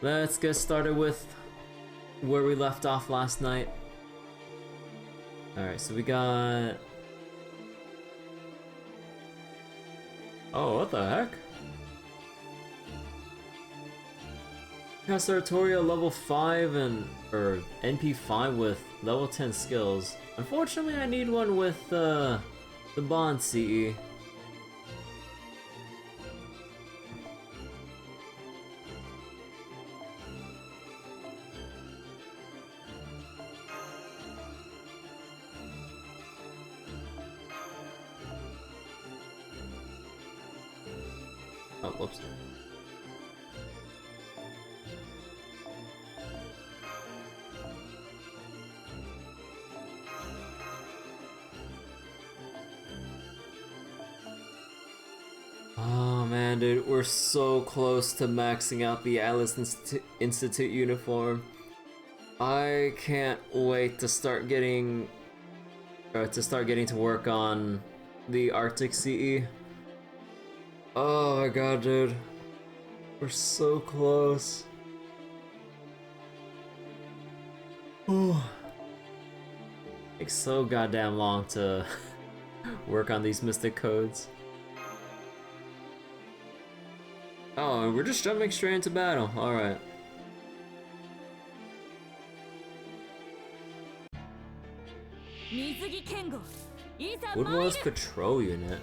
Let's get started with where we left off last night. Alright, so we got... Oh, what the heck? We got Sartoria level 5 or NP5 with level 10 skills. Unfortunately, I need one with the Bond CE. Oh, whoops. Oh man, dude, we're so close to maxing out the Atlas Institute uniform. I can't wait to start getting to work on the Arctic CE. Oh my god, dude. We're so close. Oh. Takes so goddamn long to work on these mystic codes. Oh, and we're just jumping straight into battle. Alright. Woodwell's patrol unit.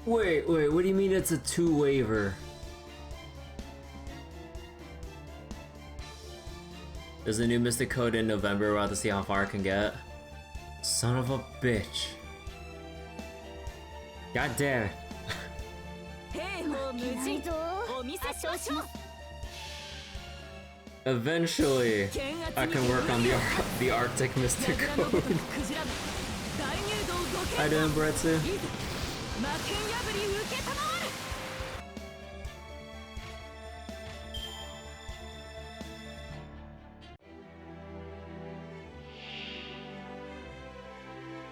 Wait, what do you mean it's a 2-waver? There's a new Mystic Code in November, we'll have to see how far it can get. Son of a bitch. God damn it. Eventually, I can work on the Arctic Mystic Code. How you doing, Bretsu?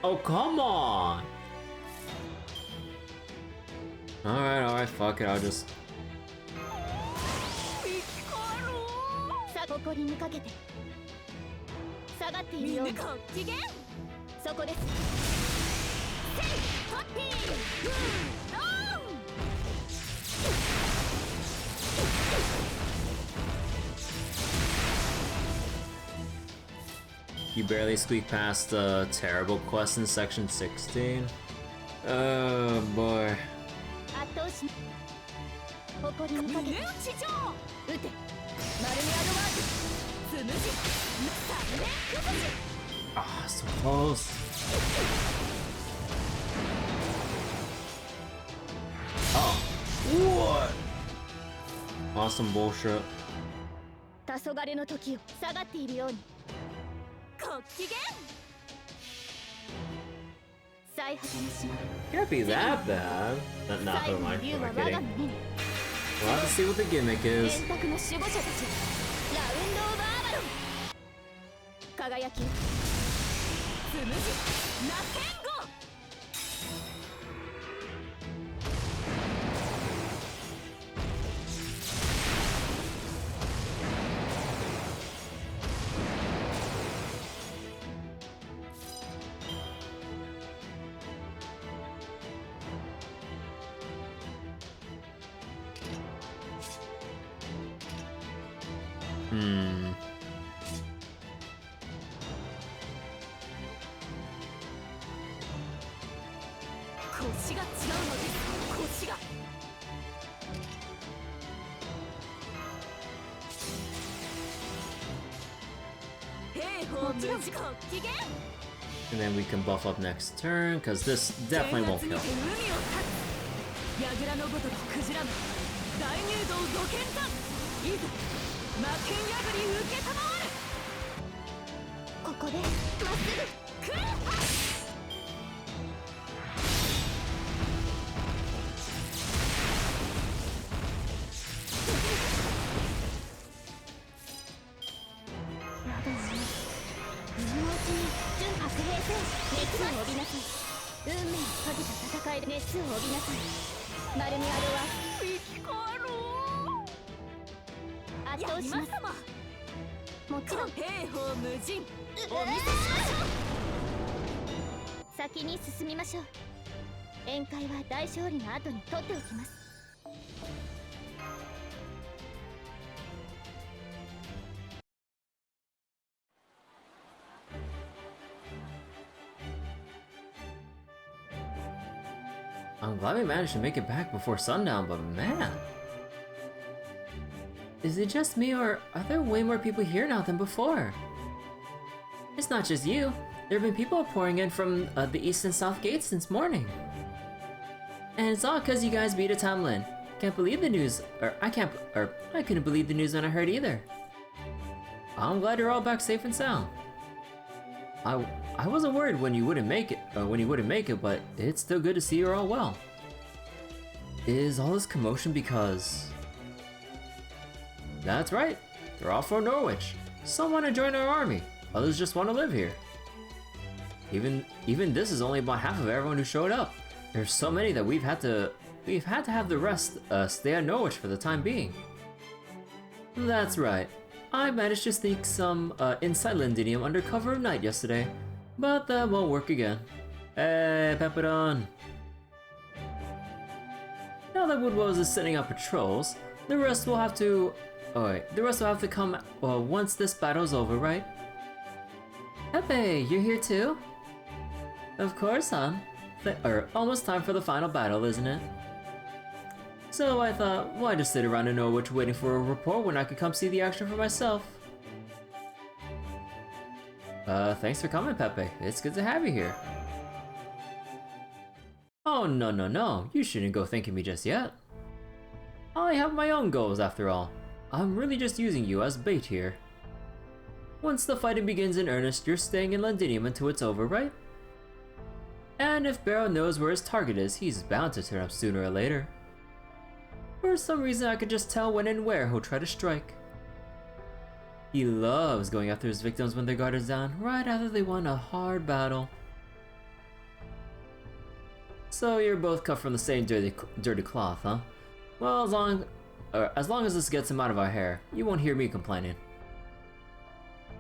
Oh, come on! Alright, fuck it, I'll just... You barely squeaked past the terrible quest in section 16. Oh boy. Ah, so close. Oh, what? Awesome bullshit. Can't be that bad. Not for mine. I'm not kidding. We'll have to see what the gimmick is. And then we can buff up next turn, because this definitely won't kill. I'm glad we managed to make it back before sundown, but man, is it just me, or are there way more people here now than before? It's not just you. There have been people pouring in from the east and south gates since morning. And it's all because you guys beat a Tamlin. Can't believe the news, I couldn't believe the news when I heard either. I'm glad you're all back safe and sound. I wasn't worried when you wouldn't make it, but it's still good to see you're all well. Is all this commotion because... That's right, they're all from Norwich. Some want to join our army, others just want to live here. Even this is only about half of everyone who showed up. There's so many that we've had to have the rest stay at Norwich for the time being. That's right. I managed to sneak some inside Lindinium under cover of night yesterday, but that won't work again. Hey, Pepperon! Now that Woodwose is setting up patrols, the rest will have to come once this battle's over, right? Pepe, you're here too? Of course, hon. Almost time for the final battle, isn't it? So I thought, why just sit around in Norwich waiting for a report when I could come see the action for myself? Thanks for coming, Pepe. It's good to have you here. Oh, no. You shouldn't go thanking me just yet. I have my own goals, after all. I'm really just using you as bait here. Once the fighting begins in earnest, you're staying in Londinium until it's over, right? And if Barrow knows where his target is, he's bound to turn up sooner or later. For some reason, I could just tell when and where he'll try to strike. He loves going after his victims when their guard is down, right after they won a hard battle. So you're both cut from the same dirty cloth, huh? Well, as long as this gets him out of our hair, you won't hear me complaining.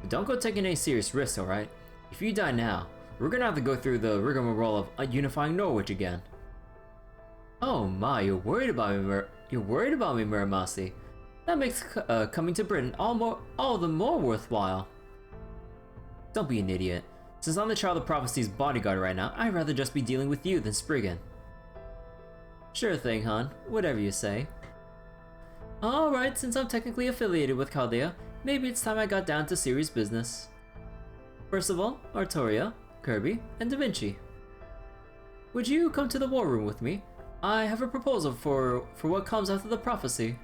But don't go taking any serious risks, alright? If you die now, we're gonna have to go through the rigmarole of unifying Norwich again. Oh my, you're worried about me, Muramasa. That makes coming to Britain all the more worthwhile. Don't be an idiot. Since I'm the Child of Prophecy's bodyguard right now, I'd rather just be dealing with you than Spriggan. Sure thing, hon. Whatever you say. Alright, since I'm technically affiliated with Chaldea, maybe it's time I got down to serious business. First of all, Artoria, Kirby, and Da Vinci. Would you come to the war room with me? I have a proposal for what comes after the prophecy.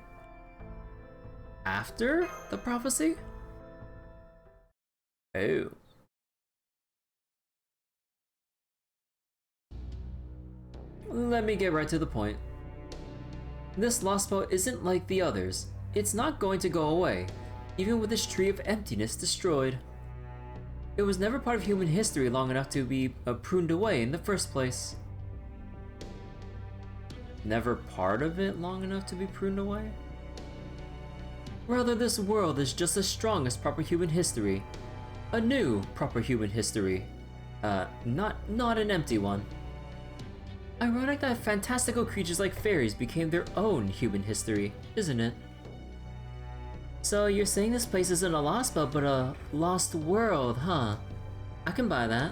After the prophecy? Oh. Let me get right to the point. This Lostbelt isn't like the others. It's not going to go away, even with this tree of emptiness destroyed. It was never part of human history long enough to be pruned away in the first place. Never part of it long enough to be pruned away? Rather, this world is just as strong as proper human history. A new proper human history. Not an empty one. Ironic that fantastical creatures like fairies became their own human history, isn't it? So you're saying this place isn't a Lostbelt, but a lost world, huh? I can buy that.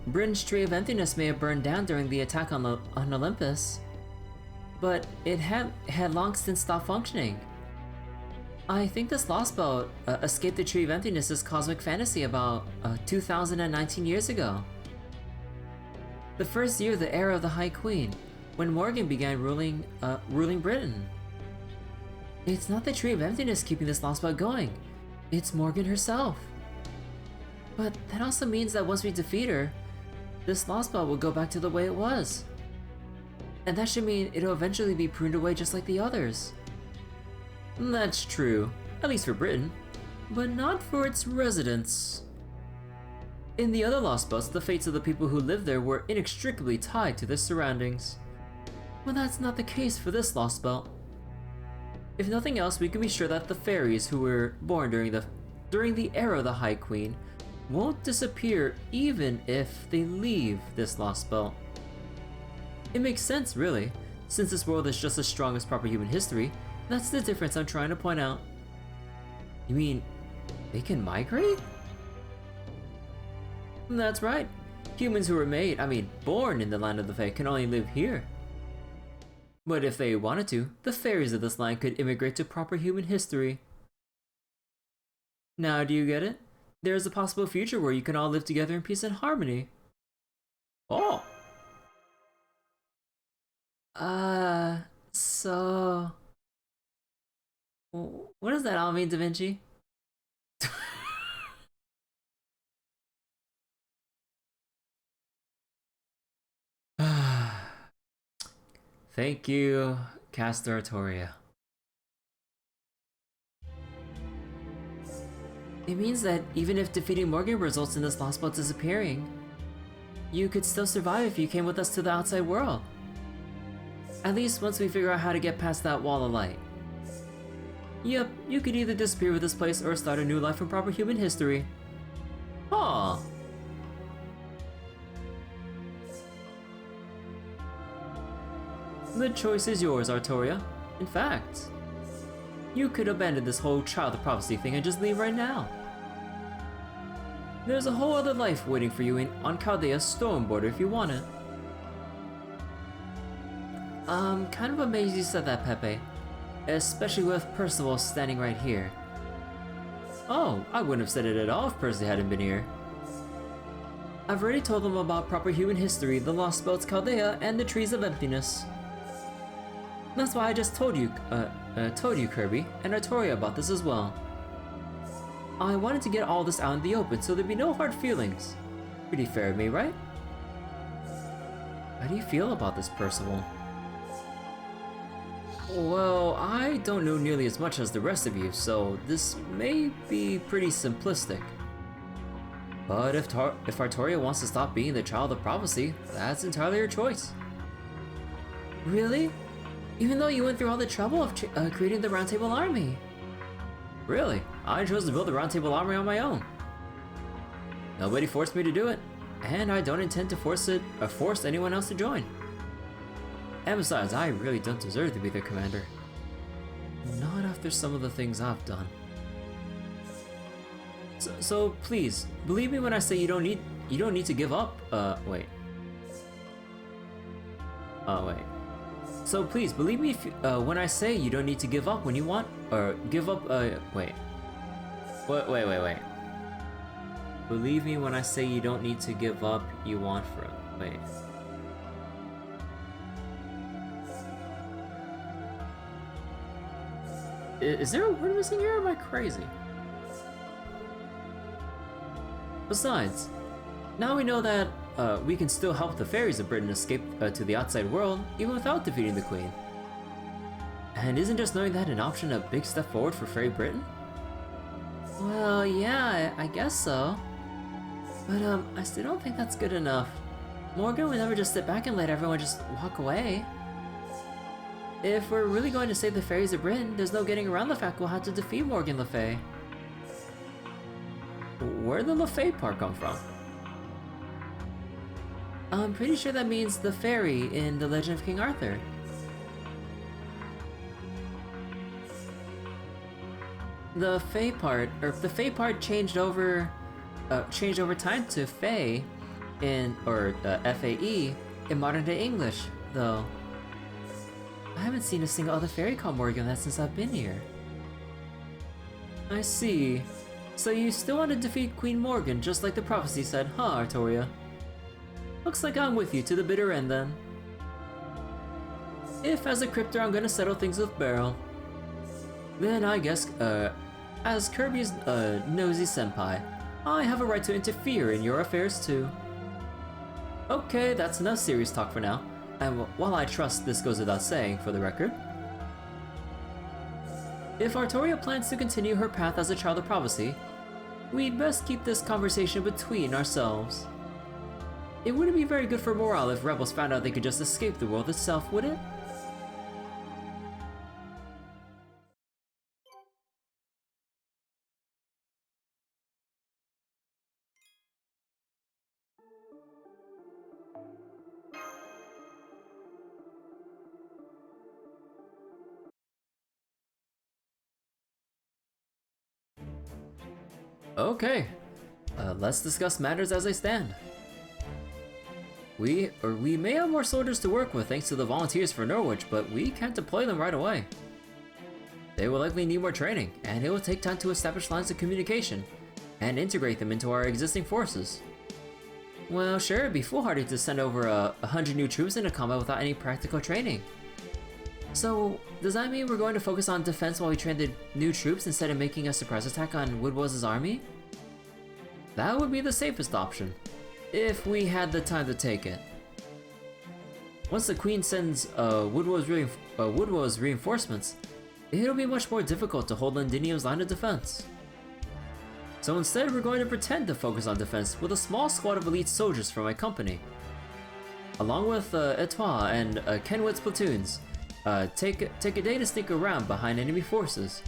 Britain's Tree of Emptiness may have burned down during the attack on Olympus, but it had long since stopped functioning. I think this Lostbelt escaped the Tree of Emptiness's cosmic fantasy about 2019 years ago. The first year of the era of the High Queen, when Morgan began ruling Britain. It's not the Tree of Emptiness keeping this Lostbelt going, it's Morgan herself. But that also means that once we defeat her, this Lostbelt will go back to the way it was. And that should mean it'll eventually be pruned away just like the others. That's true, at least for Britain, but not for its residents. In the other Lostbelts, the fates of the people who lived there were inextricably tied to their surroundings. But that's not the case for this Lostbelt. If nothing else, we can be sure that the fairies who were born during the era of the High Queen won't disappear even if they leave this Lostbelt. It makes sense, really, since this world is just as strong as proper human history. That's the difference I'm trying to point out. You mean, they can migrate? That's right. Humans who were born in the land of the Fae can only live here. But if they wanted to, the fairies of this land could immigrate to proper human history. Now do you get it? There's a possible future where you can all live together in peace and harmony. Oh! So... What does that all mean, Da Vinci? Thank you, Castor Artoria. It means that even if defeating Morgan results in this Lostbelt disappearing, you could still survive if you came with us to the outside world. At least once we figure out how to get past that wall of light. Yep, you could either disappear with this place or start a new life in proper human history. Huh. The choice is yours, Artoria. In fact, you could abandon this whole Child of Prophecy thing and just leave right now. There's a whole other life waiting for you on Chaldea's storm border if you want it. I'm kind of amazed you said that, Pepe. Especially with Percival standing right here. Oh, I wouldn't have said it at all if Percy hadn't been here. I've already told them about proper human history, the Lostbelt's Chaldea, and the Trees of Emptiness. That's why I just told you Kirby, and Artoria about this as well. I wanted to get all this out in the open so there'd be no hard feelings. Pretty fair of me, right? How do you feel about this, Percival? Well, I don't know nearly as much as the rest of you, so this may be pretty simplistic. But if Artoria wants to stop being the Child of Prophecy, that's entirely her choice. Really? Even though you went through all the trouble of creating the Round Table Army? Really? I chose to build the Round Table Army on my own. Nobody forced me to do it, and I don't intend to force anyone else to join. And besides, I really don't deserve to be their commander. Not after some of the things I've done. So please, believe me when I say you don't need to give up. Wait. So please, believe me when I say you don't need to give up when you want, or give up, wait. Believe me when I say you don't need to give up you want for it. Wait. Is there a word missing here, or am I crazy? Besides, now we know that we can still help the fairies of Britain escape to the outside world, even without defeating the Queen. And isn't just knowing that an option a big step forward for Fairy Britain? Well, yeah, I guess so. But I still don't think that's good enough. Morgan would never just sit back and let everyone just walk away. If we're really going to save the fairies of Britain, there's no getting around the fact we'll have to defeat Morgan Le Fae. Where'd the Le Fae part come from? I'm pretty sure that means the fairy in The Legend of King Arthur. The Fae part changed over time to Fae Fae in modern day English, though. I haven't seen a single other fairy called Morgan since I've been here. I see. So you still want to defeat Queen Morgan just like the prophecy said, huh, Artoria? Looks like I'm with you to the bitter end then. If as a cryptor I'm gonna settle things with Beryl, then I guess, as Kirby's, nosy senpai, I have a right to interfere in your affairs too. Okay, that's enough serious talk for now, and while I trust this goes without saying for the record, if Artoria plans to continue her path as a child of prophecy, we'd best keep this conversation between ourselves. It wouldn't be very good for morale if rebels found out they could just escape the world itself, would it? Okay, let's discuss matters as they stand. We may have more soldiers to work with thanks to the volunteers for Norwich, but we can't deploy them right away. They will likely need more training, and it will take time to establish lines of communication and integrate them into our existing forces. Well, sure, it'd be foolhardy to send over 100 new troops into combat without any practical training. So, does that mean we're going to focus on defense while we train the new troops instead of making a surprise attack on Woodwell's army? That would be the safest option, if we had the time to take it. Once the Queen sends Woodwell's reinforcements, it'll be much more difficult to hold Londinium's line of defense. So instead, we're going to pretend to focus on defense with a small squad of elite soldiers from my company. Along with Etoile and Kenwood's platoons, take a day to sneak around behind enemy forces.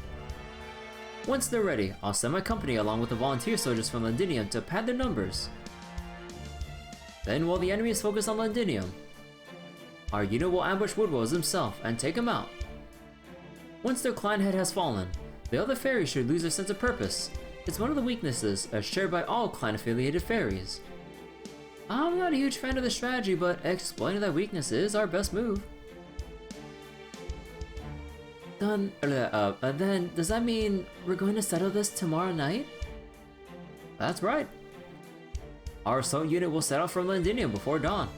Once they're ready, I'll send my company along with the volunteer soldiers from Londinium to pad their numbers. Then while the enemy is focused on Londinium, our unit will ambush Woodwells himself and take him out. Once their clan head has fallen, the other fairies should lose their sense of purpose. It's one of the weaknesses shared by all clan-affiliated fairies. I'm not a huge fan of the strategy, but exploiting that weakness is our best move. Then does that mean we're going to settle this tomorrow night? That's right. Our assault unit will set off from Londinium before dawn.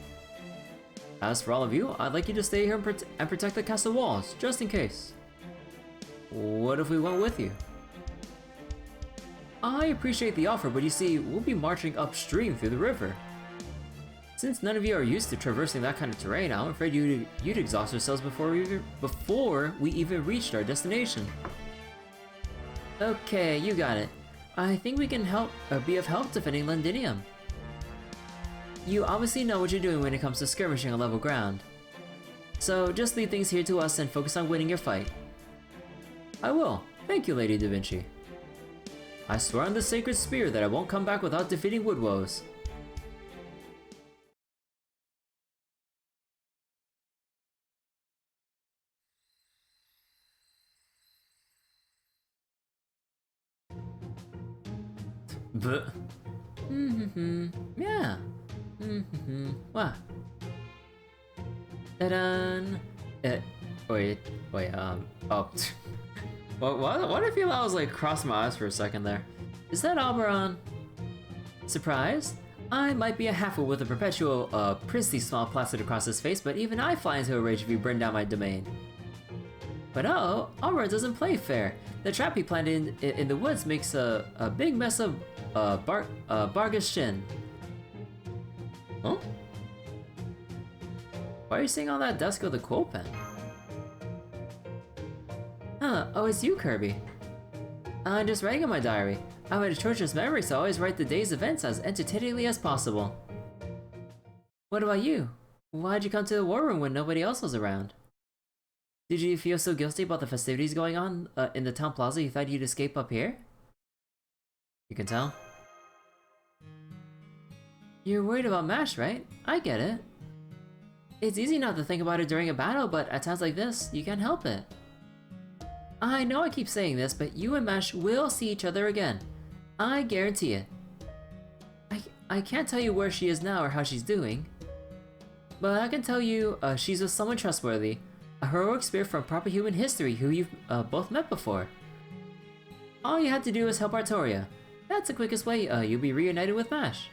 As for all of you, I'd like you to stay here and protect the castle walls, just in case. What if we went with you? I appreciate the offer, but you see, we'll be marching upstream through the river. Since none of you are used to traversing that kind of terrain, I'm afraid you'd exhaust yourselves before we even reached our destination. Okay, you got it. I think we can be of help defending Londinium. You obviously know what you're doing when it comes to skirmishing on level ground. So just leave things here to us and focus on winning your fight. I will. Thank you, Lady Da Vinci. I swear on the sacred spear that I won't come back without defeating Woodwoes. But yeah. What? Ta-da! Wait. Oh. What I feel I was like crossing my eyes for a second there. Is that Oberon? Surprised? I might be a half-wit with a perpetual, princely smile plastered across his face, but even I fly into a rage if you burn down my domain. But oh, Oberon doesn't play fair. The trap he planted in the woods makes a big mess of Barga's shin. Huh? Why are you sitting on that desk with a quill pen? Huh, oh, it's you, Kirby. I'm just writing in my diary. I have a atrocious memory, so I always write the day's events as entertainingly as possible. What about you? Why'd you come to the war room when nobody else was around? Did you feel so guilty about the festivities going on in the town plaza you thought you'd escape up here? You can tell. You're worried about MASH, right? I get it. It's easy not to think about it during a battle, but at times like this, you can't help it. I know I keep saying this, but you and MASH will see each other again. I guarantee it. I can't tell you where she is now or how she's doing, but I can tell you she's with someone trustworthy, a heroic spirit from proper human history who you've both met before. All you had to do was help Artoria. That's the quickest way you'll be reunited with Mash.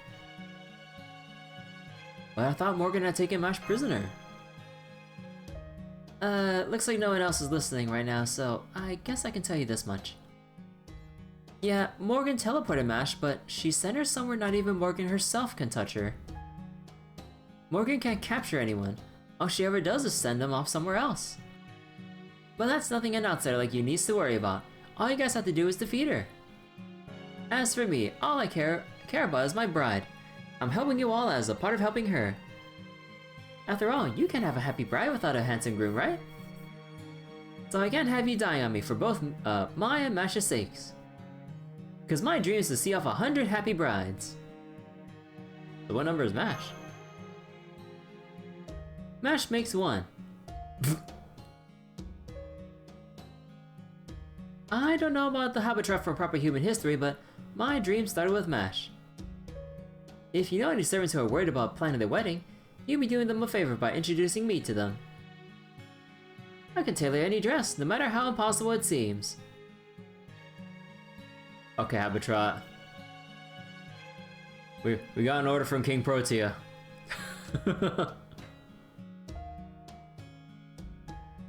But I thought Morgan had taken Mash prisoner. Looks like no one else is listening right now, so I guess I can tell you this much. Yeah, Morgan teleported Mash, but she sent her somewhere not even Morgan herself can touch her. Morgan can't capture anyone. All she ever does is send them off somewhere else. But that's nothing an outsider like you needs to worry about. All you guys have to do is defeat her. As for me, all I care about is my bride. I'm helping you all as a part of helping her. After all, you can't have a happy bride without a handsome groom, right? So I can't have you dying on me for both my and Mash's sakes. Cause my dream is to see off 100 happy brides. So what number is Mash? Mash makes 1. I don't know about the Habitat for proper human history, but my dream started with Mash. If you know any servants who are worried about planning their wedding, you'd be doing them a favor by introducing me to them. I can tailor any dress, no matter how impossible it seems. Okay, Habitat. We got an order from King Protea.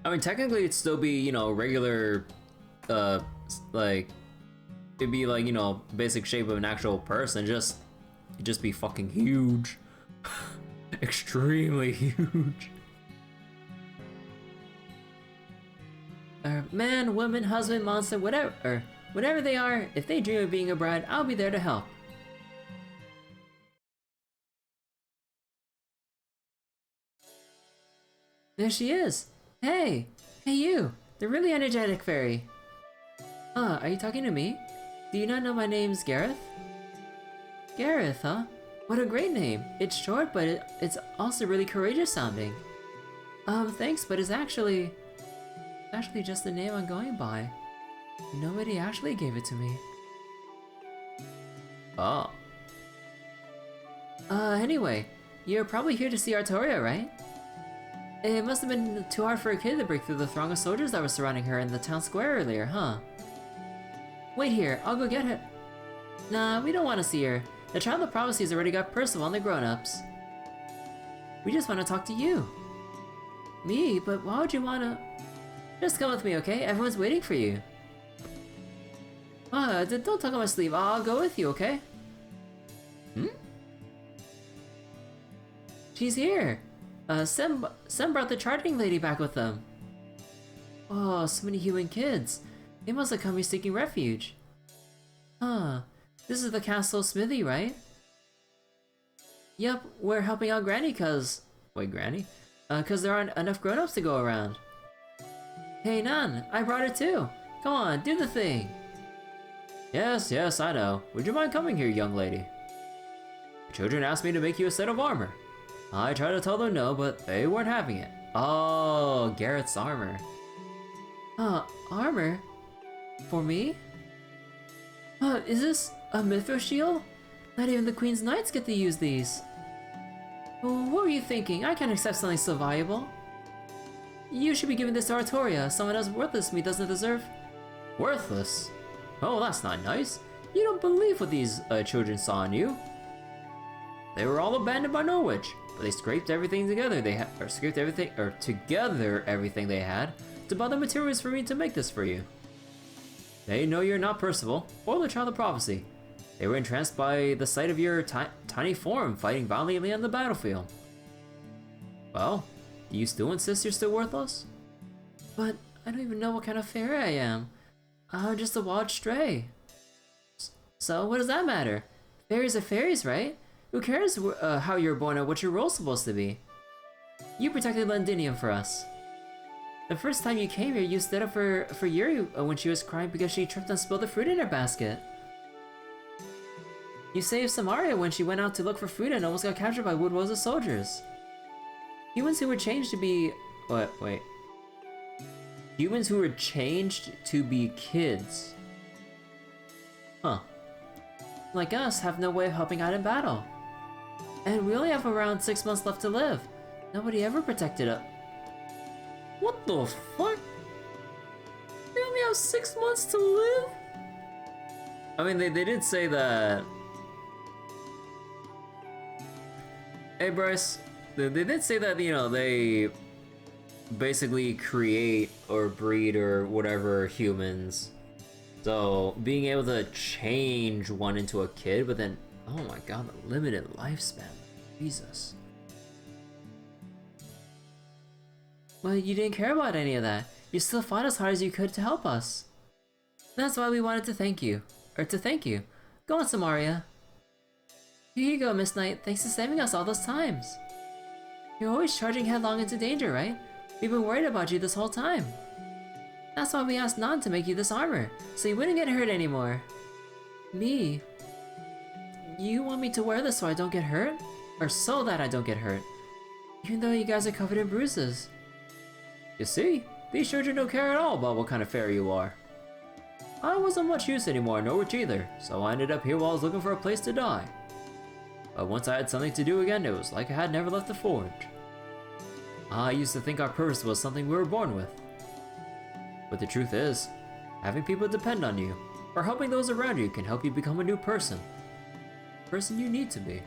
I mean, technically it'd still be, you know, regular, like, it'd be like, you know, basic shape of an actual person, it'd just be fucking huge. Extremely huge. Man, woman, husband, monster, whatever they are, if they dream of being a bride, I'll be there to help. There she is! Hey! Hey you! The really energetic fairy! Are you talking to me? Do you not know my name's Gareth? Gareth, huh? What a great name! It's short, but it's also really courageous sounding. Thanks, but it's actually just the name I'm going by. Nobody actually gave it to me. Oh. Anyway, you're probably here to see Artoria, right? It must have been too hard for a kid to break through the throng of soldiers that were surrounding her in the town square earlier, huh? Wait here, I'll go get her. Nah, we don't want to see her. The Child of Prophecy's already got Percival and the grown-ups. We just want to talk to you. Me? But why would you want to... Just come with me, okay? Everyone's waiting for you. Don't talk on my sleeve. I'll go with you, okay? Hmm? She's here! Sem brought the charging lady back with them. Oh, so many human kids. They must have come here seeking refuge. Huh. This is the castle smithy, right? Yep, we're helping out Granny cause... Wait, Granny? Cause there aren't enough grown-ups to go around. Hey, Nan, I brought her too. Come on, do the thing. Yes, I know. Would you mind coming here, young lady? The children asked me to make you a set of armor. I tried to tell them no, but they weren't having it. Oh, Garrett's armor. Armor? For me? Is this a Mithra shield? Not even the Queen's Knights get to use these. What were you thinking? I can't accept something so valuable. You should be giving this to Artoria, someone as worthless me doesn't deserve. Worthless? Oh, that's not nice. You don't believe what these children saw in you. They were all abandoned by Norwich, but they scraped everything together together everything they had to buy the materials for me to make this for you. They know you're not Percival or the Child of Prophecy. They were entranced by the sight of your tiny form fighting valiantly on the battlefield. Well, do you still insist you're still worthless? But I don't even know what kind of fairy I am. I'm just a wild stray. So what does that matter? Fairies are fairies, right? Who cares how you were born or what your role's supposed to be? You protected Londinium for us. The first time you came here, you stood up for Yuri when she was crying because she tripped and spilled the fruit in her basket. You saved Samaria when she went out to look for food and almost got captured by Wood Rose's soldiers. Humans who were changed to be... Wait. Humans who were changed to be kids. Huh. Like us, have no way of helping out in battle. And we only have around 6 months left to live. Nobody ever protected us. What the fuck? We only have 6 months to live? I mean, they did say that... Hey, Bryce. They did say that, you know, they basically create or breed or whatever humans. So, being able to change one into a kid, but then, oh my god, the limited lifespan. Jesus. Well, you didn't care about any of that. You still fought as hard as you could to help us. That's why we wanted to thank you. Go on, Samaria. Here you go, Miss Knight. Thanks for saving us all those times. You're always charging headlong into danger, right? We've been worried about you this whole time. That's why we asked Nan to make you this armor, so you wouldn't get hurt anymore. Me? You want me to wear this so I don't get hurt? Or so that I don't get hurt? Even though you guys are covered in bruises. You see? These children don't care at all about what kind of fairy you are. I wasn't much use anymore, Norwich either, so I ended up here while I was looking for a place to die. But once I had something to do again, it was like I had never left the forge. I used to think our purpose was something we were born with. But the truth is, having people depend on you, or helping those around you can help you become a new person. The person you need to be.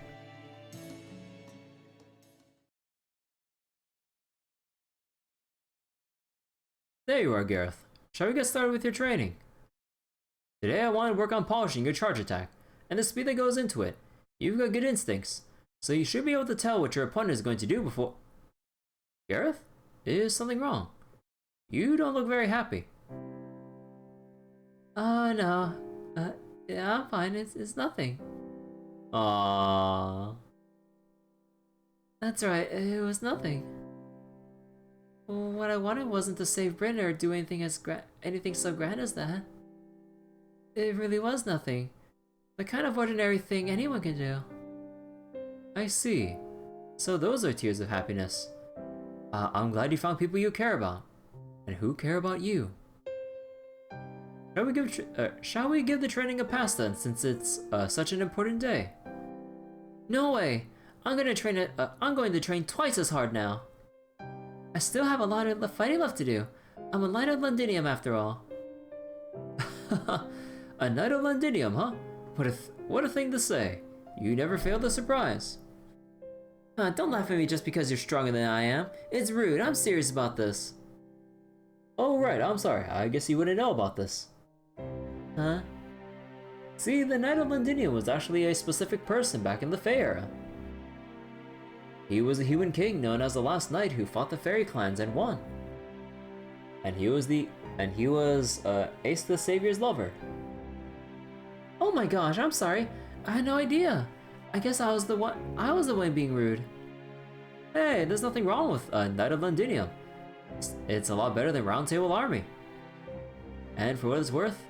There you are, Gareth. Shall we get started with your training? Today I want to work on polishing your charge attack, and the speed that goes into it. You've got good instincts, so you should be able to tell what your opponent is going to do before... Gareth? Is something wrong? You don't look very happy. Oh no. Yeah, I'm fine. It's nothing. Aww. That's right, it was nothing. What I wanted wasn't to save Britain or do anything so grand as that. It really was nothing. The kind of ordinary thing anyone can do. I see. So those are tears of happiness. I'm glad you found people you care about. And who care about you. Shall we give the training a pass then, since it's such an important day? No way! I'm going to train twice as hard now. I still have a lot of fighting left to do. I'm a Knight of Londinium after all. A Knight of Londinium, huh? What a thing to say. You never failed to surprise. Don't laugh at me just because you're stronger than I am. It's rude, I'm serious about this. Oh right, I'm sorry. I guess you wouldn't know about this. Huh? See, the Knight of Londinium was actually a specific person back in the Fae era. He was a human king known as the Last Knight who fought the fairy clans and won. And he was Ace the Savior's lover. Oh my gosh, I'm sorry. I had no idea. I guess I was the one being rude. Hey, there's nothing wrong with Knight of Londinium. It's a lot better than Round Table Army. And for what it's worth,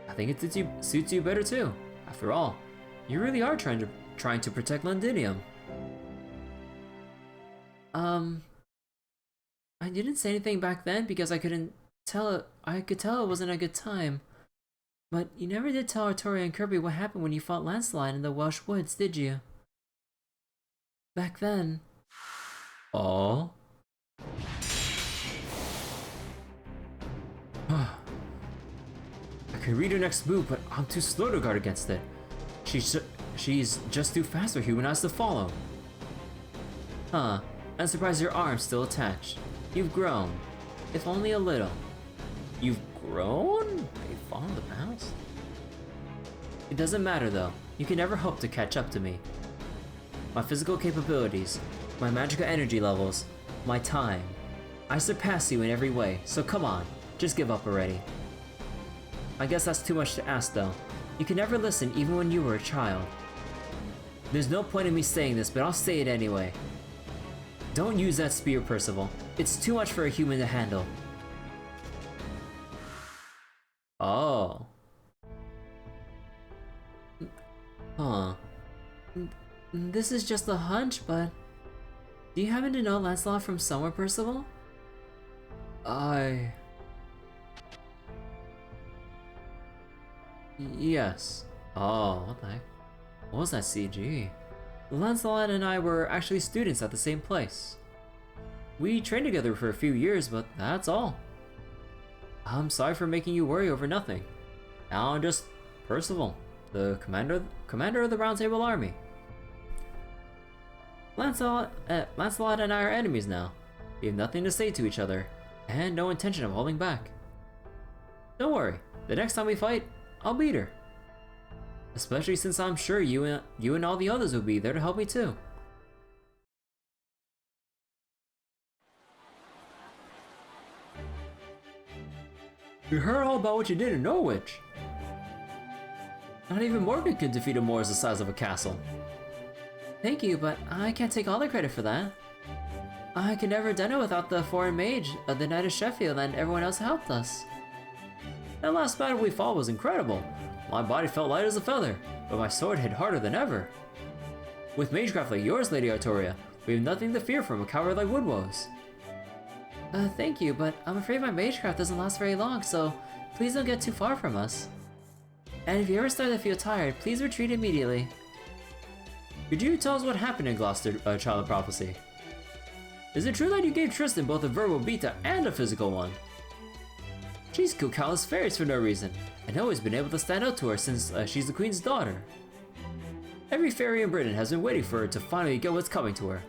I think it suits you better too. After all, you really are trying to protect Londinium. I didn't say anything back then because I could tell it wasn't a good time. But you never did tell Artoria and Kirby what happened when you fought Lancelot in the Welsh woods, did you? Back then. Oh. I can read her next move, but I'm too slow to guard against it. She's just too fast for human eyes to follow. Huh. I'm surprised your arm's still attached. You've grown. If only a little. You've grown? You've fallen the past? It doesn't matter though. You can never hope to catch up to me. My physical capabilities, my magical energy levels, my time. I surpass you in every way, so come on, just give up already. I guess that's too much to ask though. You can never listen even when you were a child. There's no point in me saying this, but I'll say it anyway. Don't use that spear, Percival. It's too much for a human to handle. Oh. Huh. This is just a hunch, but... Do you happen to know Lancelot from somewhere, Percival? Yes. Oh, what the heck? What was that CG? Lancelot and I were actually students at the same place. We trained together for a few years, but that's all. I'm sorry for making you worry over nothing. Now I'm just Percival. the commander of the Round Table Army. Lancelot and I are enemies now. We have nothing to say to each other, and no intention of holding back. Don't worry, the next time we fight, I'll beat her. Especially since I'm sure you and all the others will be there to help me too. We heard all about what you did in Norwich. Not even Morgan could defeat a Moors the size of a castle. Thank you, but I can't take all the credit for that. I could never have done it without the foreign mage, the Knight of Sheffield, and everyone else who helped us. That last battle we fought was incredible. My body felt light as a feather, but my sword hit harder than ever. With magecraft like yours, Lady Artoria, we have nothing to fear from a coward like Woodwose. Thank you, but I'm afraid my magecraft doesn't last very long, so please don't get too far from us. And if you ever start to feel tired, please retreat immediately. Could you tell us what happened in Gloucester, Child of Prophecy? Is it true that you gave Tristan both a verbal beta and a physical one? She's killed countless fairies for no reason, and always been able to stand out to her since she's the Queen's daughter. Every fairy in Britain has been waiting for her to finally get what's coming to her.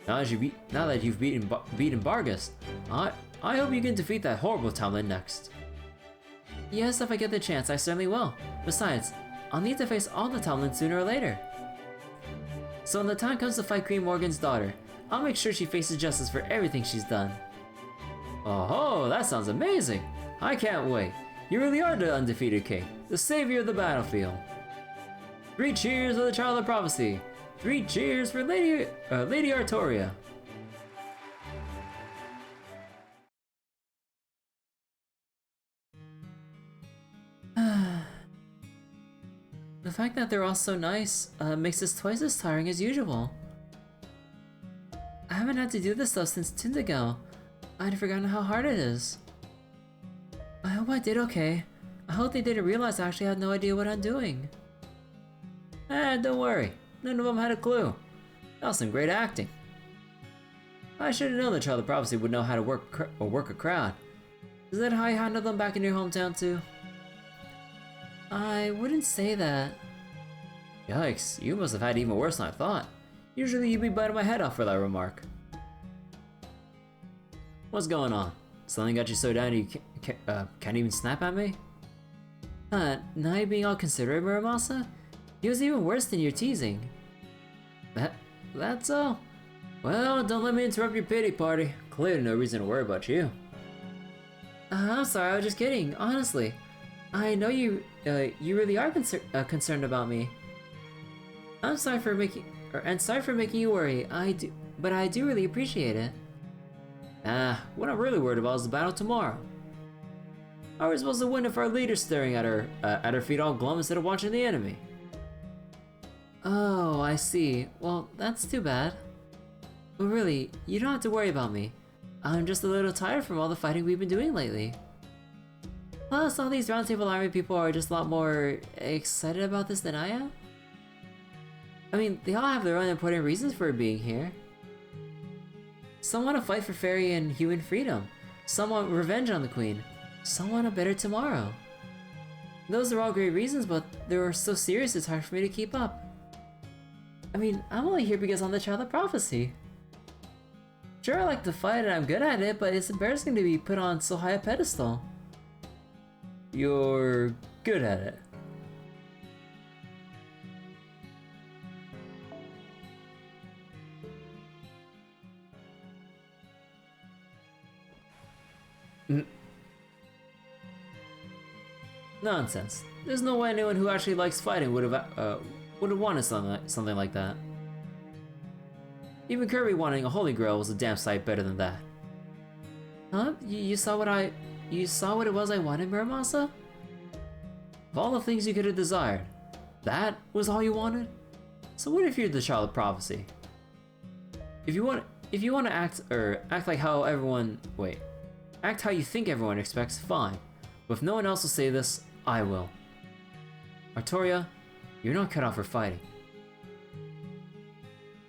Now that you've beaten Bargus, I hope you can defeat that horrible Townland next. Yes, if I get the chance, I certainly will. Besides, I'll need to face all the Townland sooner or later. So when the time comes to fight Queen Morgan's daughter, I'll make sure she faces justice for everything she's done. Oh, that sounds amazing! I can't wait. You really are the undefeated king, the savior of the battlefield. 3 cheers for the Child of Prophecy. 3 cheers for Lady Artoria. The fact that they're all so nice makes this twice as tiring as usual. I haven't had to do this stuff since Tyndagal. I'd forgotten how hard it is. I hope I did okay. I hope they didn't realize I actually had no idea what I'm doing. Don't worry. None of them had a clue. That was some great acting. I should have known the Child of Prophecy would know how to work a crowd. Is that how you handle them back in your hometown too? I wouldn't say that. Yikes, you must have had it even worse than I thought. Usually you'd be biting my head off for that remark. What's going on? Something got you so down you can't even snap at me? Now you're being all considerate, Muramasa? He was even worse than your teasing. That's all? Well, don't let me interrupt your pity party. Clearly no reason to worry about you. I'm sorry, I was just kidding, honestly. I know you really are concerned about me. I'm sorry for making you worry. But I do really appreciate it. What I'm really worried about is the battle tomorrow. How are we supposed to win if our leader's staring at her feet all glum instead of watching the enemy? Oh, I see. Well, that's too bad. But really, you don't have to worry about me. I'm just a little tired from all the fighting we've been doing lately. Plus, all these Round Table Army people are just a lot more excited about this than I am. I mean, they all have their own important reasons for being here. Some want to fight for fairy and human freedom. Some want revenge on the Queen. Some want a better tomorrow. Those are all great reasons, but they're so serious it's hard for me to keep up. I mean, I'm only here because I'm the Child of Prophecy. Sure, I like to fight and I'm good at it, but it's embarrassing to be put on so high a pedestal. You're good at it. Nonsense. There's no way anyone who actually likes fighting would have wanted something like that. Even Kirby wanting a Holy Grail was a damn sight better than that. Huh? You saw what it was I wanted, Muramasa? Of all the things you could have desired, that was all you wanted? So what if you're the Child of Prophecy? If you want to act how you think everyone expects, fine. But if no one else will say this, I will. Artoria, you're not cut out for fighting.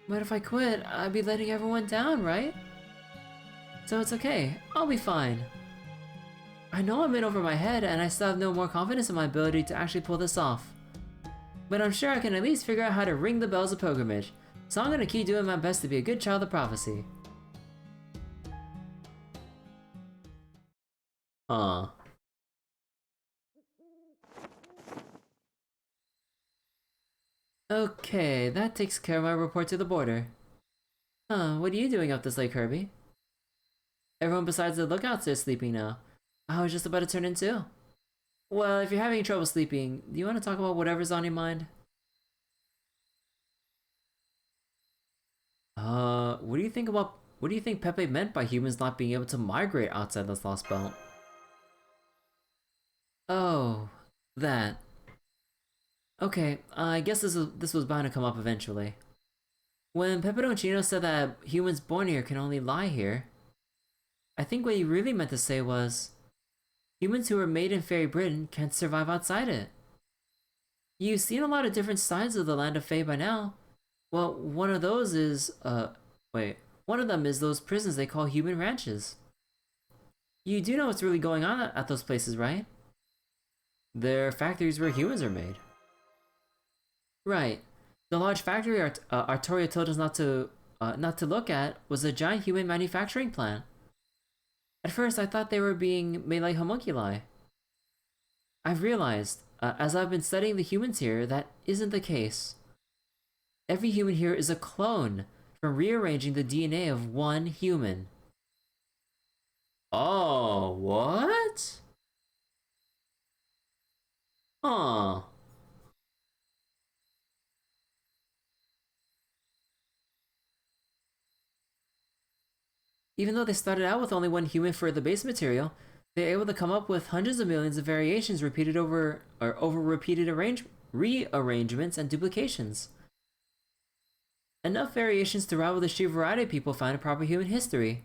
But if I quit, I'd be letting everyone down, right? So it's okay, I'll be fine. I I know I'm in over my head, and I still have no more confidence in my ability to actually pull this off. But I'm sure I can at least figure out how to ring the bells of pilgrimage, so I'm gonna keep doing my best to be a good child of prophecy. Huh. Okay, that takes care of my report to the border. Huh, what are you doing up this late, Kirby? Everyone besides the lookouts is sleeping now. I was just about to turn in too. Well, if you're having trouble sleeping, do you want to talk about whatever's on your mind? What do you think Pepe meant by humans not being able to migrate outside this Lostbelt? Oh, that. Okay, I guess this was bound to come up eventually. When Pepperoncino said that humans born here can only lie here, I think what he really meant to say was, humans who were made in Fairy Britain can't survive outside it. You've seen a lot of different sides of the Land of Fae by now. Well, one of those is, one of them is those prisons they call human ranches. You do know what's really going on at those places, right? They're factories where humans are made. Right. The large factory Artoria told us not to look at was a giant human manufacturing plant. At first, I thought they were being made like homunculi. I've realized, as I've been studying the humans here, that isn't the case. Every human here is a clone from rearranging the DNA of one human. Oh, what? Huh. Even though they started out with only one human for the base material, they're able to come up with hundreds of millions of variations repeated over repeated rearrangements and duplications. Enough variations to rival the sheer variety of people found in proper human history.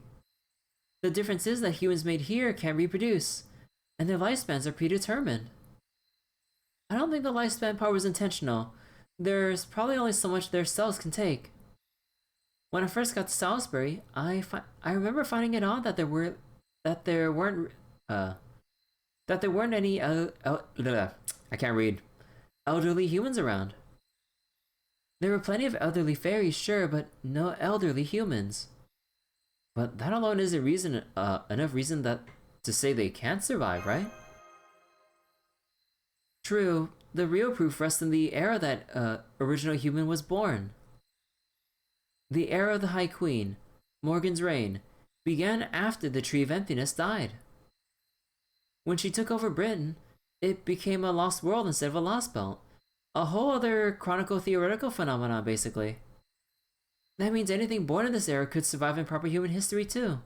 The difference is that humans made here can't reproduce, and their lifespans are predetermined. I don't think the lifespan part was intentional. There's probably only so much their cells can take. When I first got to Salisbury, I remember finding it odd that there weren't any I can't read elderly humans around. There were plenty of elderly fairies, sure, but no elderly humans. But that alone isn't enough reason that to say they can't survive, right? True, the real proof rests in the era that original human was born. The era of the High Queen, Morgan's reign, began after the Tree of Emptiness died. When she took over Britain, it became a lost world instead of a lost belt. A whole other chronicle-theoretical phenomenon, basically. That means anything born in this era could survive in proper human history too.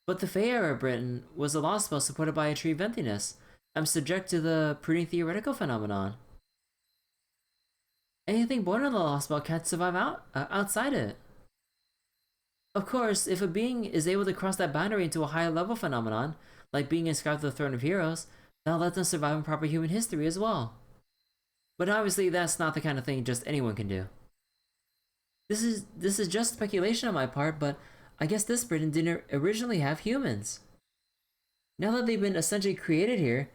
But the Fae era Britain was a lost belt supported by a Tree of Emptiness, and subject to the pruning theoretical phenomenon. Anything born in the Lost Belt can't survive outside it. Of course, if a being is able to cross that boundary into a higher level phenomenon, like being inscribed to the Throne of Heroes, that'll let them survive in proper human history as well. But obviously that's not the kind of thing just anyone can do. This is just speculation on my part, but I guess this Britain didn't originally have humans. Now that they've been essentially created here,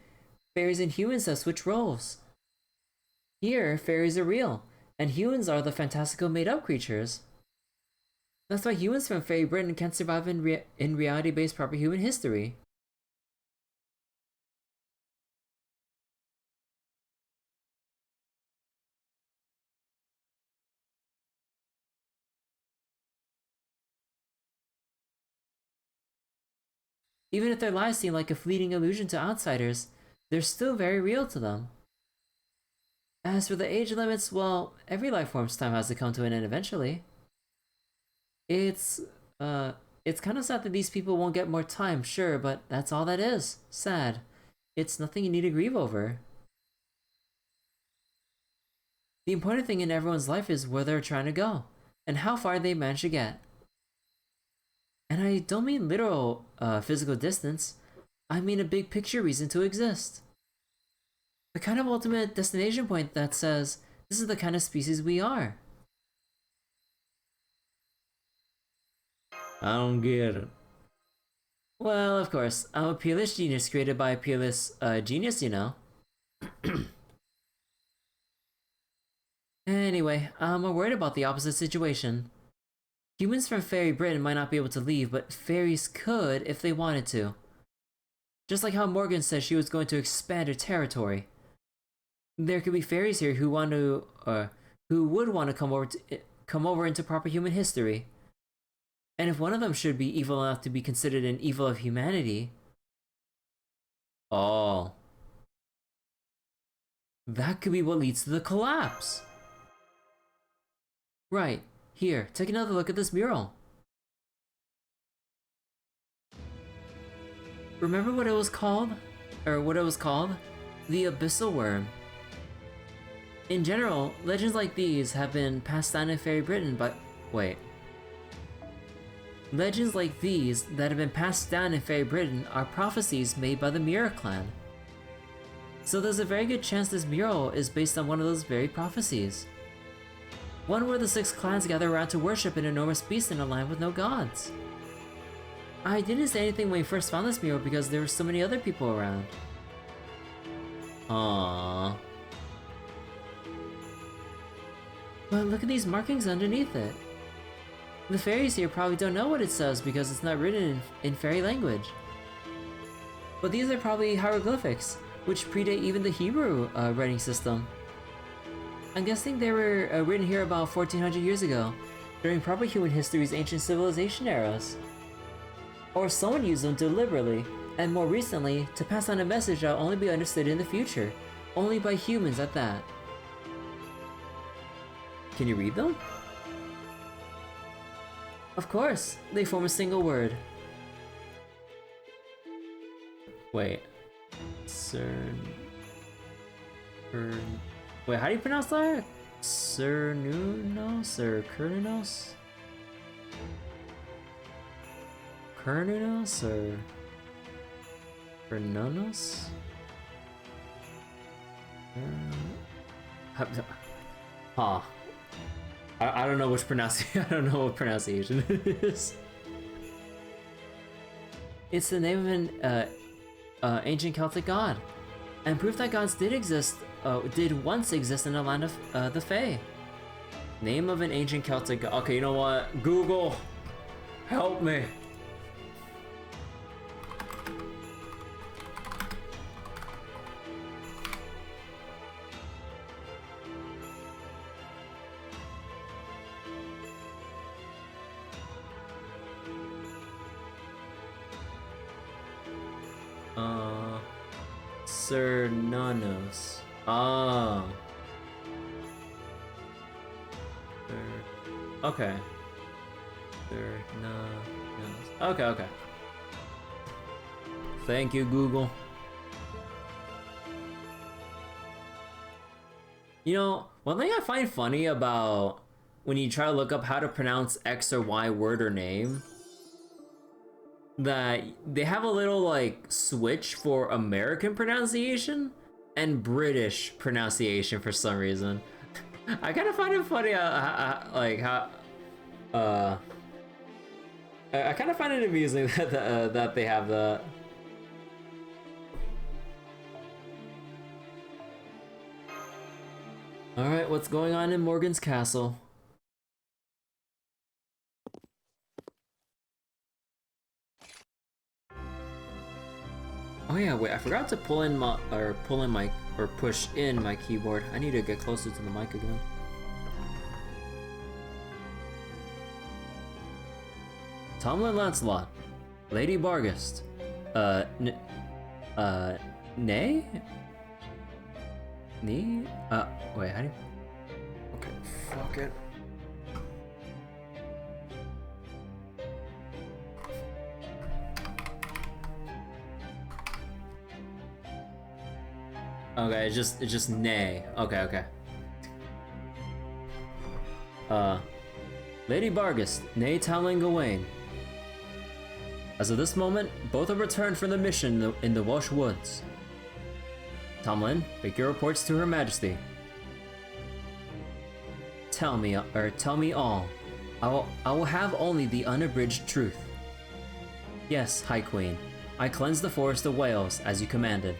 fairies and humans have switched roles. Here, fairies are real, and humans are the fantastical made-up creatures. That's why humans from Fairy Britain can't survive in reality-based proper human history. Even if their lives seem like a fleeting illusion to outsiders, they're still very real to them. As for the age limits, well, every life form's time has to come to an end eventually. It's kind of sad that these people won't get more time, sure, but that's all that is. Sad. It's nothing you need to grieve over. The important thing in everyone's life is where they're trying to go, and how far they manage to get. And I don't mean literal, physical distance. I mean a big picture reason to exist. The kind of ultimate destination point that says, this is the kind of species we are. I don't get it. Well, of course, I'm a peerless genius created by a peerless genius, you know. Anyway, I'm worried about the opposite situation. Humans from Fairy Britain might not be able to leave, but fairies could if they wanted to. Just like how Morgan said she was going to expand her territory. There could be fairies here who want to, who would want to come over into proper human history. And if one of them should be evil enough to be considered an evil of humanity, oh, that could be what leads to the collapse. Right, here, take another look at this mural. Remember what it was called? Or what it was called? The Abyssal Worm. In general, legends like these have been passed down in Fairy Britain, but wait. Legends like these that have been passed down in Fairy Britain are prophecies made by the Mirror Clan. So there's a very good chance this mural is based on one of those very prophecies. One where the 6 clans gather around to worship an enormous beast in a land with no gods. I didn't say anything when we first found this mural because there were so many other people around. Aww. But look at these markings underneath it. The fairies here probably don't know what it says because it's not written in fairy language. But these are probably hieroglyphics, which predate even the Hebrew writing system. I'm guessing they were written here about 1400 years ago, during proper human history's ancient civilization eras. Or someone used them deliberately, and more recently, to pass on a message that will only be understood in the future, only by humans at that. Can you read them? Of course, they form a single word. Wait. Wait, how do you pronounce that? Cernunos or Kernunos? Kernunos or Kernunos? Huh. I don't know which pronunciation. I don't know what pronunciation it is. It's the name of an ancient Celtic god, and proof that gods did once exist in the land of the Fae. Name of an ancient Celtic god. Okay, you know what? Google, help me. Cernanos. Oh. Okay. Cernanos. Okay. Thank you, Google. You know, one thing I find funny about when you try to look up how to pronounce X or Y word or name, that they have a little like switch for American pronunciation and British pronunciation for some reason. I kind of find it funny like how I kind of find it amusing that that they have that. All right, what's going on in Morgan's castle? Oh yeah, wait, I forgot to push in my keyboard. I need to get closer to the mic again. Tomlin Lancelot, Lady Barghest, Nay? Nee? Wait, how do you... Okay, fuck it. Okay, it's just Nay. Okay. Lady Barghest, Nay Talon Gawain. As of this moment, both have returned from the mission in the Welsh woods. Tomlin, make your reports to Her Majesty. Tell me all. I will have only the unabridged truth. Yes, High Queen. I cleansed the forest of whales, as you commanded.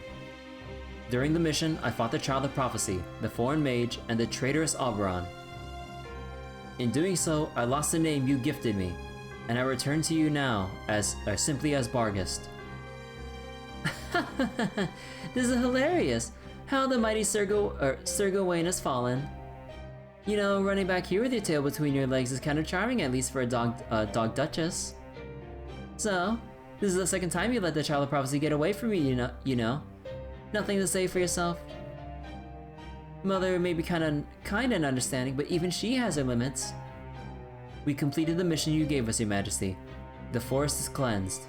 During the mission, I fought the Child of Prophecy, the Foreign Mage, and the traitorous Oberon. In doing so, I lost the name you gifted me, and I return to you now as simply as Bargist. This is hilarious! How the mighty Sir Gawain has fallen. You know, running back here with your tail between your legs is kind of charming, at least for a dog duchess. So, this is the second time you let the Child of Prophecy get away from you, you know. Nothing to say for yourself. Mother may be kind and understanding, but even she has her limits. We completed the mission you gave us, Your Majesty. The forest is cleansed.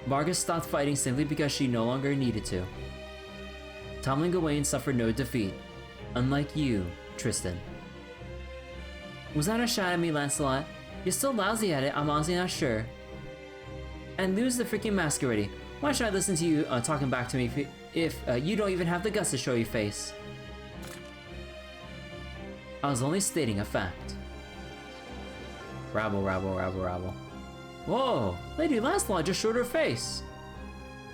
Bargis stopped fighting simply because she no longer needed to. Tomlin Gawain suffered no defeat, unlike you, Tristan. Was that a shot at me, Lancelot? You're still lousy at it, I'm honestly not sure. And lose the freaking mask already. Why should I listen to you talking back to me if you don't even have the guts to show your face? I was only stating a fact. Rabble, rabble, rabble, rabble. Whoa! Lady Lancelot just showed her face!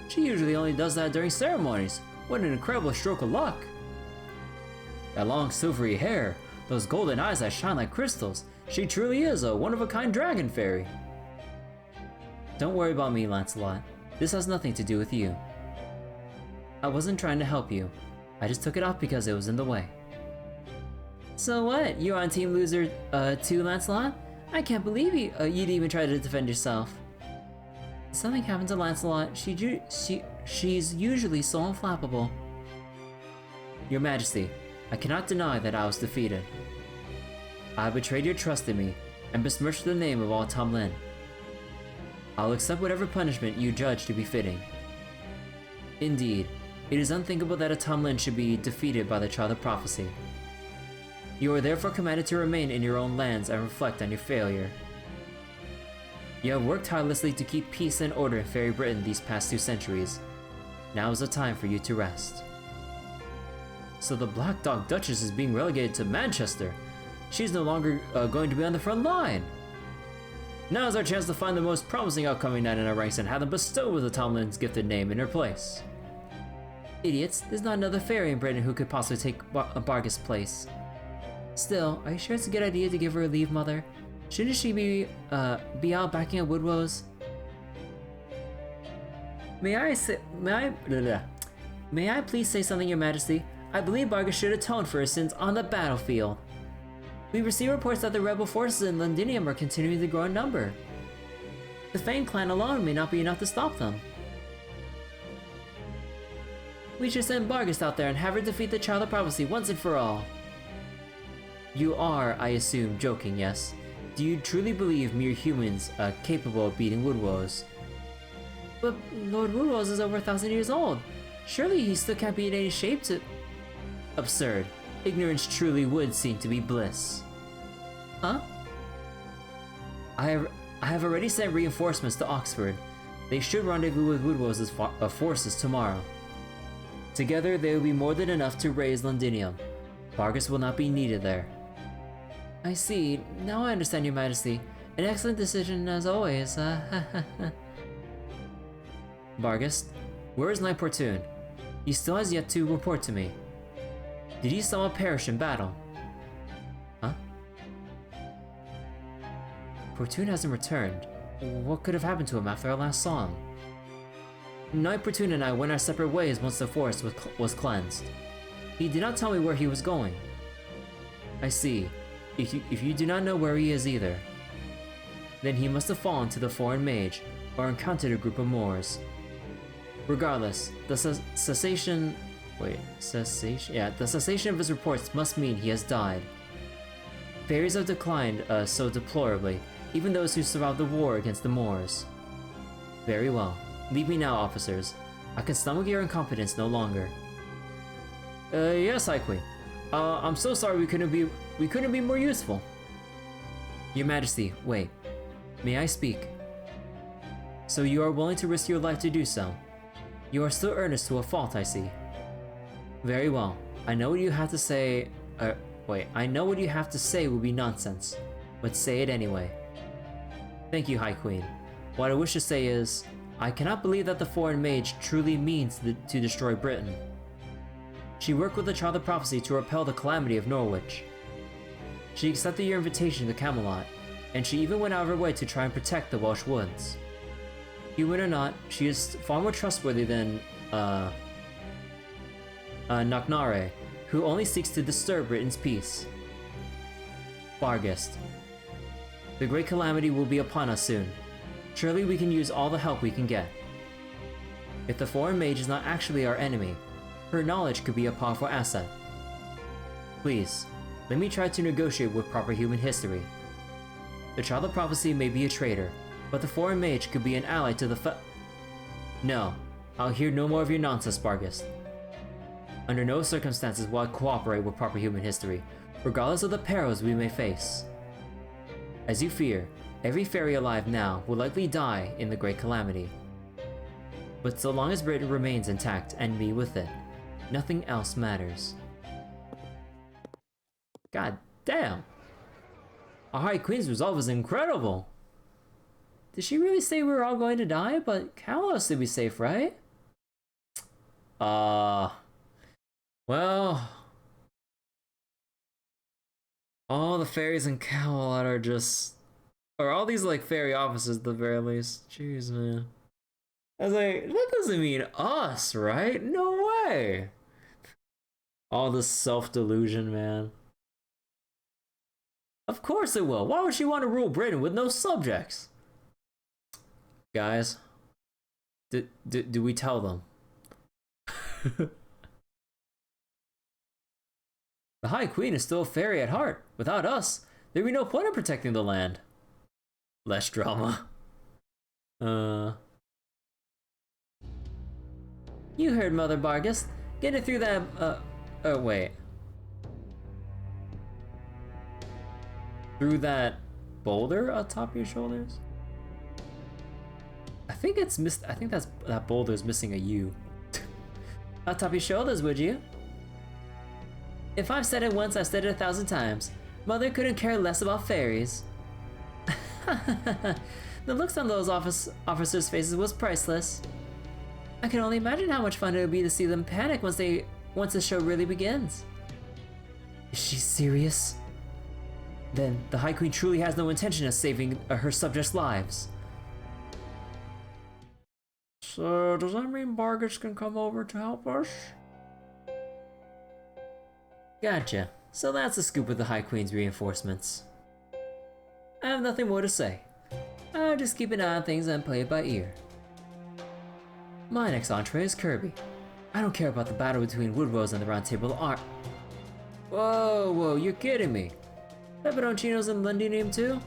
She usually only does that during ceremonies. What an incredible stroke of luck! That long silvery hair, those golden eyes that shine like crystals. She truly is a one-of-a-kind dragon fairy. Don't worry about me, Lancelot. This has nothing to do with you. I wasn't trying to help you. I just took it off because it was in the way. So what? You're on Team Loser 2, Lancelot? I can't believe you'd even try to defend yourself. If something happened to Lancelot, she's usually so unflappable. Your Majesty, I cannot deny that I was defeated. I have betrayed your trust in me, and besmirched the name of all Tomlin. I'll accept whatever punishment you judge to be fitting. Indeed, it is unthinkable that a Tomlin should be defeated by the Child of Prophecy. You are therefore commanded to remain in your own lands and reflect on your failure. You have worked tirelessly to keep peace and order in Fairy Britain these past 2 centuries. Now is the time for you to rest. So the Black Dog Duchess is being relegated to Manchester. She's no longer going to be on the front line. Now is our chance to find the most promising upcoming knight in our ranks and have them bestowed with the Tomlin's gifted name in her place. Idiots, there's not another fairy in Britain who could possibly take Bargis' place. Still, are you sure it's a good idea to give her a leave, Mother? Shouldn't she be out backing up Woodrose? May I please say something, Your Majesty? I believe Bargis should atone for her sins on the battlefield. We receive reports that the rebel forces in Londinium are continuing to grow in number. The Fang clan alone may not be enough to stop them. We should send Bargis out there and have her defeat the Child of Prophecy once and for all. You are, I assume, joking, yes? Do you truly believe mere humans are capable of beating Woodrose? But Lord Woodrose is over 1,000 years old. Surely he still can't be in any shape to... Absurd. Ignorance truly would seem to be bliss. Huh? I have already sent reinforcements to Oxford. They should rendezvous with Woodrose's forces tomorrow. Together they will be more than enough to raise Londinium. Bargis will not be needed there. I see. Now I understand, Your Majesty. An excellent decision as always. Bargis, where is Knight Portune? He still has yet to report to me. Did he somehow perish in battle? Huh? Portune hasn't returned. What could have happened to him after I last saw him? Knight Portune and I went our separate ways once the forest was cleansed. He did not tell me where he was going. I see. If you do not know where he is either, then he must have fallen to the Foreign Mage or encountered a group of Moors. Regardless, the cessation of his reports must mean he has died. Fairies have declined so deplorably, even those who survived the war against the Moors. Very well. Leave me now, officers. I can stomach your incompetence no longer. Yes, High Queen. I'm so sorry we couldn't be more useful. Your Majesty, wait. May I speak? So you are willing to risk your life to do so? You are still earnest to a fault, I see. Very well. I know what you have to say. I know what you have to say will be nonsense, but say it anyway. Thank you, High Queen. What I wish to say is, I cannot believe that the foreign mage truly means to destroy Britain. She worked with the Child of Prophecy to repel the calamity of Norwich. She accepted your invitation to Camelot, and she even went out of her way to try and protect the Welsh woods. Human or not, she is far more trustworthy than, Knocknare, who only seeks to disturb Britain's peace. Barghest. The great calamity will be upon us soon. Surely we can use all the help we can get. If the foreign mage is not actually our enemy, her knowledge could be a powerful asset. Please, let me try to negotiate with proper human history. The Child of Prophecy may be a traitor, but the foreign mage could be an ally to the No, I'll hear no more of your nonsense, Barghest. Under no circumstances will I cooperate with proper human history, regardless of the perils we may face. As you fear, every fairy alive now will likely die in the Great Calamity. But so long as Britain remains intact and me with it, nothing else matters. God damn! Our High Queen's resolve is incredible! Did she really say we were all going to die? But Kalos should be safe, right? Well... all the fairies in Camelot are just... or all these, like, fairy officers at the very least. Jeez, man. I was like, that doesn't mean us, right? No way! All this self-delusion, man. Of course it will. Why would she want to rule Britain with no subjects? Guys, do we tell them? The High Queen is still a fairy at heart. Without us, there'd be no point in protecting the land. Less drama. You heard Mother Barghest. Get it through that, wait. Through that boulder atop your shoulders? I think that boulder's missing a U. Atop your shoulders, would you? If I've said it once, I've said it 1,000 times. Mother couldn't care less about fairies. The looks on those officers' faces was priceless. I can only imagine how much fun it would be to see them panic once the show really begins. Is she serious? Then the High Queen truly has no intention of saving her subjects' lives. So, does that mean Barghest can come over to help us? Gotcha. So that's the scoop with the High Queen's reinforcements. I have nothing more to say. I'll just keep an eye on things and play it by ear. My next entree is Kirby. I don't care about the battle between Woodrose and the Round Table Art. Whoa, you're kidding me. Pepperoncinos in Londinium too?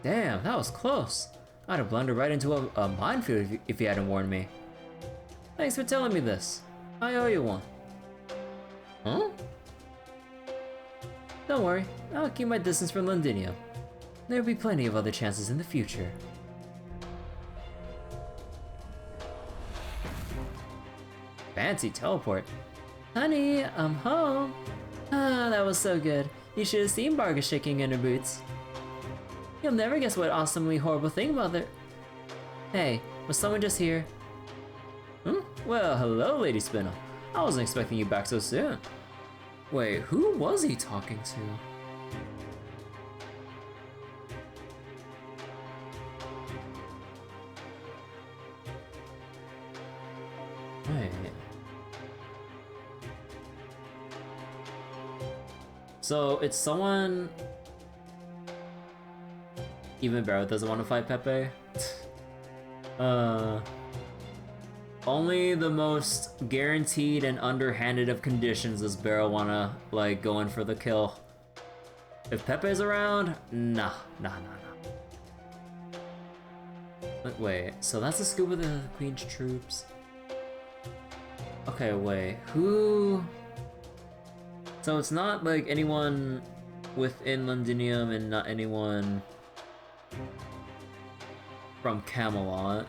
Damn, that was close. I'd have blundered right into a minefield if you hadn't warned me. Thanks for telling me this. I owe you one. Huh? Don't worry, I'll keep my distance from Londinium. There'll be plenty of other chances in the future. Fancy teleport. Honey, I'm home. Ah, that was so good. You should have seen Barghest shaking in her boots. You'll never guess what awesomely horrible thing about her. Hey, was someone just here? Well, hello, Lady Spinel. I wasn't expecting you back so soon. Wait, who was he talking to? Wait. So, it's someone... Even Barrow doesn't want to fight Pepe? Only the most guaranteed and underhanded of conditions does Barrow wanna, like, go in for the kill. If Pepe's around, nah. Wait, so that's the scoop of the Queen's troops? Okay, wait, who... So it's not, like, anyone within Londinium and not anyone from Camelot.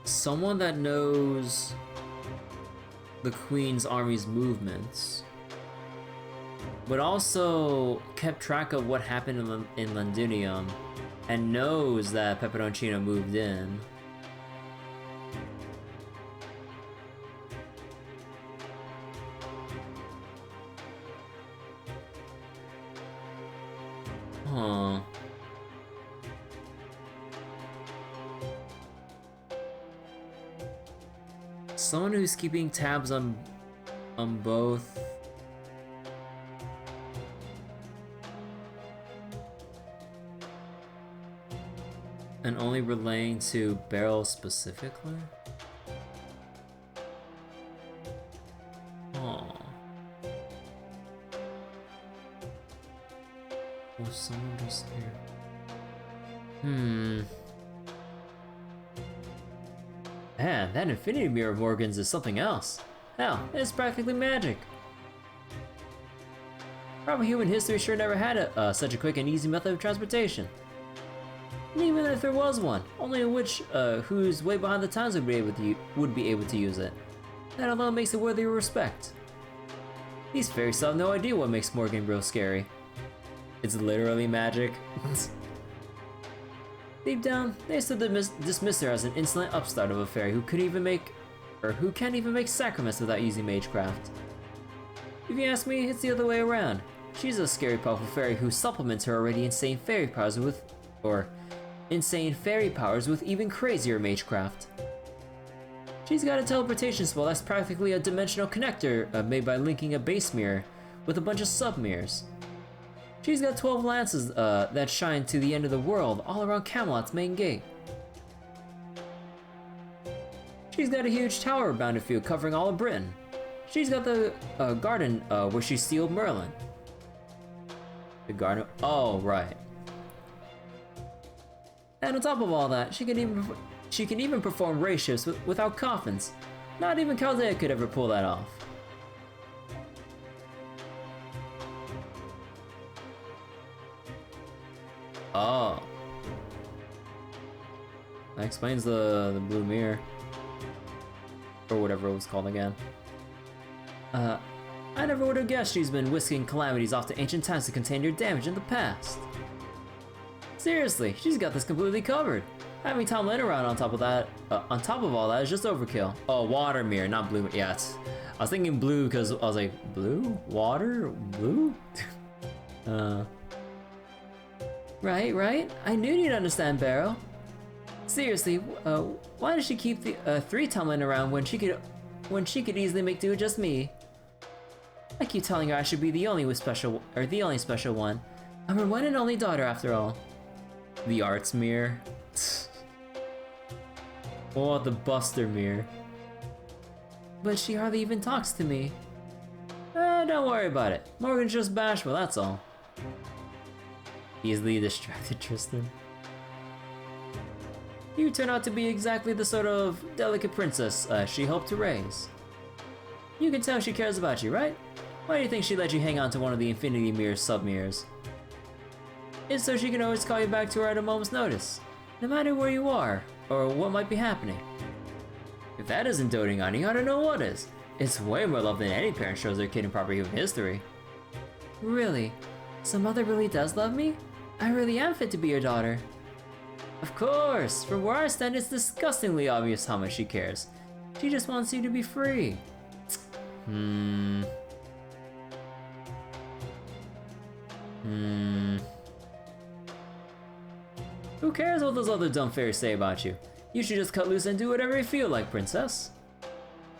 Someone that knows the Queen's army's movements. but also kept track of what happened in Londinium, and knows that Pepperoncino moved in. Huh. Someone who's keeping tabs on both. And only relaying to Beryl specifically? Oh. Was someone just here? Man, that infinity mirror of Morgan's is something else. Hell, it's practically magic. Probably human history sure never had such a quick and easy method of transportation. And even if there was one, only a witch who's way behind the times would be able to use it. That alone makes it worthy of respect. These fairies still have no idea what makes Morgan real scary. It's literally magic. Deep down, they still dismiss her as an insolent upstart of a fairy who can't even make sacraments without using magecraft. If you ask me, it's the other way around. She's a scary, powerful fairy who supplements her already insane fairy powers with even crazier magecraft. She's got a teleportation spell that's practically a dimensional connector made by linking a base mirror with a bunch of sub-mirrors. She's got 12 lances that shine to the end of the world all around Camelot's main gate. She's got a huge tower bounded field covering all of Britain. She's got the garden where she sealed Merlin. The garden? Oh, right. And on top of all that, she can even perform race shifts without coffins. Not even Chaldea could ever pull that off. Oh. That explains the blue mirror. Or whatever it was called again. I never would have guessed she's been whisking calamities off to ancient times to contain your damage in the past. Seriously, she's got this completely covered. Having Tom Lynn around on top of all that is just overkill. Oh, water mirror, not blue. Yeah, I was thinking blue because I was like, blue? Water? Blue? Right. I knew you'd understand, Barrow. Seriously, why does she keep the 3 Tom Lynn around when she could easily make do with just me? I keep telling her I should be the only special one. I'm her one and only daughter, after all. The arts mirror. Oh, the Buster mirror. But she hardly even talks to me. Don't worry about it. Morgan's just bashful, that's all. Easily distracted, Tristan. You turn out to be exactly the sort of delicate princess she hoped to raise. You can tell she cares about you, right? Why do you think she let you hang on to one of the Infinity Mirror's sub-mirrors? It's so she can always call you back to her at a moment's notice, no matter where you are, or what might be happening. If that isn't doting on you, I don't know what is. It's way more love than any parent shows their kid in proper human history. Really? So Mother really does love me? I really am fit to be your daughter. Of course! From where I stand, it's disgustingly obvious how much she cares. She just wants you to be free. Who cares what those other dumb fairies say about you? You should just cut loose and do whatever you feel like, princess.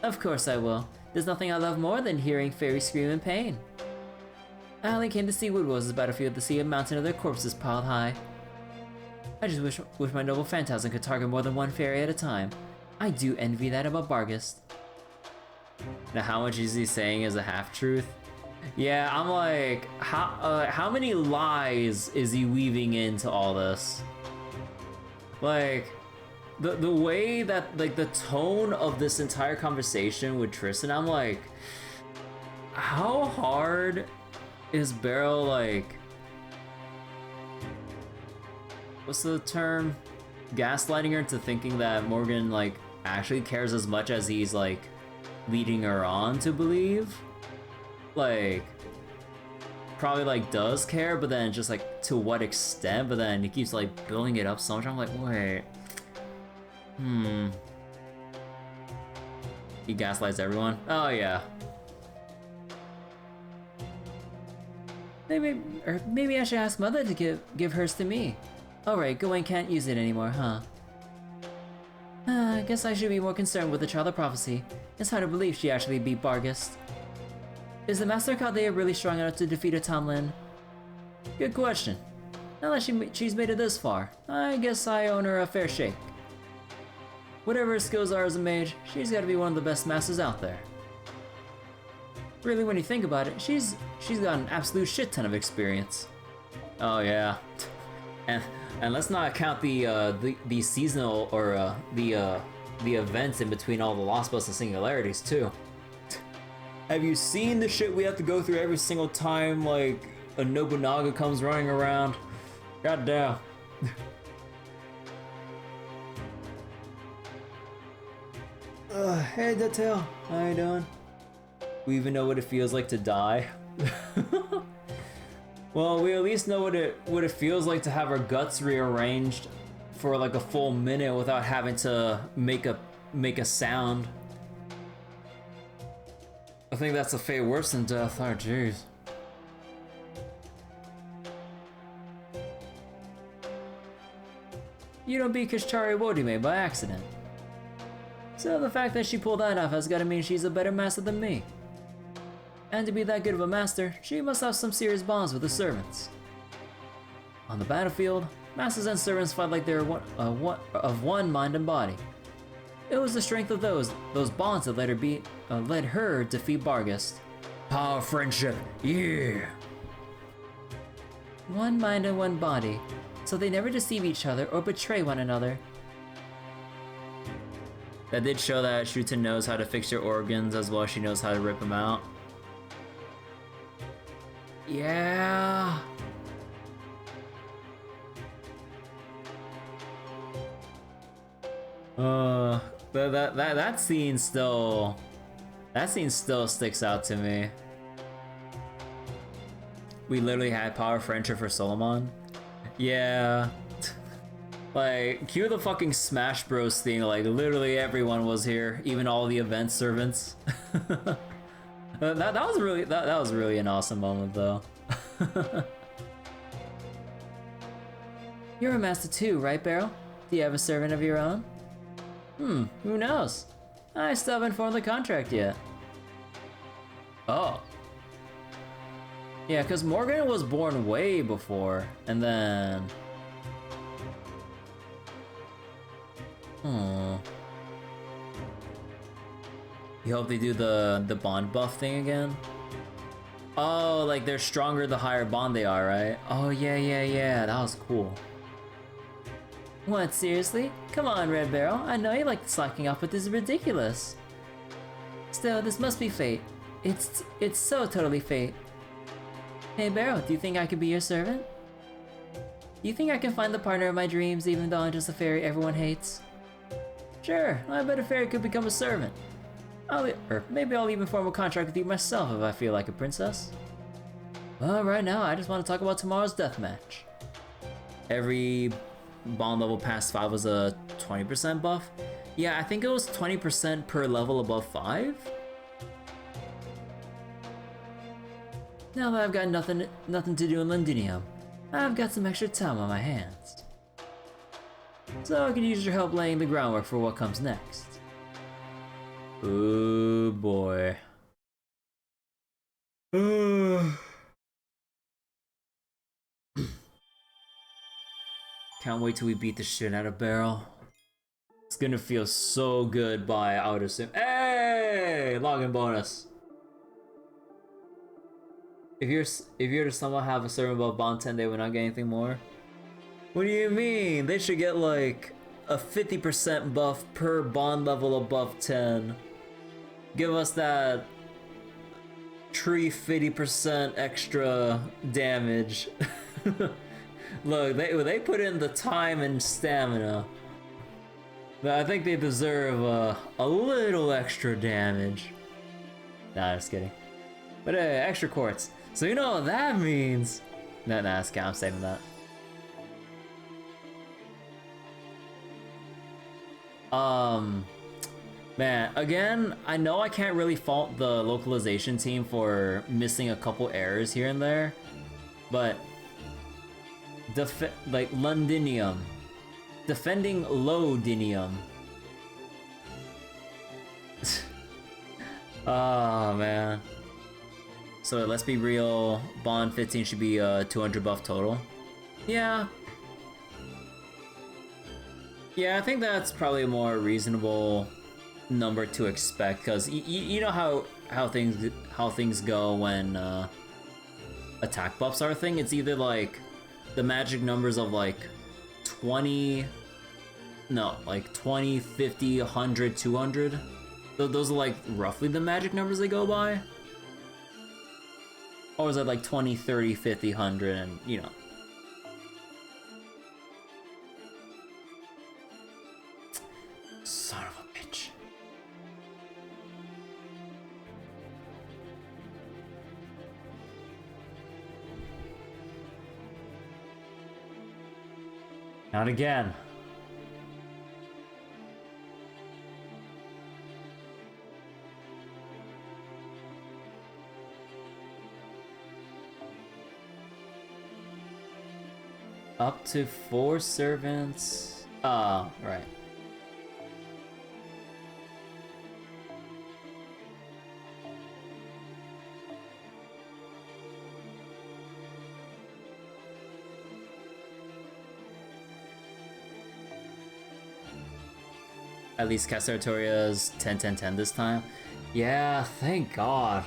Of course I will. There's nothing I love more than hearing fairies scream in pain. I only came to see Woodrose's battlefield to see a mountain of their corpses piled high. I just wish my noble phantasm could target more than one fairy at a time. I do envy that about Barghest. Now how much is he saying is a half-truth? Yeah, I'm like, how many lies is he weaving into all this? Like, the way that, like, the tone of this entire conversation with Tristan, I'm like, how hard is Beryl, like, what's the term? Gaslighting her into thinking that Morgan, like, actually cares as much as he's, like, leading her on to believe? Like, probably like does care, but then just like to what extent, but then he keeps like building it up so much. I'm like, wait. He gaslights everyone. Oh yeah. Maybe I should ask Mother to give hers to me. Alright, Gawain can't use it anymore, huh? I guess I should be more concerned with the Child of Prophecy. It's hard to believe she actually beat Barghest. Is the Master Chaldea really strong enough to defeat a Tomlin? Good question. Now that she's made it this far, I guess I own her a fair shake. Whatever her skills are as a mage, she's gotta be one of the best masters out there. Really, when you think about it, she's got an absolute shit ton of experience. Oh yeah. And let's not count the seasonal or the events in between all the Lostbelts and Singularities too. Have you seen the shit we have to go through every single time like a Nobunaga comes running around? God damn. Hey Detail, how you doing? We even know what it feels like to die. Well, we at least know what it feels like to have our guts rearranged for like a full minute without having to make a sound. I think that's a fate worse than death. Oh jeez. You don't beat Kishari Wodime by accident. So the fact that she pulled that off has gotta mean she's a better master than me. And to be that good of a master, she must have some serious bonds with the servants. On the battlefield, masters and servants fight like they're of one mind and body. It was the strength of those bonds that led her defeat Barghest. Power friendship, yeah! One mind and one body, so they never deceive each other or betray one another. That did show that Shuten knows how to fix your organs as well as she knows how to rip them out. Yeah. That scene still sticks out to me. We literally had power friendship for Solomon. Yeah. Like, cue the fucking Smash Bros thing, like literally everyone was here, even all the event servants. That was really an awesome moment though. You're a master too, right, Beryl? Do you have a servant of your own? Who knows? I still haven't formed the contract yet. Oh. Yeah, because Morgan was born way before, and then... You hope they do the bond buff thing again? Oh, like they're stronger the higher bond they are, right? Oh yeah, that was cool. What, seriously? Come on, Red Barrel, I know you like slacking off, but this is ridiculous. Still, this must be fate. It's so totally fate. Hey Barrel, do you think I could be your servant? Do you think I can find the partner of my dreams even though I'm just a fairy everyone hates? Sure, I bet a fairy could become a servant. Or maybe I'll even form a contract with you myself if I feel like a princess. Well, right now I just want to talk about tomorrow's deathmatch. Every bond level past 5 was a 20% buff. Yeah, I think it was 20% per level above 5. Now that I've got nothing to do in Londinium, I've got some extra time on my hands. So I can use your help laying the groundwork for what comes next. Oh boy. Can't wait till we beat the shit out of Beryl. It's gonna feel so good by, I would assume. Hey! Login bonus. If you're to somehow have a servant above bond 10, they will not get anything more. What do you mean? They should get like a 50% buff per bond level above 10. Give us that tree 50% extra damage. Look, they put in the time and stamina. But I think they deserve a little extra damage. Nah, just kidding. But extra quartz. So you know what that means. Nah, I'm saving that. Man, again, I know I can't really fault the localization team for missing a couple errors here and there, but like Londinium, defending Lodinium. Oh man. So let's be real, Bond 15 should be 200 buff total. Yeah. Yeah, I think that's probably a more reasonable number to expect, because you know how things go when attack buffs are a thing. It's either like the magic numbers of like 20, 50, 100, 200. Those are like roughly the magic numbers they go by. Or is it like 20, 30, 50, 100, and you know. Son of a bitch. Not again. Up to 4 servants. Oh, right. At least Castoria's 10-10-10 this time. Yeah, thank God.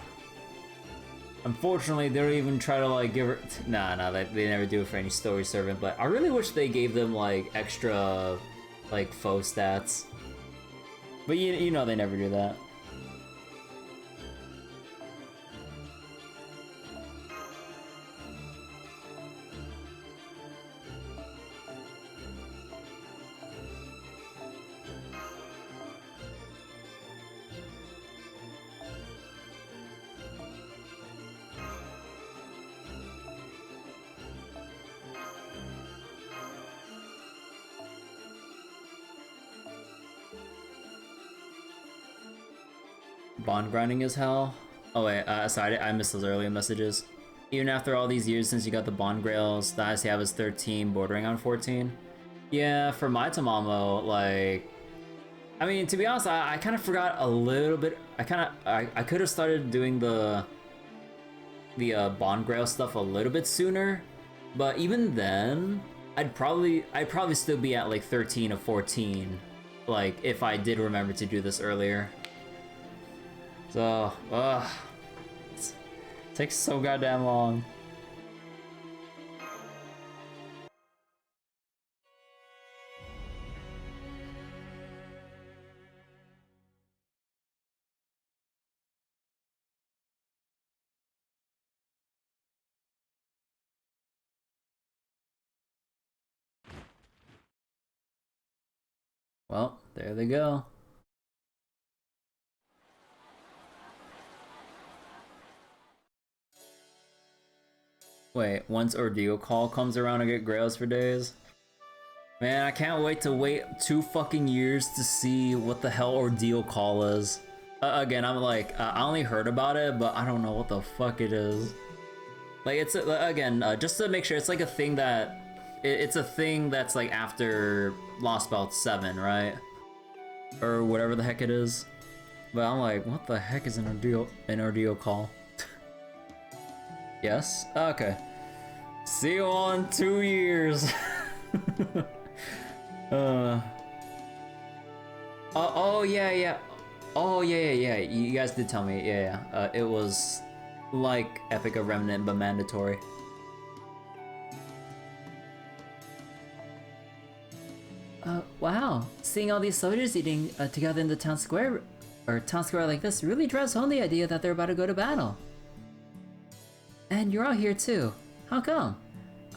Unfortunately, they don't even try to like give her. Nah, they never do it for any story servant. But I really wish they gave them like extra, like faux stats. But you know they never do that. Bond grinding is hell. Oh wait, sorry, I missed those earlier messages. Even after all these years since you got the Bond Grails, the highest you have is 13, bordering on 14. Yeah, for my Tamamo, like, I mean, to be honest, I kind of forgot a little bit. I could have started doing the Bond Grail stuff a little bit sooner, but even then, I'd probably still be at like 13 or 14, like if I did remember to do this earlier. So, it takes so goddamn long. Well, there they go. Wait, once Ordeal Call comes around, I get grails for days? Man, I can't wait to wait 2 fucking years to see what the hell Ordeal Call is. Again, I'm like, I only heard about it, but I don't know what the fuck it is. Like, it's, again, just to make sure, it's like a thing that... It's a thing that's like after Lostbelt 7, right? Or whatever the heck it is. But I'm like, what the heck is an Ordeal Call? Yes? Okay. See you all in 2 years. Oh yeah. Oh yeah. You guys did tell me. Yeah. It was like Epic of Remnant, but mandatory. Wow. Seeing all these soldiers eating together in the town square like this really drives home the idea that they're about to go to battle. And you're all here too. How come?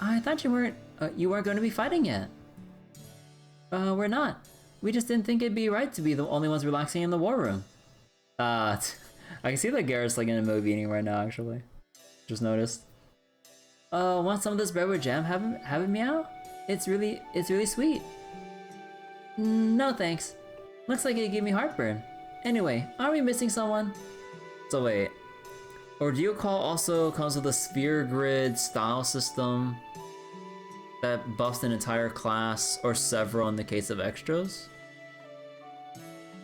I thought you weren't going to be fighting yet. We're not. We just didn't think it'd be right to be the only ones relaxing in the war room. I can see that Garrett's like in a movie right now, actually. Just noticed. Want some of this bread with jam? Have it meow? It's really sweet. No thanks. Looks like it gave me heartburn. Anyway, are we missing someone? So wait, Ordeal Call also comes with a sphere grid style system that buffs an entire class or several in the case of extras.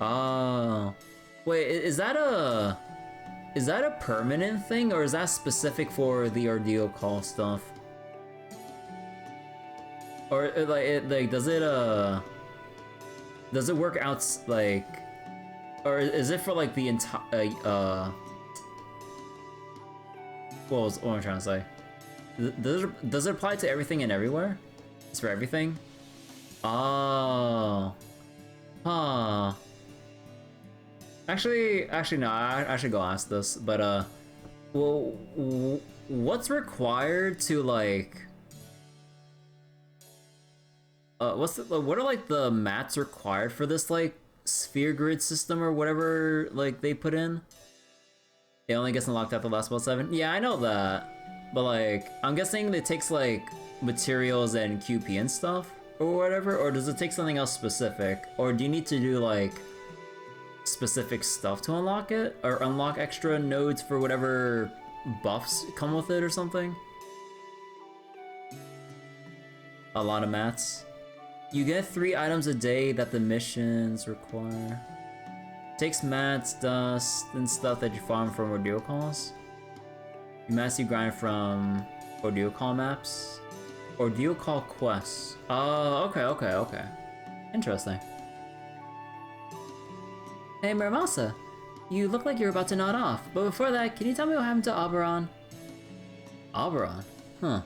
Oh, wait, is that a permanent thing or is that specific for the Ordeal Call stuff? Or like does it work out like, or is it for like the entire what am I trying to say? Does it apply to everything and everywhere? It's for everything? Oh. Huh. Actually no, I should go ask this, but well, what's required to like what are like the mats required for this like sphere grid system or whatever like they put in? It only gets unlocked after Lostbelt 7? Yeah, I know that. But like, I'm guessing it takes like materials and QP and stuff or whatever, or does it take something else specific? Or do you need to do like specific stuff to unlock it? Or unlock extra nodes for whatever buffs come with it or something? A lot of mats. You get 3 items a day that the missions require. Takes mats, dust, and stuff that you farm from Ordeal Calls. You mats you grind from Ordeal Call maps. Ordeal Call quests. Oh, okay. Interesting. Hey Muramasa, you look like you're about to nod off, but before that, can you tell me what happened to Oberon? Oberon? Huh.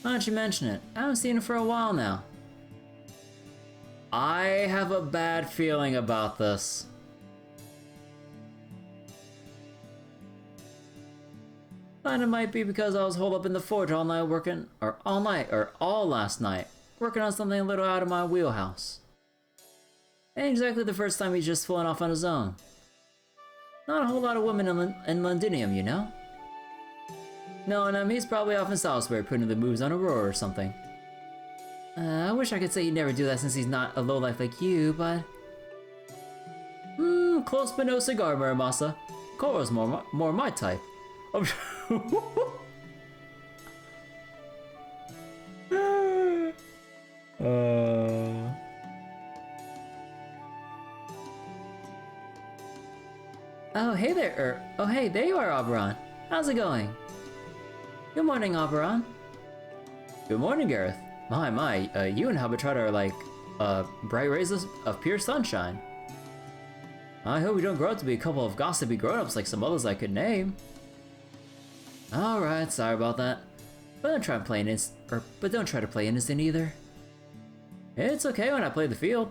Why don't you mention it? I haven't seen him for a while now. I have a bad feeling about this. And it might be because I was holed up in the forge all night all last night, working on something a little out of my wheelhouse. Ain't exactly the first time he's just flown off on his own. Not a whole lot of women in Londinium, you know? No, he's probably off in Salisbury putting the moves on Aurora or something. I wish I could say he'd never do that since he's not a lowlife like you, but... close but no cigar, Muramasa. Korra's more my type. Oh, hey there, hey, there you are, Oberon. How's it going? Good morning, Oberon. Good morning, Gareth. My, you and Habitat are like, bright rays of pure sunshine. I hope we don't grow up to be a couple of gossipy grown-ups like some others I could name. Alright, sorry about that. But don't try to play innocent either. It's okay when I play the field.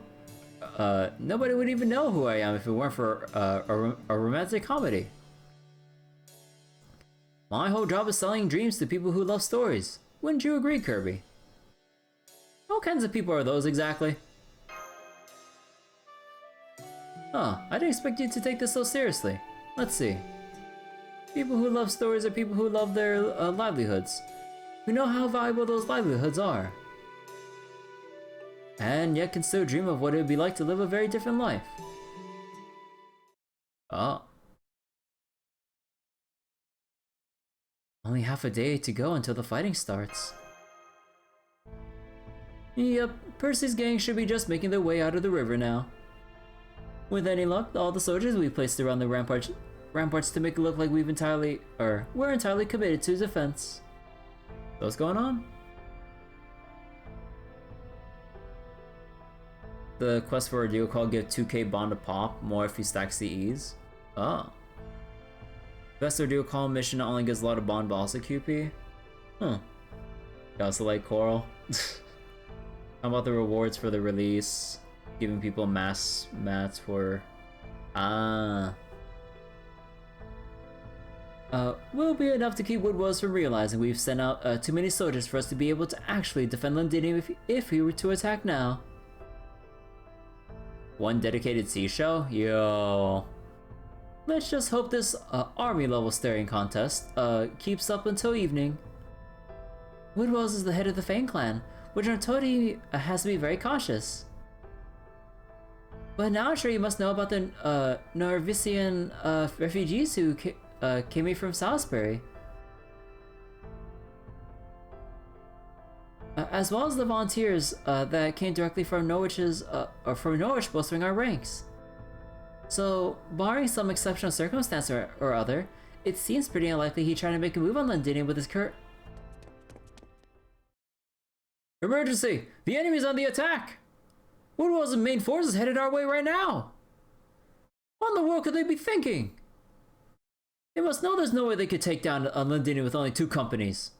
Nobody would even know who I am if it weren't for a romantic comedy. My whole job is selling dreams to people who love stories. Wouldn't you agree, Kirby? What kinds of people are those exactly? Huh, I didn't expect you to take this so seriously. Let's see. People who love stories are people who love their livelihoods, who know how valuable those livelihoods are, and yet can still dream of what it would be like to live a very different life. Oh. Only half a day to go until the fighting starts. Yep, Percy's gang should be just making their way out of the river now. With any luck, all the soldiers we placed around the ramparts to make it look like we're entirely committed to defense. So what's going on? The quest for Ordeal Call give 2k bond to pop, more if you stack CEs. Oh. Best Ordeal Call mission only gives a lot of bond but also QP? Huh. You also like Coral? How about the rewards for the release? Giving people mats for... will be enough to keep Woodwells from realizing we've sent out too many soldiers for us to be able to actually defend Londinium if we were to attack now. One dedicated seashell? Yo. Let's just hope this army level staring contest keeps up until evening. Woodwells is the head of the Fang clan, which I'm told he has to be very cautious. But now I'm sure you must know about the Norvisian refugees who came here from Salisbury. As well as the volunteers that came directly from Norwich bolstering our ranks. So, barring some exceptional circumstance or other, it seems pretty unlikely he's trying to make a move on Londinium with his current... Emergency! The enemy's on the attack! Woodwell's main force is headed our way right now! What in the world could they be thinking? They must know there's no way they could take down Londinium with only 2 companies.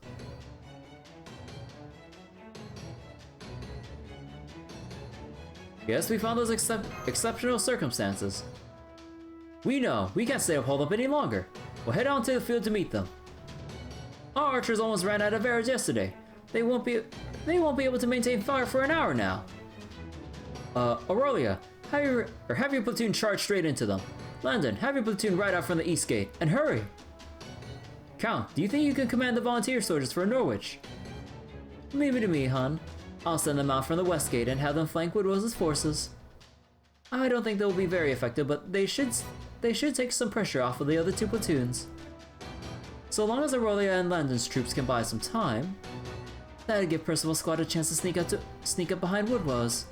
Yes, we found those exceptional circumstances. We know, we can't stay up hold up any longer. We'll head on to the field to meet them. Our archers almost ran out of arrows yesterday. They won't be able to maintain fire for an hour now. Aurelia, have your platoon charge straight into them. Landon, have your platoon ride out from the east gate, and hurry! Count, do you think you can command the volunteer soldiers for Norwich? Leave it to me, hon. I'll send them out from the west gate and have them flank Woodwell's forces. I don't think they'll be very effective, but they should take some pressure off of the other 2 platoons. So long as Aurelia and Landon's troops can buy some time, that'd give Percival's squad a chance to sneak up behind Woodwell's.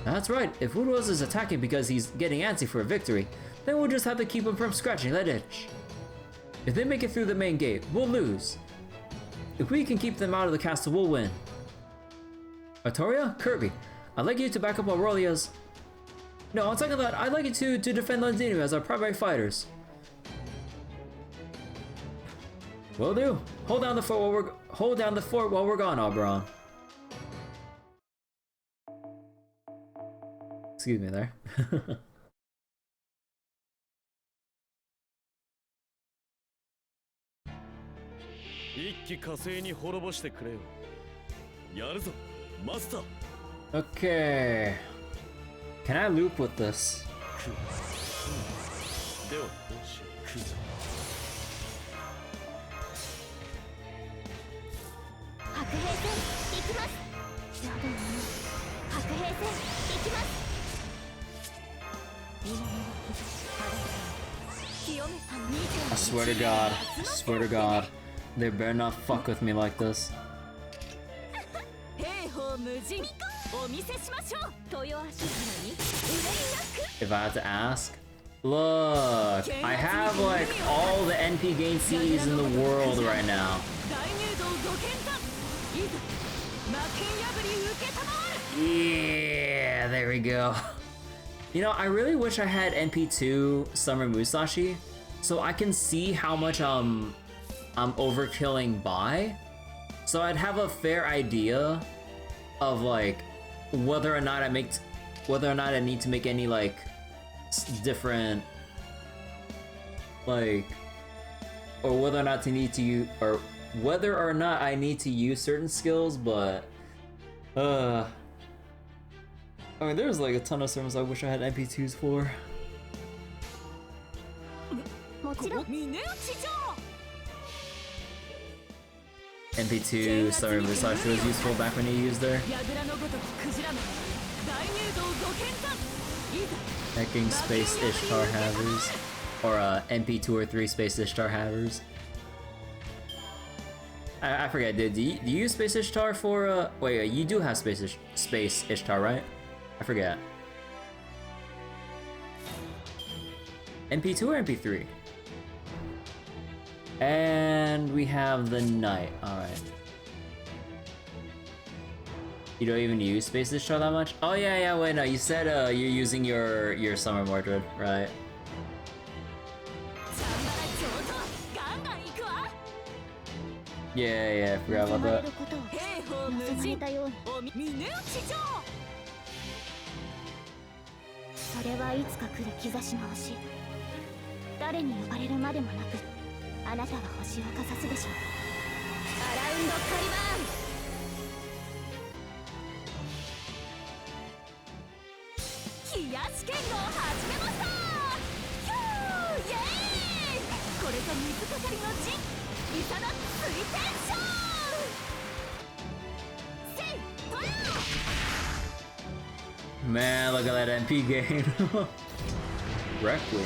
That's right, if Woodwell's is attacking because he's getting antsy for a victory, then we'll just have to keep him from scratching that itch. If they make it through the main gate, we'll lose. If we can keep them out of the castle, we'll win. Artoria, Kirby, I'd like you to back up Aurelia's... No, on second thought, I'd like you to defend Londinium as our primary fighters. Will do. Hold down the fort while we're gone, Oberon. Excuse me there. 一気火星に滅ぼしてくれよ。やるぞ、マスター。Okay. Can I loop with this? では、白兵戦行きます。白兵戦行きます。 I swear to God. I swear to God. They better not fuck with me like this. If I had to ask, look, I have like all the NP gain CDs in the world right now. Yeah, there we go. You know, I really wish I had NP2 Summer Musashi, so I can see how much I'm overkilling by, so I'd have a fair idea of like whether or not I need to make any like different like, or whether or not I need to use certain skills, but I mean, there's like a ton of sermons I wish I had MP2s for. MP2 Summer Musashi was useful back when you used her. Hacking Space Ishtar Havers. Or MP2 or 3 Space Ishtar Havers. I forget, do you use Space Ishtar for, wait, you do have Space Ishtar, right? I forget. MP2 or MP3? And we have the Knight, alright. You don't even use Space Ishtar that much? Oh yeah, wait, no, you said you're using your Summer Mordred, right? Yeah, I forgot about that. イエーイこれぞ水かかりの陣イサナ水天将せいトラ Man, look at that MP game. Requiem.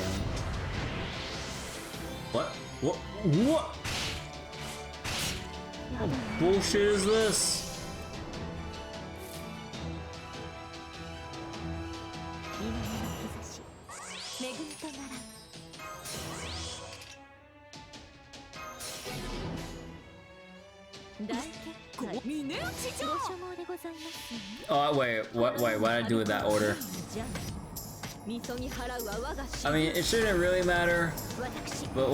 What? What? What? What bullshit is this? 稲の兆し恵みとなら大結果峰打ちご所望でございます Oh, wait, what did I do with that order? みそぎ払うは我が I mean, it shouldn't really matter, 私 but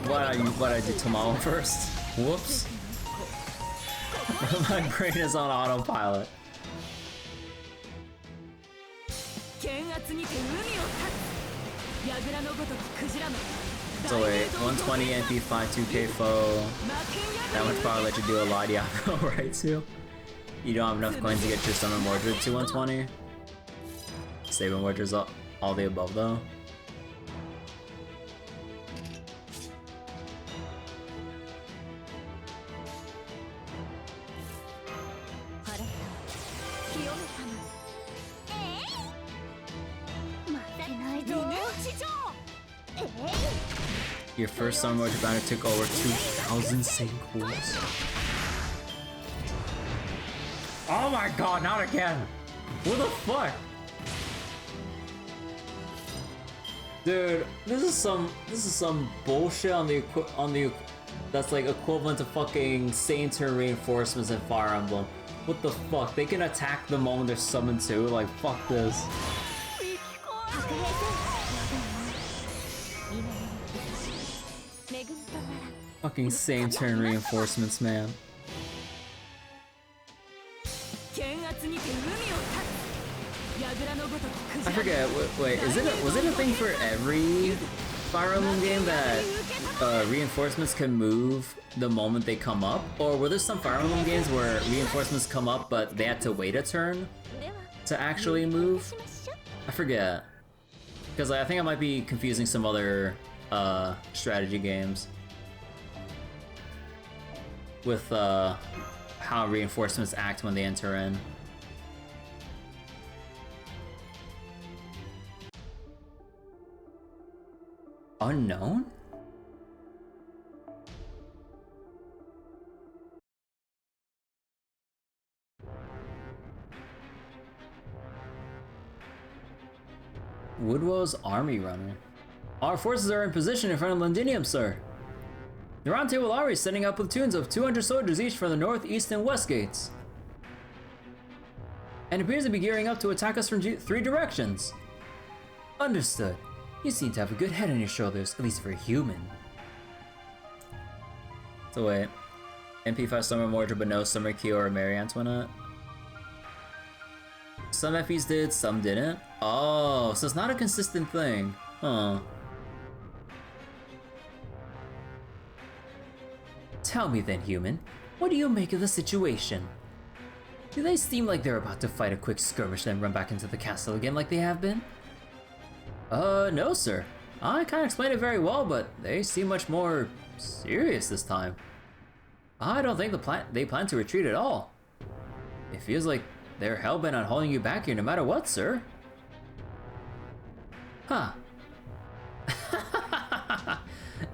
what I do tomorrow first? Whoops. My brain is on autopilot. 剣圧にて海を立つ櫓のごとくクジラの So wait, 120 MP5 2K foe. That would probably let you do a lot of Diablo, right, too? You don't have enough coins to get your Summon Mordred to 120? Saving Mordred's all the above, though. Your first Summon Mordred banner took over 2,000 same coins. Oh my god, not again! What the fuck? Dude, this is some bullshit on the that's like equivalent to fucking Saiyan turn reinforcements in Fire Emblem. What the fuck? They can attack the moment they're summoned too? Like, fuck this. Fucking same turn reinforcements, man. I forget. Wait, was it a thing for every Fire Emblem game that reinforcements can move the moment they come up, or were there some Fire Emblem games where reinforcements come up but they had to wait a turn to actually move? I forget, because I think I might be confusing some other strategy games with how reinforcements act when they enter in. Unknown? Woodwell's army runner. Our forces are in position in front of Londinium, sir. The Round Table Army is sending out platoons of 200 soldiers each from the north, east, and west gates, and appears to be gearing up to attack us from 3 directions. Understood. You seem to have a good head on your shoulders, at least for a human. So wait, MP5 Summer Mordred but no Summer Kyo or Marie Antoinette? Some FEs did, some didn't? Oh, so it's not a consistent thing. Huh. Tell me then, human, what do you make of the situation? Do they seem like they're about to fight a quick skirmish then run back into the castle again like they have been? No sir. I kinda explained it very well, but they seem much more serious this time. I don't think they plan to retreat at all. It feels like they're hellbent on holding you back here no matter what, sir. Huh.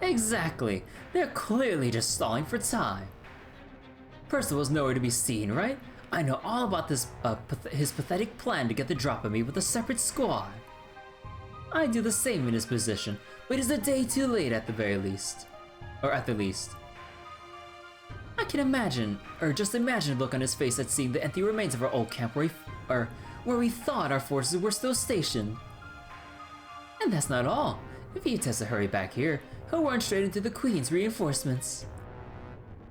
Exactly. They're clearly just stalling for time. Percival's nowhere to be seen, right? I know all about this, his pathetic plan to get the drop on me with a separate squad. I'd do the same in his position, but it's a day too late at the very least. Or at the least. I can imagine, or just imagine the look on his face at seeing the empty remains of our old camp where we thought our forces were still stationed. And that's not all. If he attempts to hurry back here, he'll run straight into the Queen's reinforcements.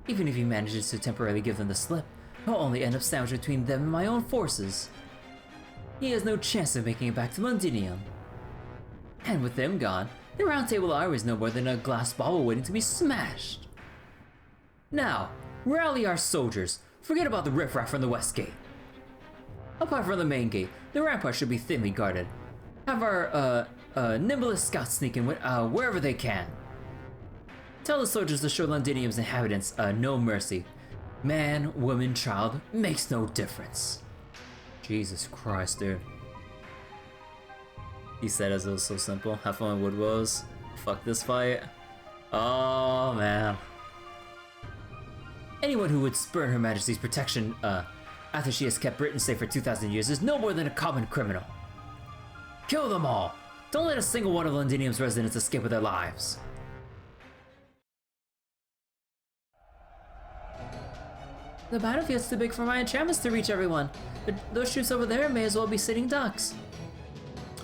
Even if he manages to temporarily give them the slip, he'll only end up sandwiched between them and my own forces. He has no chance of making it back to Londinium. And with them gone, the Round Table Army is no more than a glass bottle waiting to be smashed. Now, rally our soldiers. Forget about the riffraff from the west gate. Apart from the main gate, the rampart should be thinly guarded. Have our nimblest scouts sneak in wherever they can. Tell the soldiers to show Londinium's inhabitants no mercy. Man, woman, child, makes no difference. Jesus Christ, dude. He said as it was so simple. Have fun with Woodwoes. Fuck this fight. Oh, man. Anyone who would spurn Her Majesty's protection, after she has kept Britain safe for 2,000 years is no more than a common criminal. Kill them all! Don't let a single one of Londinium's residents escape with their lives. The battlefield's too big for my enchantments to reach everyone. Those troops over there may as well be sitting ducks.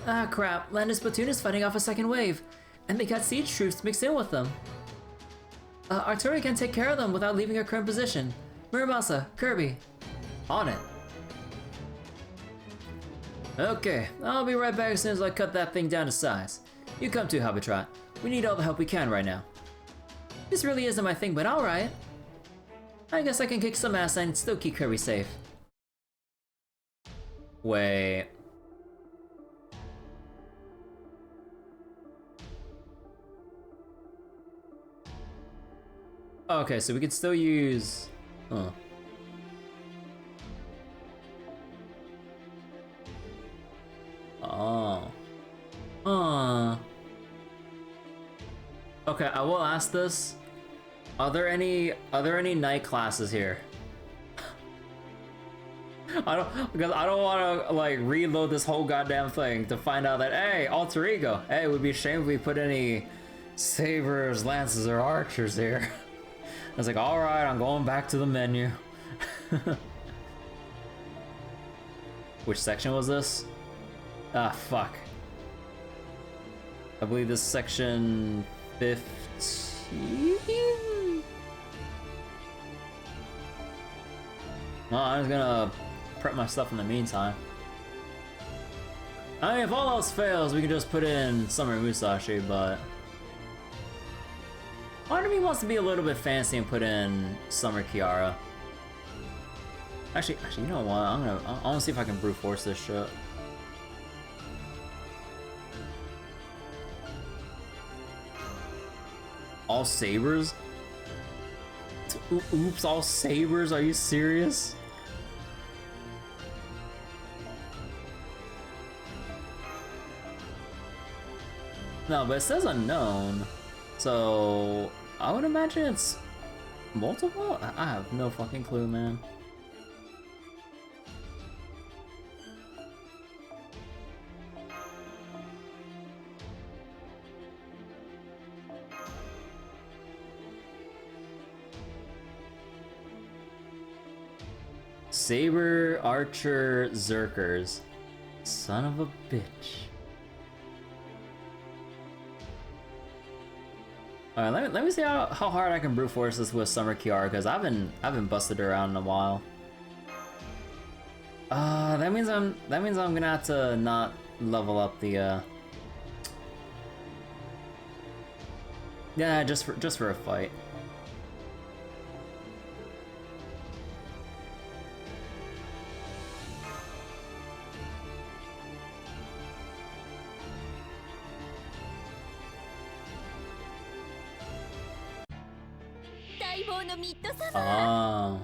Ah crap, Landis' platoon is fighting off a second wave, and they got siege troops mixed in with them. Artillery can take care of them without leaving our current position. Muramasa, Kirby. On it. Okay, I'll be right back as soon as I cut that thing down to size. You come too, Habitrot. We need all the help we can right now. This really isn't my thing, but alright. I guess I can kick some ass and still keep Kirby safe. Wait. Okay, so we could still use... Oh. Okay, I will ask this. Are there any knight classes here? Because I don't want to like reload this whole goddamn thing to find out that hey, alter ego. Hey, it would be a shame if we put any sabers, lances, or archers here. I was like, all right, I'm going back to the menu. Which section was this? Ah, fuck. I believe this is section 15. Well, I'm just gonna prep my stuff in the meantime. I mean, if all else fails, we can just put in Summer Musashi, but... part of me wants to be a little bit fancy and put in Summer Kiara. Actually, you know what? I wanna see if I can brute force this shit. All sabers? Oops, all sabers? Are you serious? No, but it says unknown. So I would imagine it's multiple? I have no fucking clue, man. Saber, Archer, Zerkers. Son of a bitch. Alright, let me see how hard I can brute force this with Summer Kiara, because I haven't busted her around in a while. That means I'm gonna have to not level up the yeah, just for a fight. Ah.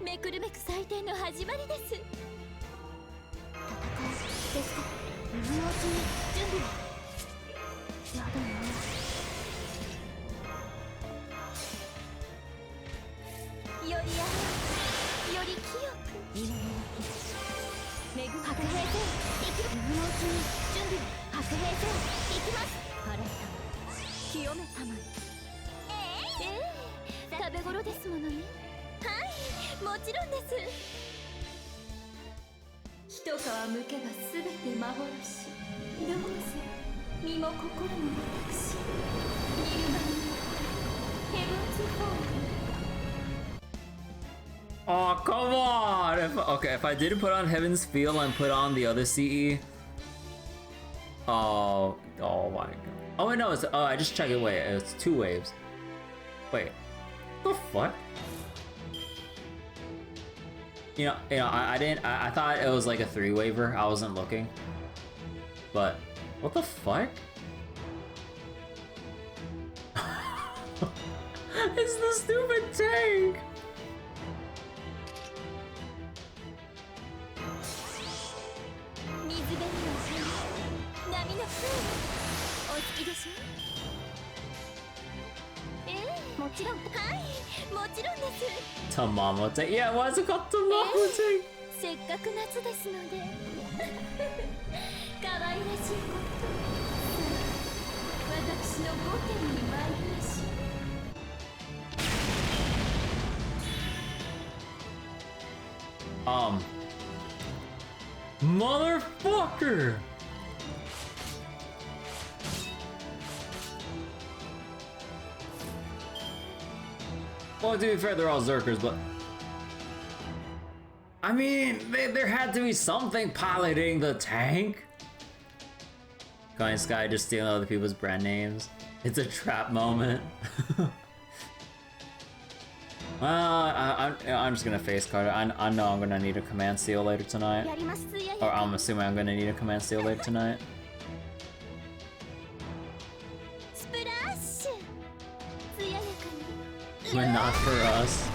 Oh, come on! If I didn't put on Heaven's Feel and put on the other CE. Oh my god. Oh wait, no, it's I just checked it. Wait, it's 2 waves. Wait, what the fuck? You know, I thought it was like a 3 waver. I wasn't looking. But What the fuck? It's the stupid tank! Tamamo tank? Yeah, why is it called Tamamo tank? せっかく夏ですので可愛らしいこと私の御殿に参りましょう。Motherfucker! Well, to be fair, they're all Zerkers, but... I mean, there had to be something piloting the tank. Going Sky just stealing other people's brand names. It's a trap moment. I'm just gonna face card it. I know I'm gonna need a command seal later tonight. Or I'm assuming I'm gonna need a command seal later tonight. But not for us.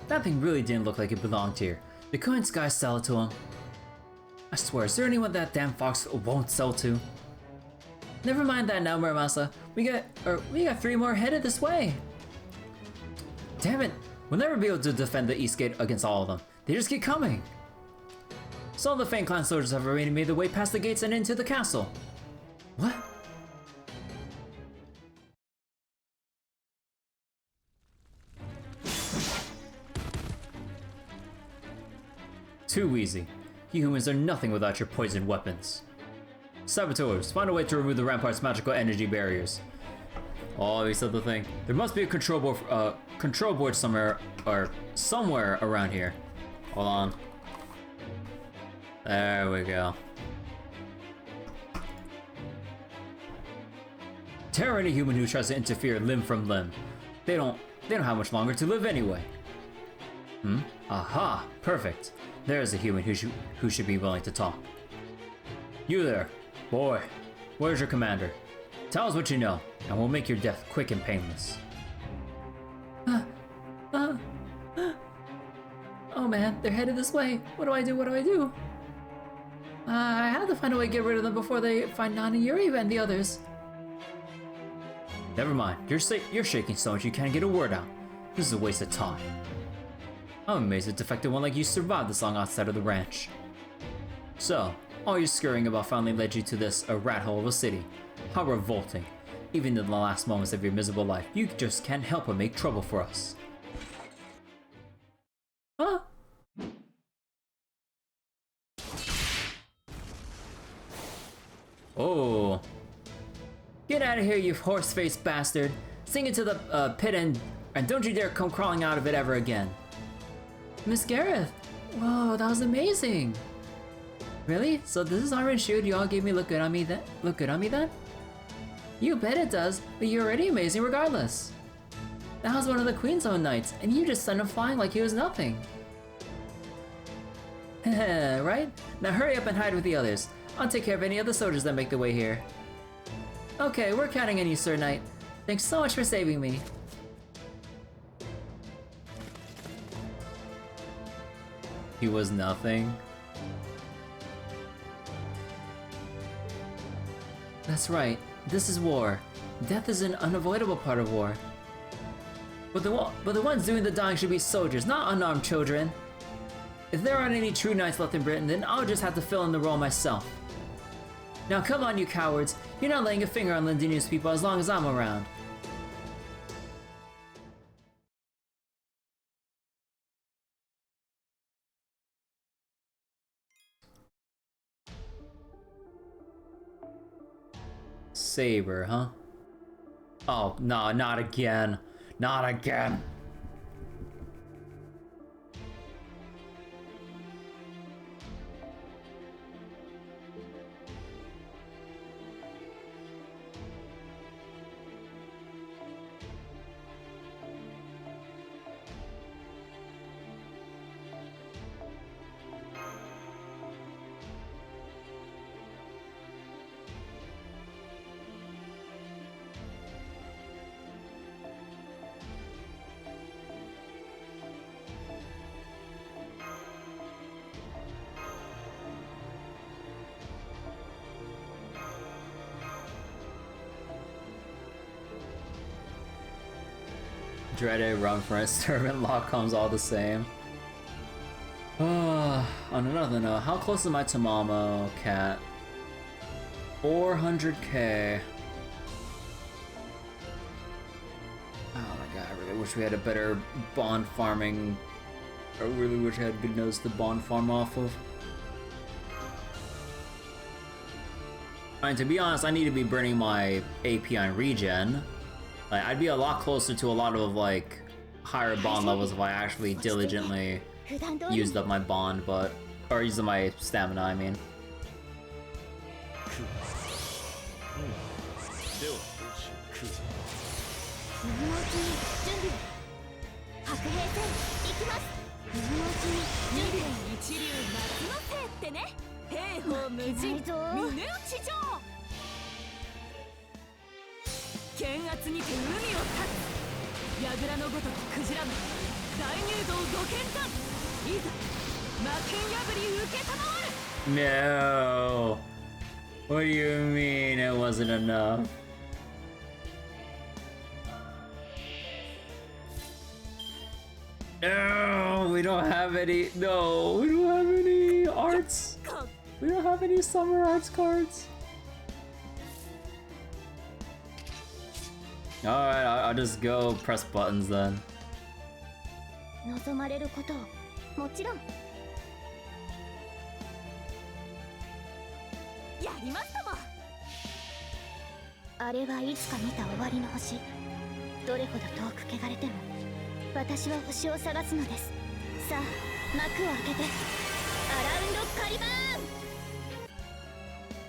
That thing really didn't look like it belonged here. The Coin Sky sell it to him. I swear, is there anyone that damn fox won't sell to? Never mind that now, Muramasa. We got 3 more headed this way. Damn it! We'll never be able to defend the East Gate against all of them. They just keep coming. Some of the Fang Clan soldiers have already made their way past the gates and into the castle. What? Too easy. You humans are nothing without your poisoned weapons. Saboteurs, find a way to remove the rampart's magical energy barriers. Oh, he said the thing. There must be a control board somewhere around here. Hold on. There we go. Tear any human who tries to interfere limb from limb. They don't have much longer to live anyway. Aha! Perfect. There's a human who should be willing to talk. You there, boy. Where's your commander? Tell us what you know, and we'll make your death quick and painless. Oh man, they're headed this way. What do I do? I have to find a way to get rid of them before they find Nani, Yuri, and the others. Never mind. You're shaking so much you can't get a word out. This is a waste of time. I'm amazed a defective one like you survived this long outside of the ranch. So, all your scurrying about finally led you to this rat hole of a city. How revolting. Even in the last moments of your miserable life, you just can't help but make trouble for us. Huh? Oh. Get out of here, you horse-faced bastard. Sink into the pit and don't you dare come crawling out of it ever again. Miss Gareth! Whoa, that was amazing! Really? So this is Orange Shield you all gave me look good on me then? You bet it does, but you're already amazing regardless. That was one of the Queen's own knights, and you just sent him flying like he was nothing. Right? Now hurry up and hide with the others. I'll take care of any other soldiers that make their way here. Okay, we're counting on you, Sir Knight. Thanks so much for saving me. He was nothing. That's right. This is war. Death is an unavoidable part of war. But the ones doing the dying should be soldiers, not unarmed children. If there aren't any true knights left in Britain, then I'll just have to fill in the role myself. Now come on, you cowards. You're not laying a finger on Londinia's people as long as I'm around. Saber, huh? Oh, no, not again. Not again. Dreaded run for it, servant lock comes all the same. On another note, how close is my Tamamo cat? 400k. Oh my god, I really wish we had a better bond farming. I really wish I had good nodes to bond farm off of. I mean, to be honest, I need to be burning my AP on regen. Like, I'd be a lot closer to a lot of like higher bond levels if I actually diligently used up my bond, or used up my stamina, I mean. No. What do you mean it wasn't enough? No, we don't have any. No, we don't have any arts. We don't have any summer arts cards. Alright, I'll just go press buttons then. 望まれることをもちろんやりますとも。あれはいつか見た終わりの星。どれほど遠く汚れても私は星を探すのです。さあ幕を開けてアラウンドカリバーン。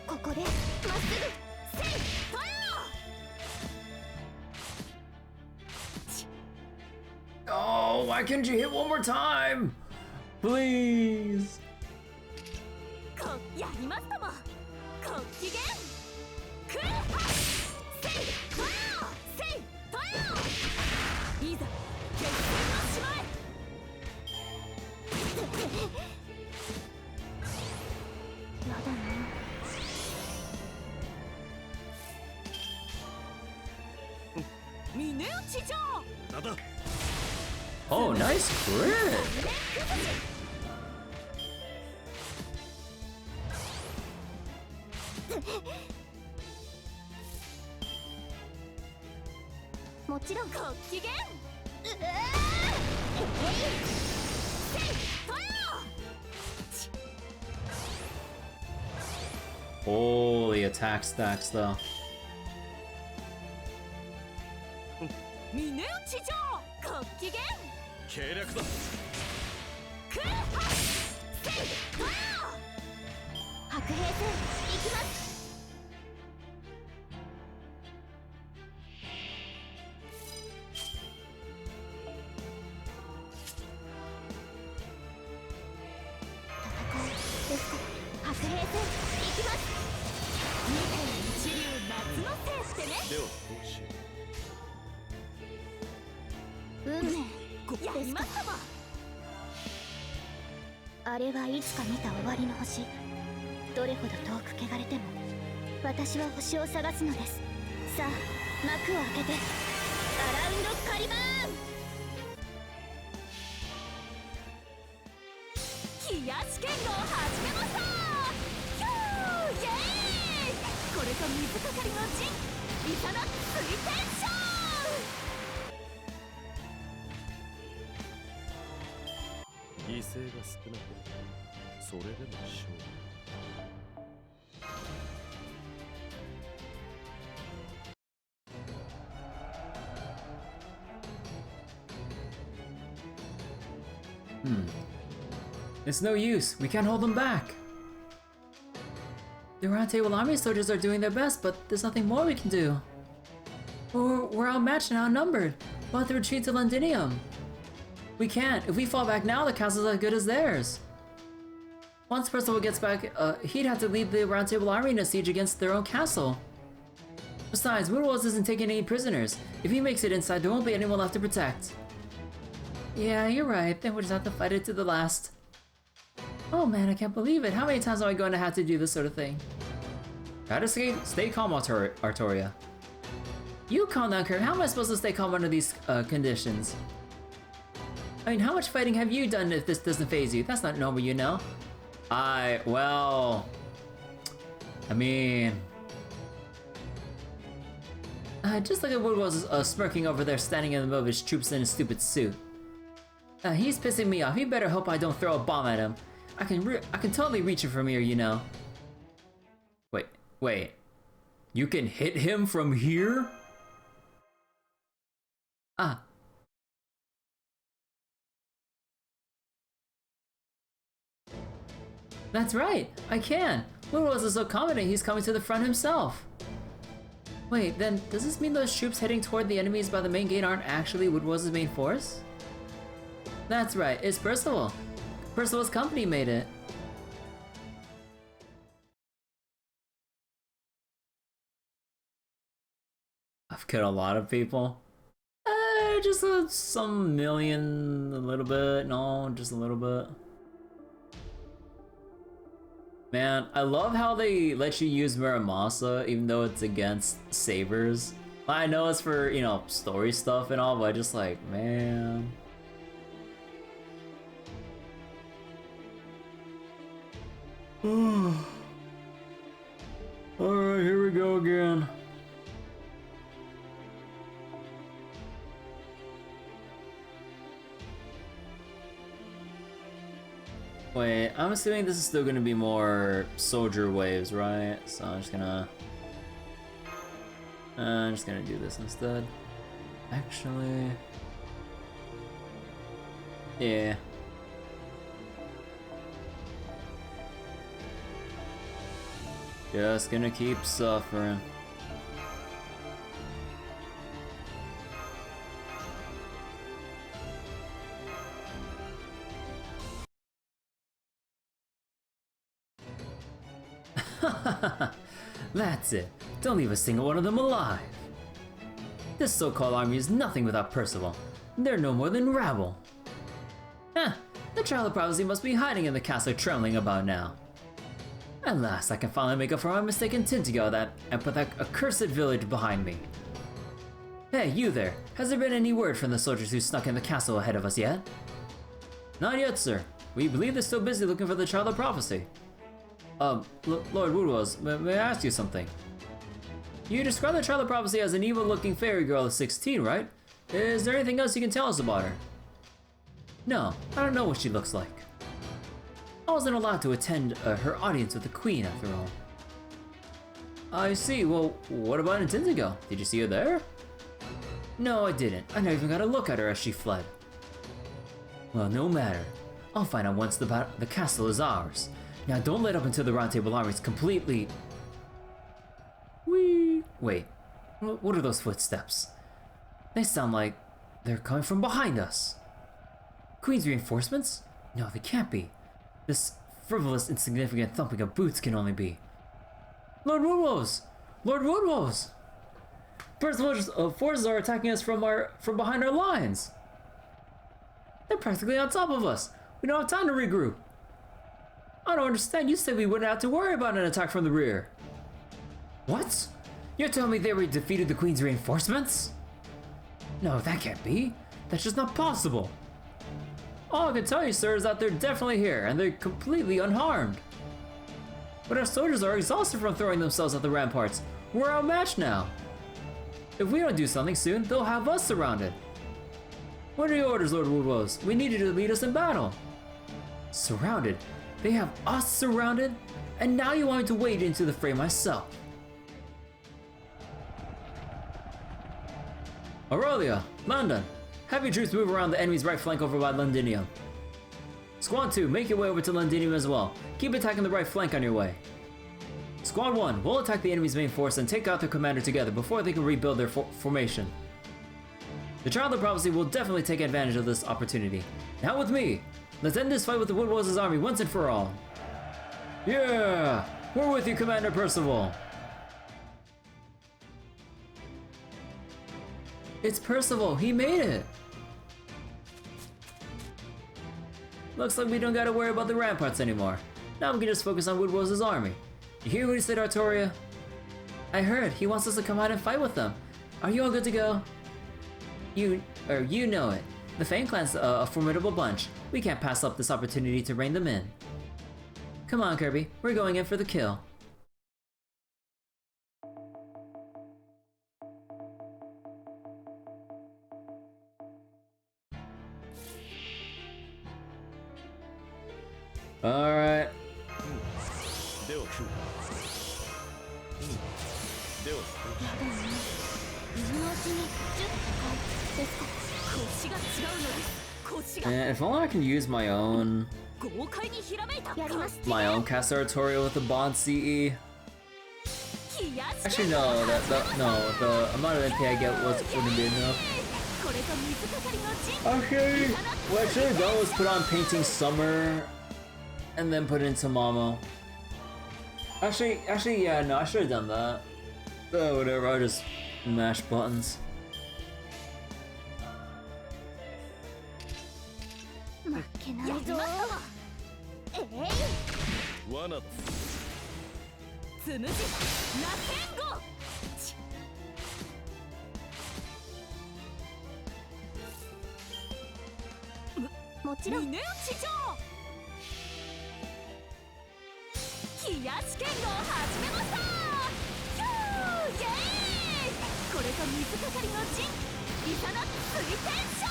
ここでまっすぐせいトヨ。 Oh, why can't you hit one more time? Please. Oh, nice crit! Holy attack stacks though. 私は星を探すのです。さあ幕を開けてアラウンドカリバーン。冷やし剣を始めました。ヒューイエーイ。これぞ水かかりの陣、リサナ水天ショー。犠牲が少なければそれでも勝利。It's no use. We can't hold them back. The Round Table Army soldiers are doing their best, but there's nothing more we can do. We're outmatched and outnumbered. We'll have to retreat to Londinium. We can't. If we fall back now, the castle's as good as theirs. Once Percival gets back, he'd have to lead the Round Table Army in a siege against their own castle. Besides, Woodwalls isn't taking any prisoners. If he makes it inside, there won't be anyone left to protect. Yeah, you're right. Then we'll just have to fight it to the last. Oh man, I can't believe it. How many times am I going to have to do this sort of thing? Try to stay calm, Artoria. You calm down, Kirk. How am I supposed to stay calm under these conditions? I mean, how much fighting have you done if this doesn't faze you? That's not normal, you know? Well... I mean... just look at Woodwell's smirking over there, standing in the middle of his troops in his stupid suit. He's pissing me off. He better hope I don't throw a bomb at him. I can totally reach him from here, you know. Wait. You can hit him from here? Ah. That's right, I can. Woodwells is so confident he's coming to the front himself. Wait, then does this mean those troops heading toward the enemies by the main gate aren't actually Woodwells' main force? That's right, it's Percival. Percival's company made it. I've killed a lot of people. Just some million, a little bit. No, just a little bit. Man, I love how they let you use Muramasa even though it's against sabers. I know it's for, you know, story stuff and all, but I just like, man. Alright, here we go again. Wait, I'm assuming this is still gonna be more soldier waves, right? So I'm just gonna do this instead. Actually, yeah. Just gonna keep suffering. That's it. Don't leave a single one of them alive. This so-called army is nothing without Percival. They're no more than rabble. The Child of Prophecy must be hiding in the castle trembling about now. At last, I can finally make up for my mistake in Tintigo and put that accursed village behind me. Hey, you there. Has there been any word from the soldiers who snuck in the castle ahead of us yet? Not yet, sir. We believe they're still busy looking for the Child of Prophecy. Lord Woodwells, may I ask you something? You describe the Child of Prophecy as an evil-looking fairy girl of 16, right? Is there anything else you can tell us about her? No, I don't know what she looks like. I wasn't allowed to attend her audience with the Queen, after all. I see. Well, what about in Tintigo? Did you see her there? No, I didn't. I never even got a look at her as she fled. Well, no matter. I'll find out once the castle is ours. Now, don't let up until the Round Table Army is completely... Whee! Wait, what are those footsteps? They sound like they're coming from behind us. Queen's reinforcements? No, they can't be. This frivolous, insignificant thumping of boots can only be. Lord Woodwells! Lord Woodwells! Percival's forces are attacking us from behind our lines. They're practically on top of us. We don't have time to regroup. I don't understand. You said we wouldn't have to worry about an attack from the rear. What? You're telling me they defeated the Queen's reinforcements? No, that can't be. That's just not possible. All I can tell you, sir, is that they're definitely here, and they're completely unharmed. But our soldiers are exhausted from throwing themselves at the ramparts. We're outmatched now. If we don't do something soon, they'll have us surrounded. What are your orders, Lord Woodwose? We need you to lead us in battle. Surrounded? They have us surrounded? And now you want me to wade into the fray myself? Aurelia, London, have your troops move around the enemy's right flank over by Londinium. Squad 2, make your way over to Londinium as well. Keep attacking the right flank on your way. Squad 1, we'll attack the enemy's main force and take out their commander together before they can rebuild their formation. The Child of Prophecy will definitely take advantage of this opportunity. Now with me! Let's end this fight with the Woodwose's army once and for all. Yeah! We're with you, Commander Percival! It's Percival, he made it! Looks like we don't gotta worry about the ramparts anymore. Now we can just focus on Woodwose's army. You hear what he said, Artoria? I heard, he wants us to come out and fight with them. Are you all good to go? You know it. The Fang Clan's a formidable bunch. We can't pass up this opportunity to rein them in. Come on, Kirby, we're going in for the kill. Alright. では食う。では水のうちに10ですか。腰が違うのです。腰が And if only I can use my own 豪快にひらめいた。やります。 my own Caster Artoria with the Bond CE. Actually no, the amount of MP I get wouldn't be enough. これぞ水かかりの陣。 Okay, what I should have done was put on Painting Summer and then put it into Momo. Actually, yeah, no, I should have done that. Whatever, I'll just mash buttons. 負けないぞ。罠だ。つむじ螺旋号。もちろん。峰打ち状。冷やし剣を始めました。ヒューイエーイ。これぞ水かかりの陣。イサナ水天将。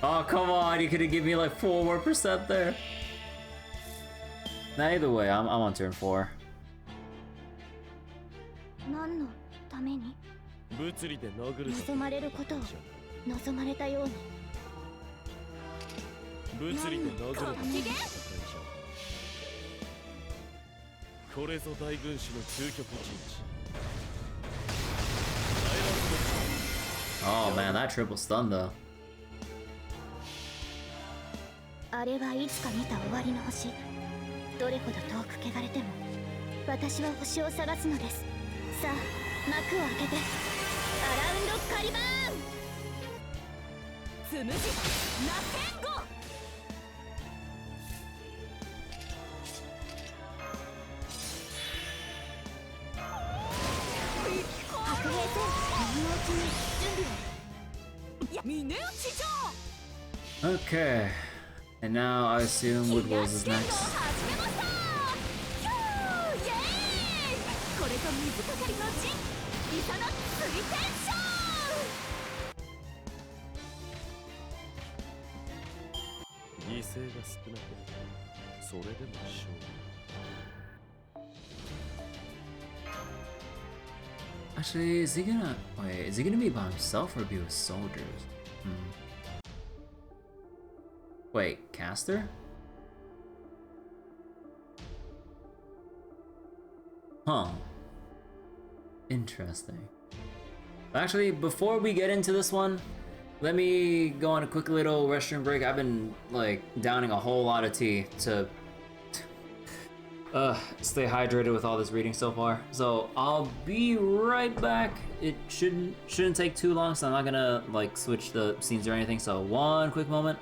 Oh, come on, you could have given me like 4 more % there. Nah, either way, I'm on turn 4. 何のために物理で殴る。望まれることを望まれたように。物理で殴る。これぞ大軍師の究極陣地。 Oh man, that triple stun though. あれはいつか見た終わりの星。どれほど遠く汚れても私は星を探すのです。さあ幕を開けてアラウンドカリバーン。つむじ螺旋号。白兵戦今のうちに準備を。いや峰打ち状。 Okay, and now I assume Woodwose is next. これぞ水かかりの陣。イサナ水天将。 犠牲が少なければそれでも勝利。 Actually, is he gonna wait? Is he gonna be by himself or be with soldiers? Wait, caster? Huh. Interesting. Actually, before we get into this one, let me go on a quick little restroom break. I've been like downing a whole lot of tea to stay hydrated with all this reading so far. So I'll be right back. It shouldn't take too long, so I'm not gonna like switch the scenes or anything. So one quick moment.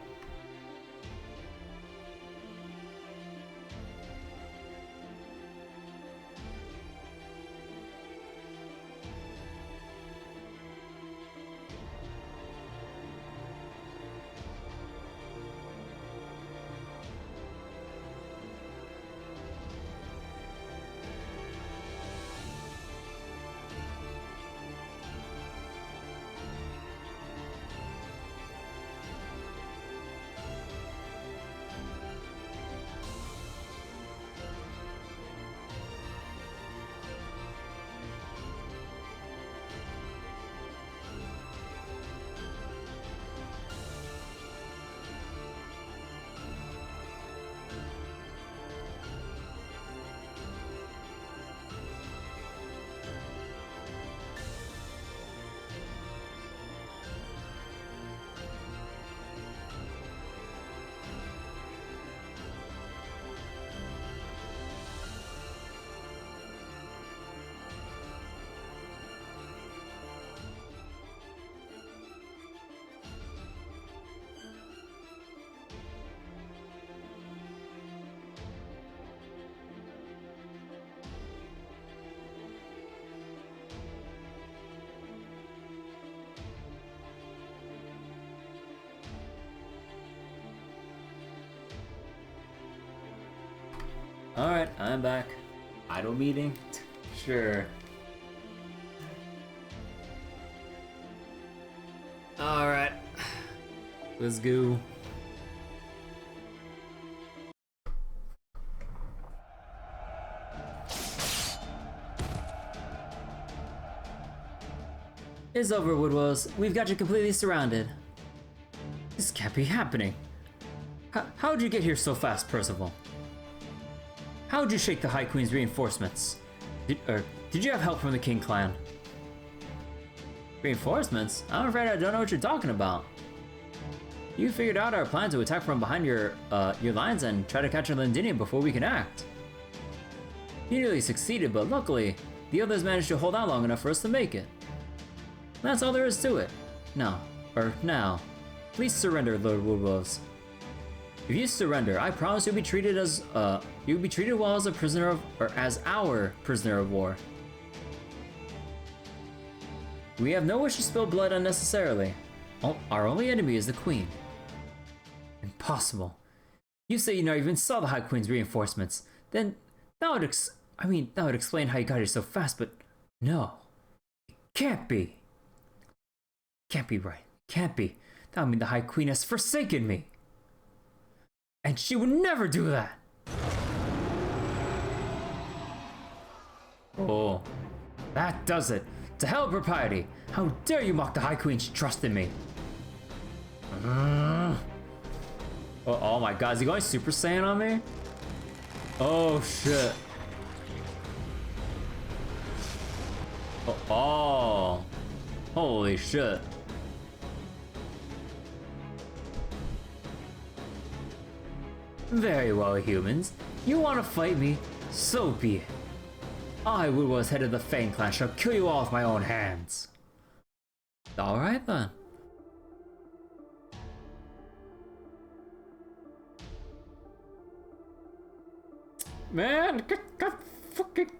Alright, I'm back. Idle meeting? Sure. Alright. Let's go. It's over, Woodwells. We've got you completely surrounded. This can't be happening. How'd you get here so fast, Percival? How'd you shake the High Queen's reinforcements? Did you have help from the King clan? Reinforcements? I'm afraid I don't know what you're talking about. You figured out our plan to attack from behind your lines and try to capture Londinium before we can act. You nearly succeeded, but luckily, the others managed to hold out long enough for us to make it. That's all there is to it. Now, please surrender, Lord Woodwolves. If you surrender, I promise you'll be treated as well as a prisoner of, or as our prisoner of war. We have no wish to spill blood unnecessarily. Our only enemy is the Queen. Impossible. You say you never even saw the High Queen's reinforcements. Then that would explain how you got here so fast, but no. It can't be. Can't be right. Can't be. That would mean the High Queen has forsaken me. And she would never do that. Oh, that does it. To hell with propriety. How dare you mock the High Queen's trust in me? Oh my god, is he going Super Saiyan on me? Oh shit. Oh. Holy shit. Very well, humans. You want to fight me? So be it. I, Woodwell's head of the Fang clan, shall kill you all with my own hands. Alright then. Man, get the fucking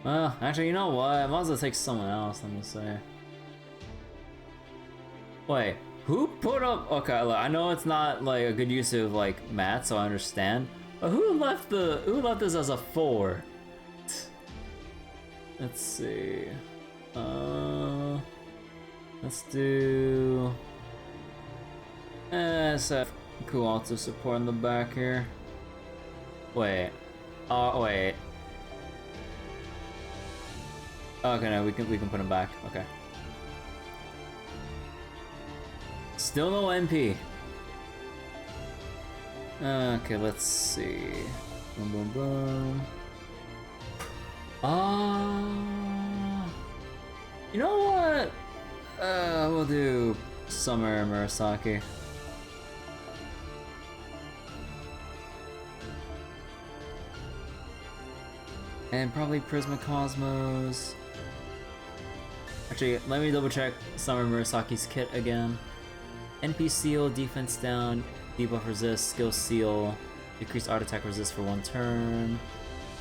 Well, actually, you know what? I might as well take someone else, let me say. Wait, who put up... Okay, look, I know it's not like a good use of like math, so I understand. But who left this as a 4? Let's see. Let's do... let's have cool auto support in the back here. Wait. Wait. Okay, no, we can put him back. Okay. Still no MP. Okay, let's see. Boom, boom, boom. You know what? We'll do Summer Murasaki. And probably Prisma Cosmos. Actually, let me double check Summer Murasaki's kit again. NP Seal, defense down, debuff resist, skill seal, decrease art attack resist for 1 turn,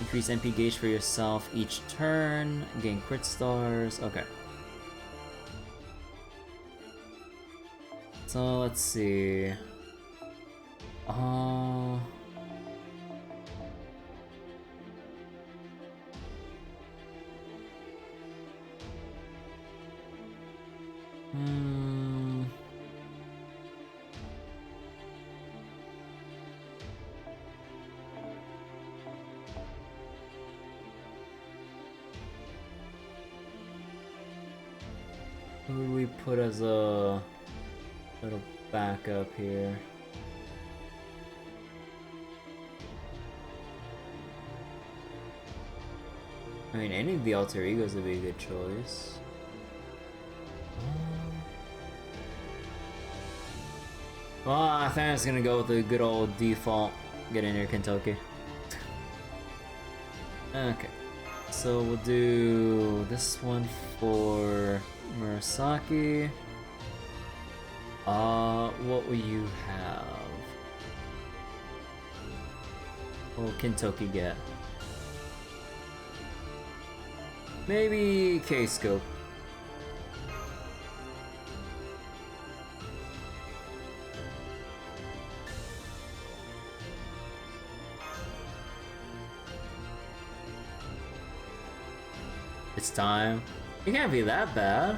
increase NP gauge for yourself each turn, gain crit stars. Okay. So let's see. Who would we put as a little backup here? I mean, any of the alter egos would be a good choice. Well, I think it's gonna go with the good old default. Get in here, Kentucky. Okay, so we'll do this one for Murasaki. What will you have? What will Kentucky get? Maybe K-scope. It's time. It can't be that bad.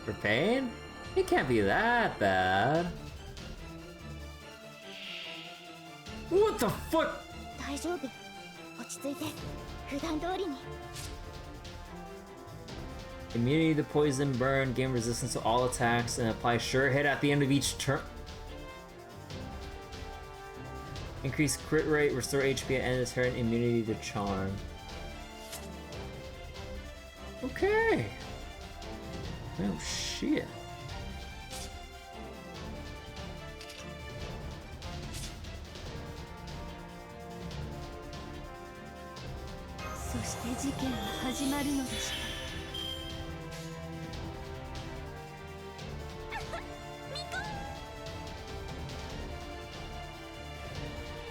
For pain? It can't be that bad. What the fuck? 大丈夫。落ち着いて。普段通りに。 Immunity to poison, burn, gain resistance to all attacks, and apply sure hit at the end of each turn. Increase crit rate, restore HP at end of turn, immunity to charm. Okay. Oh shit.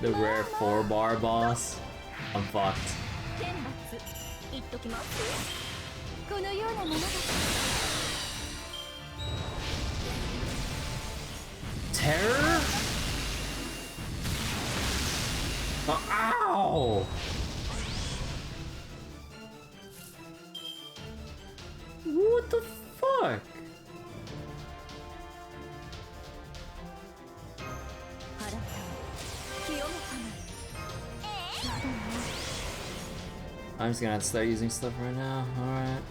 The rare 4-bar boss. I'm fucked. 天罰言っときますこのようなものが Terror? Ow! What the fuck? I'm just gonna have to start using stuff right now. Alright.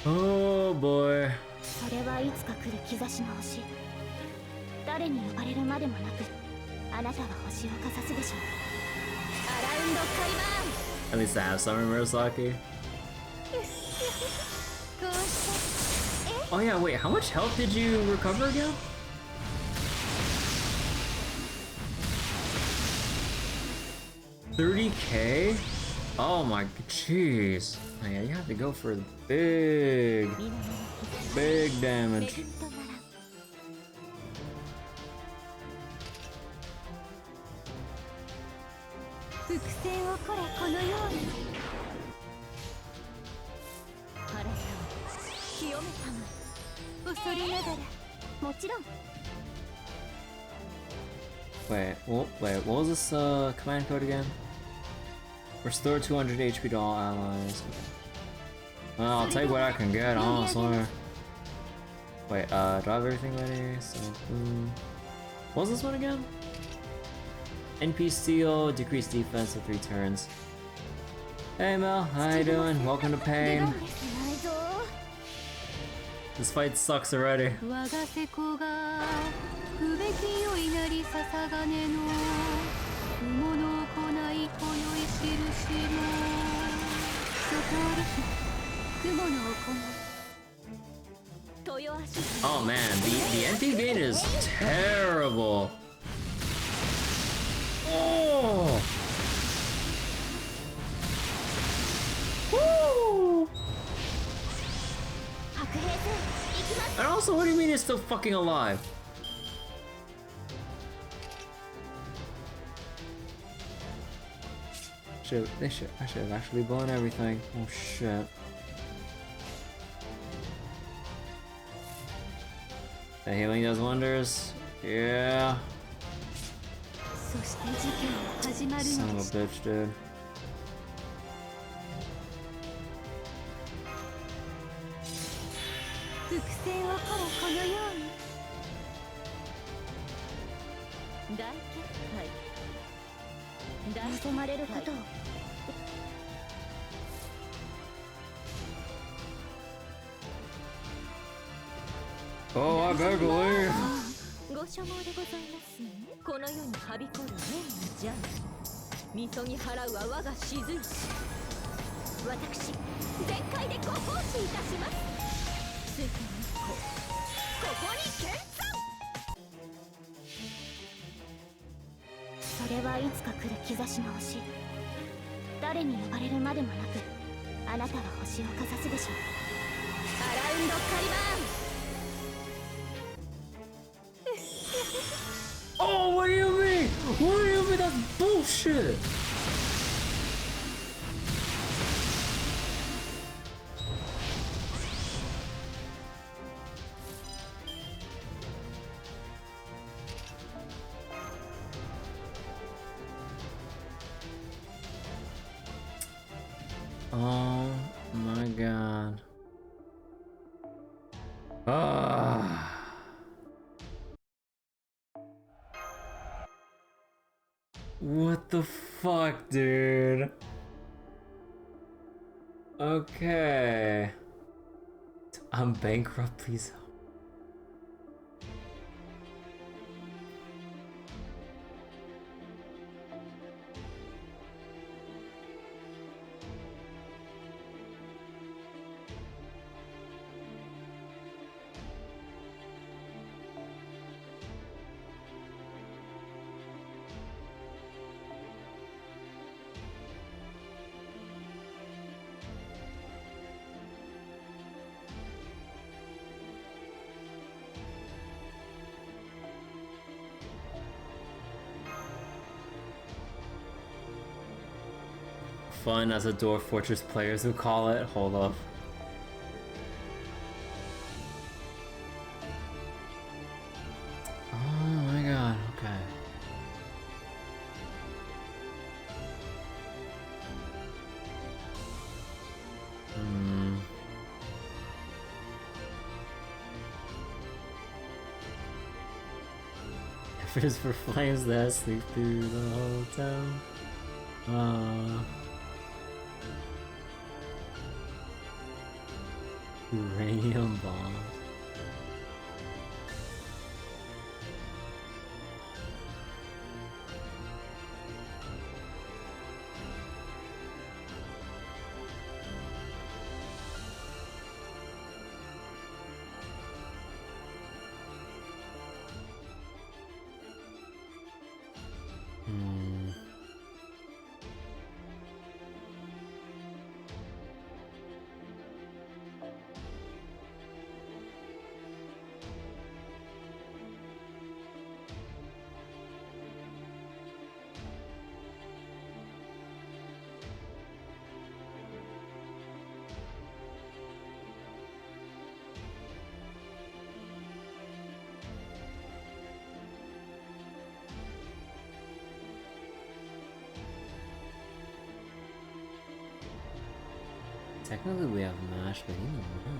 Oh boy. それはいつか来る兆しの星。誰に呼ばれるまでもなく、あなたは星をかざすでしょう。アラウンドカリバーン。 At least I have some Murasaki. Oh yeah, wait, how much health did you recover again? $30K? Oh my, jeez. Oh, yeah, you have to go for the big damage. Wait, what was this command code again? Restore 200 HP to all allies. Well, I'll take what I can get, honestly. Wait, do I have everything ready? So, what was this one again? NP Steel, decrease defense for 3 turns. Hey Mel, how you doing? Welcome to Pain. This fight sucks already. Oh man, the NP gain is terrible. Oh! Woo! And also, what do you mean it's still fucking alive? I should have actually blown everything. Oh shit. The healing does wonders. Yeah. Son of a bitch, dude. Oh, I better believe. ご所望でございますね。この世にはびこる面のジャイみそぎ払うは我が雫。私全開でご奉仕いたします。水天日光、ここに見参。それはいつか来る兆しの星。誰に呼ばれるまでもなくあなたは星をかざすでしょう。アラウンドカリバーン。 Oh, what do you mean? What do you mean? That's bullshit! Oh my god. Ah. What the fuck, dude? Okay. I'm bankrupt, please. Fun as a Dwarf Fortress players who call it. Hold up. Oh my god, okay. If it's for flames that sleep through the whole town. Uranium bombs. Technically we have mash, but even then.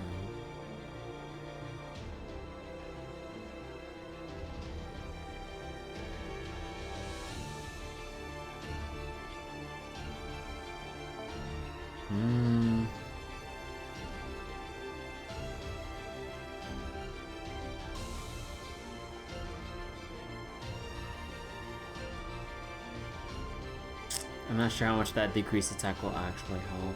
I'm not sure how much that decreased attack will actually help.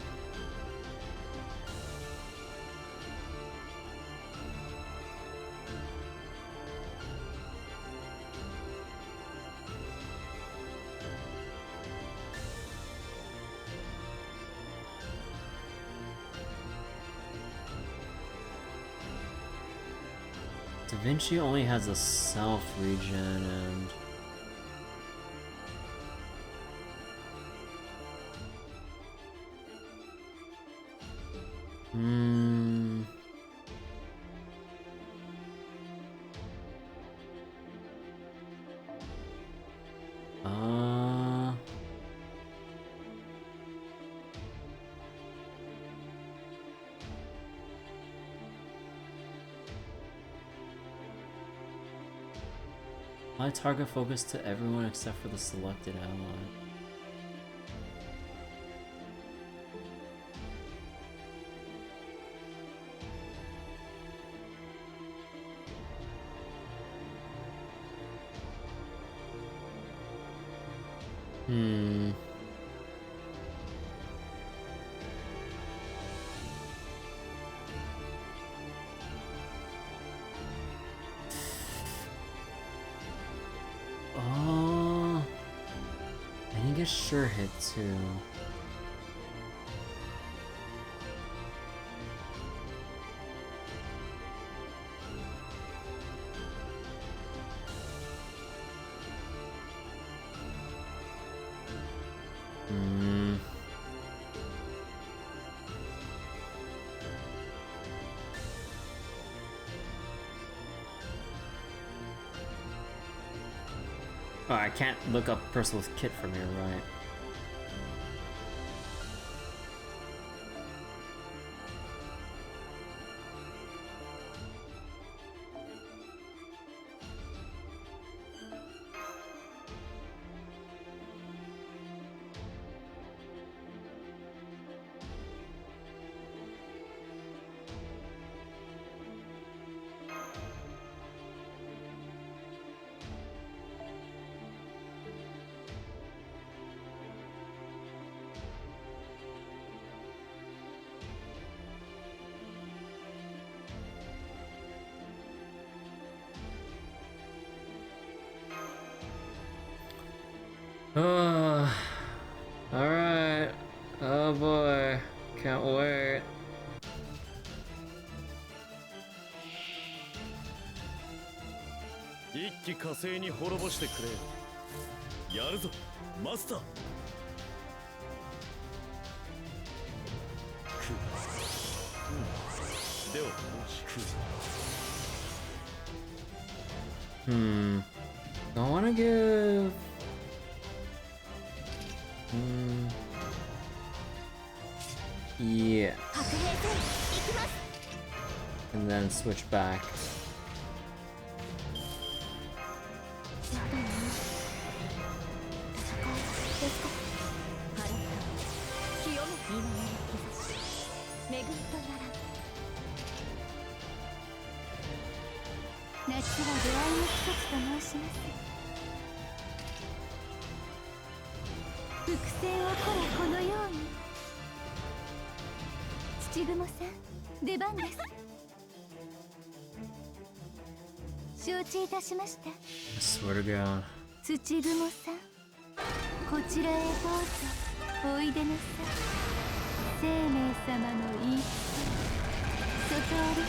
Da Vinci only has a self regen and apply target focus to everyone except for the selected ally. Oh. And he gets sure hit too. Oh, I can't look up Percival's kit from here, right? Alright. Oh boy. Can't wait.一気火星に滅ぼしてくれよ。やるぞマスター。ではI wanna give... Yeah. And then switch back. I swear to God. 土雲さん、こちらへどうぞおいでなさい。生命様の言いつけ、外歩き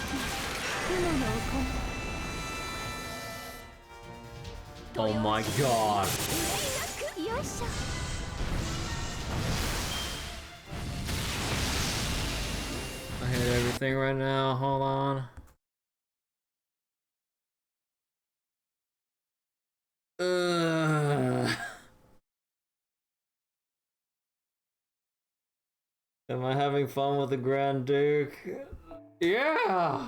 雲の行い。 Oh my God. よいしょ。 I hate everything right now. Hold on. Am I having fun with the Grand Duke? Yeah!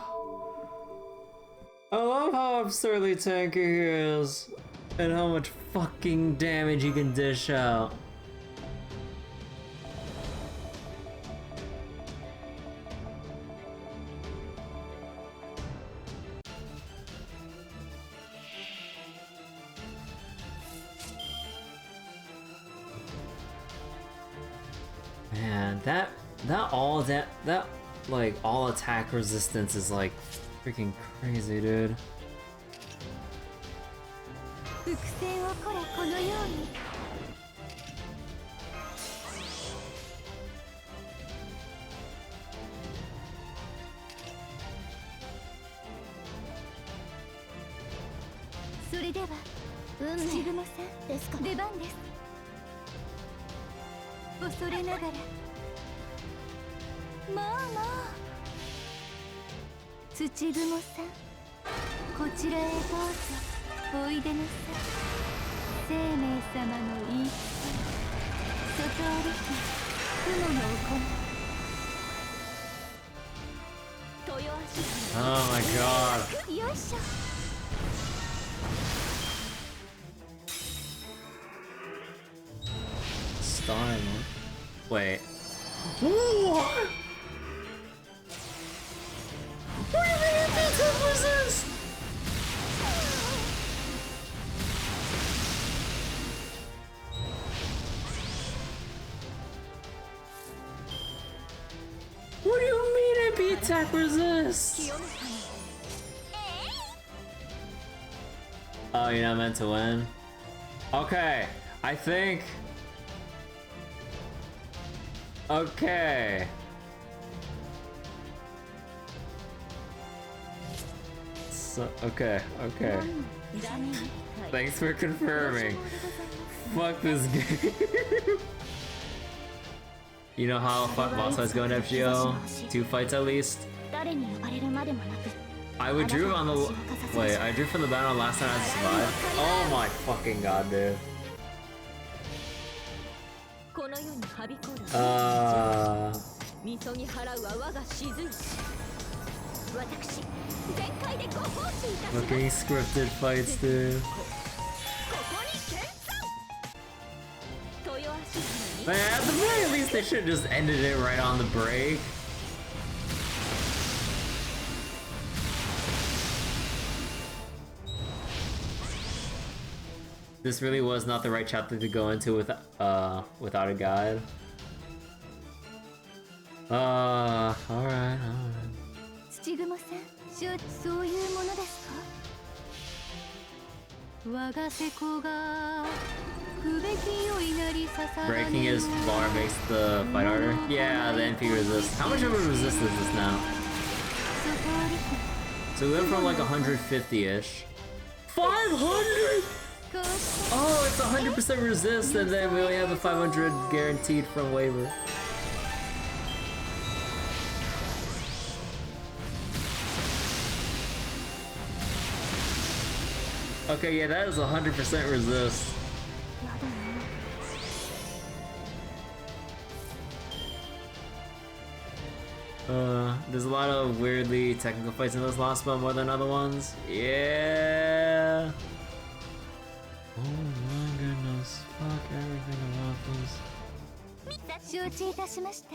I love how absurdly tanky he is, and how much fucking damage he can dish out. Man, that like all attack resistance is like freaking crazy, dude. 伏線をこれこのように。それでは、土雲さんですか。出番です。恐れながら。もう土雲さん、こちらへどうぞおいでなさい。生命様の言いつけ、外歩き雲の行い。豊足。 Oh my God. よいしょ。 Starring. Wait. What? What do you mean it resist? What do you mean it beat attack resist? Oh, you're not meant to win? Okay, I think... Okay. So, okay. Thanks for confirming. Fuck this game. You know how boss fights go in FGO? 2 fights at least? 誰に呼ばれるまでもなく I withdrew on the... Wait, I drew from the battle last time I survived? Oh my fucking god, dude. この世にはびこるみそぎ払うは我が静い私全開でご奉仕いたします Fucking scripted fights, dude. ここに剣山豊足に Man, at the very least they should have just ended it right on the break. This really was not the right chapter to go into with without a guide. Alright. 土雲さんそういうものですか我が瀬古が不べきを祈り捧が Breaking his bar makes the fight harder. Yeah, the NP resist. How much of a resist is this now? So we went from like 150-ish. 500! Oh, it's 100% resist, and then we only have a 500 guaranteed from waiver. Okay, yeah, that is 100% resist. There's a lot of weirdly technical fights in this Lostbelt more than other ones. Yeah. Oh my goodness, fuck everything about this. 承知いたしました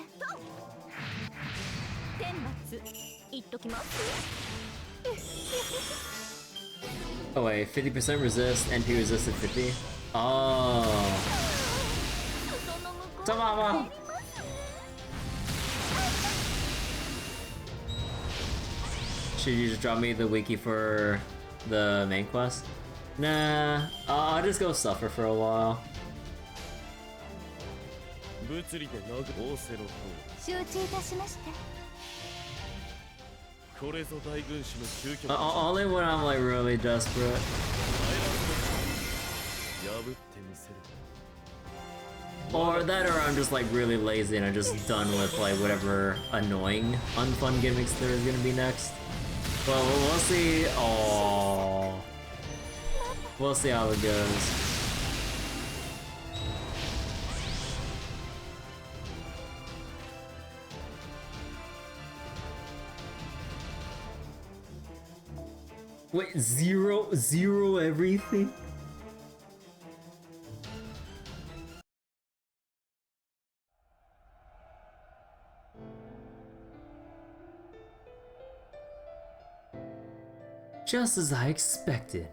天罰言っときます Oh wait, 50% resist, NP resisted 50? Oh. その向こう Tamama! Should you just drop me the wiki for the main quest? Nah, I'll just go suffer for a while. 物理で殴るオセロ承知いたしましたとこれぞ大軍師の究極 Only when I'm like really desperate. 破ってみせる Or that, or I'm just like really lazy and I'm just done with like whatever annoying, unfun gimmicks there is gonna be next. Well, we'll see. Oh, we'll see how it goes. Wait, zero everything? Just as I expected.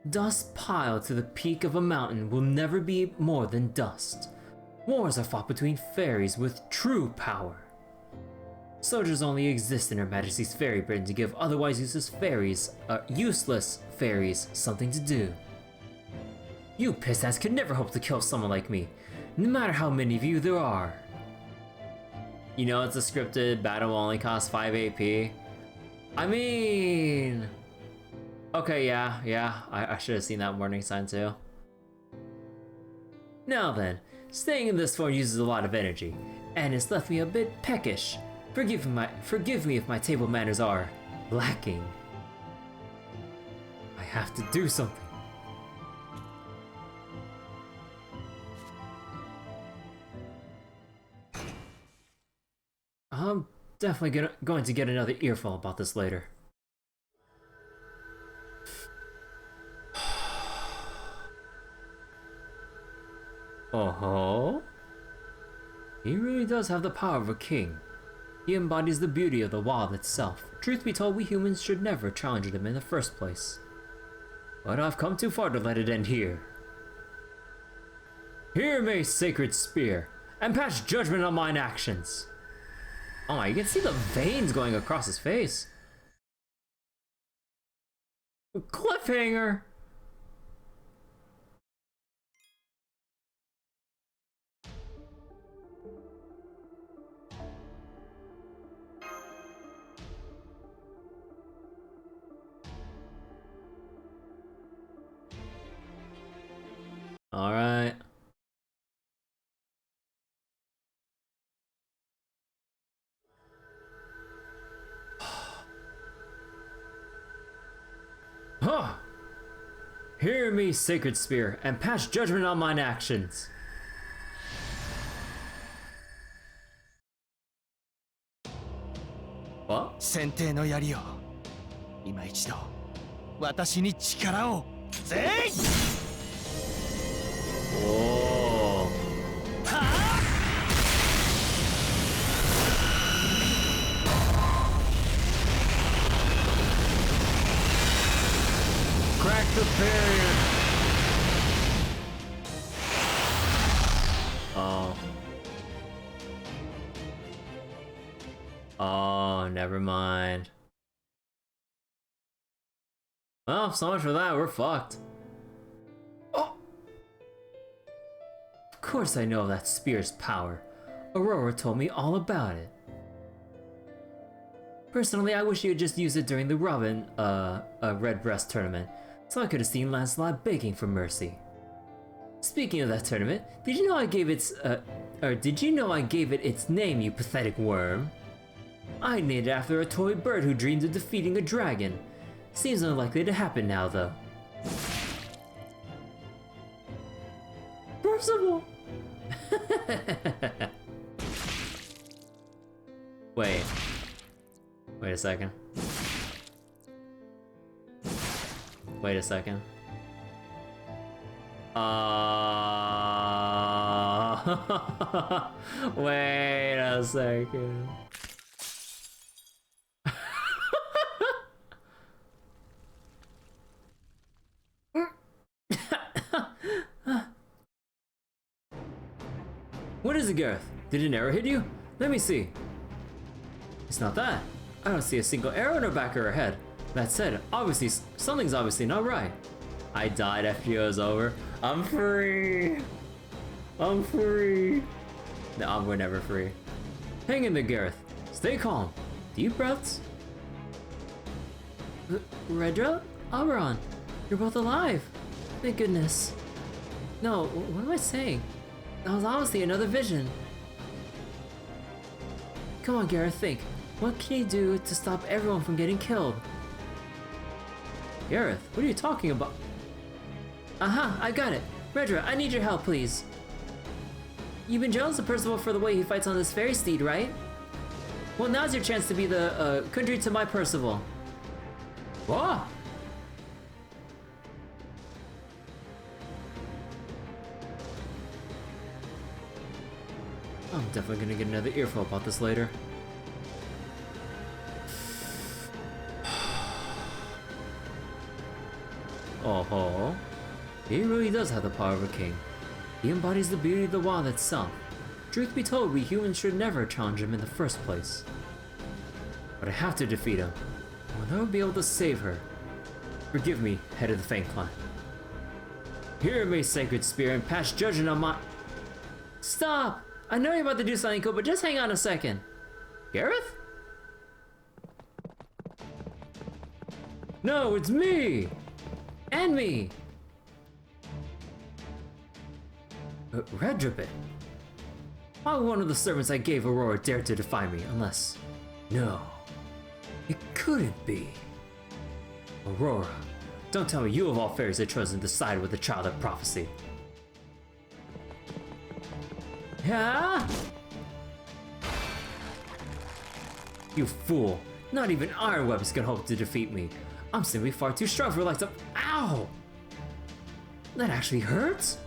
Dust piled to the peak of a mountain will never be more than dust. Wars are fought between fairies with true power. Soldiers only exist in Her Majesty's Fairy Britain to give otherwise useless fairies something to do. You pissants could never hope to kill someone like me, no matter how many of you there are. You know it's a scripted battle will only cost 5 AP. I mean... Okay, yeah, I should have seen that warning sign too. Now then, staying in this form uses a lot of energy, and it's left me a bit peckish. Forgive me if my table manners are lacking. I have to do something. I'm definitely going to get another earful about this later. Oh-ho? He really does have the power of a king. He embodies the beauty of the wild itself. Truth be told, we humans should never challenge him in the first place. But I've come too far to let it end here. Hear me, sacred spear, and pass judgment on mine actions. Oh, you can see the veins going across his face. Cliffhanger! Alright. Huh! Hear me, Sacred Spear, and pass judgment on mine actions. What? 選定の槍よ、今一度私に力をぜい。 Whoa. Crack the barrier. Oh. Oh, never mind. Well, so much for that, we're fucked. Oh! Of course I know of that spear's power. Aurora told me all about it. Personally, I wish you had just used it during the Robin, Redbreast tournament, so I could have seen Lancelot begging for mercy. Speaking of that tournament, did you know I gave it its name, you pathetic worm? I named it after a toy bird who dreamed of defeating a dragon. Seems unlikely to happen now, though. Percival! Wait a second. Wait a second. Wait a second. What is it, Gareth? Did an arrow hit you? Let me see. It's not that. I don't see a single arrow in her back or her head. That said, obviously, something's obviously not right. I died after it was over. I'm free. I'm free. No, we're never free. Hang in there, Gareth. Stay calm. Deep breaths. Redra? Auron, you're both alive. Thank goodness. No, what am I saying? That was honestly another vision. Come on, Gareth, think. What can you do to stop everyone from getting killed? Gareth, what are you talking about? Aha, I got it. Redra, I need your help, please. You've been jealous of Percival for the way he fights on this fairy steed, right? Well, now's your chance to be the country to my Percival. Whoa! I'm definitely gonna get another earful about this later. Oh, he really does have the power of a king. He embodies the beauty of the wild itself. Truth be told, we humans should never challenge him in the first place. But I have to defeat him. I will never be able to save her. Forgive me, head of the Fang Clan. Hear me, Sacred Spear, and pass judgment on my— Stop! I know you're about to do something cool, but just hang on a second. Gareth? No, it's me! And me! Redrabit. Why would one of the servants I gave Aurora dare to defy me, unless— No. It couldn't be. Aurora, don't tell me you of all fairies had chosen to side with the child of prophecy. Yeah? You fool! Not even iron weapons can hope to defeat me. I'm simply far too strong for like to— Ow! That actually hurts?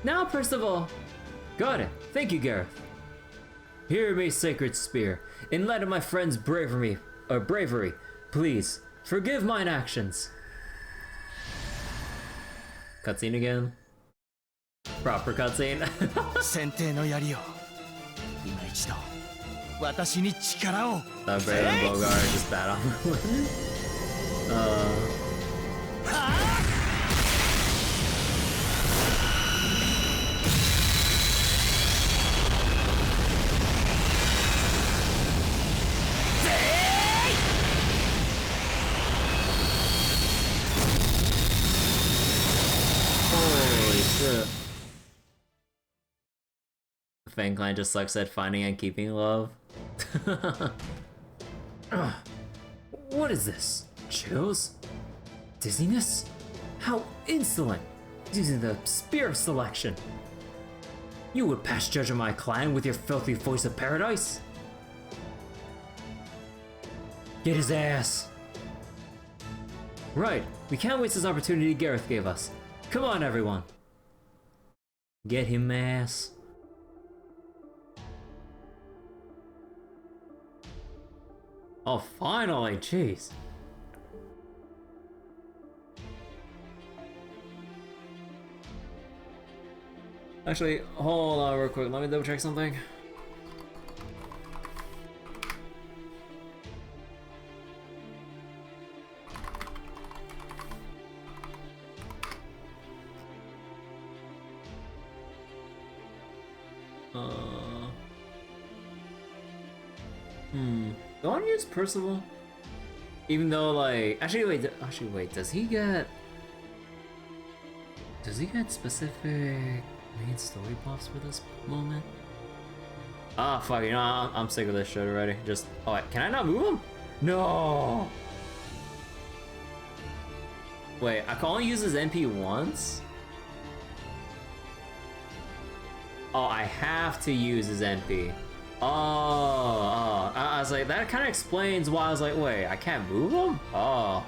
Now, Percival! Got it. Thank you, Gareth. Hear me, Sacred Spear. In light of my friend's bravery, please, forgive mine actions. Cutscene again. Proper cutscene. 選定の槍よ、今一度私に力を。 The Brave and Bogart just bat on the winner. Fang Clan just sucks at finding and keeping love. What is this? Chills? Dizziness? How insolent! Using the spear of selection! You would pass judge on my clan with your filthy voice of paradise? Get his ass! Right, we can't waste this opportunity Gareth gave us. Come on, everyone! Get him ass. Oh, finally, jeez. Actually, hold on real quick, let me double check something. Do I want to use Percival? Even though, like, actually wait, does he get specific main story buffs for this moment? Ah, fuck, you know, I'm sick of this shit already. Just, oh wait, can I not move him? No! Wait, I can only use his MP once? Oh, I have to use his MP. Oh, I was like, that kind of explains why I was like, wait, I can't move him? Oh.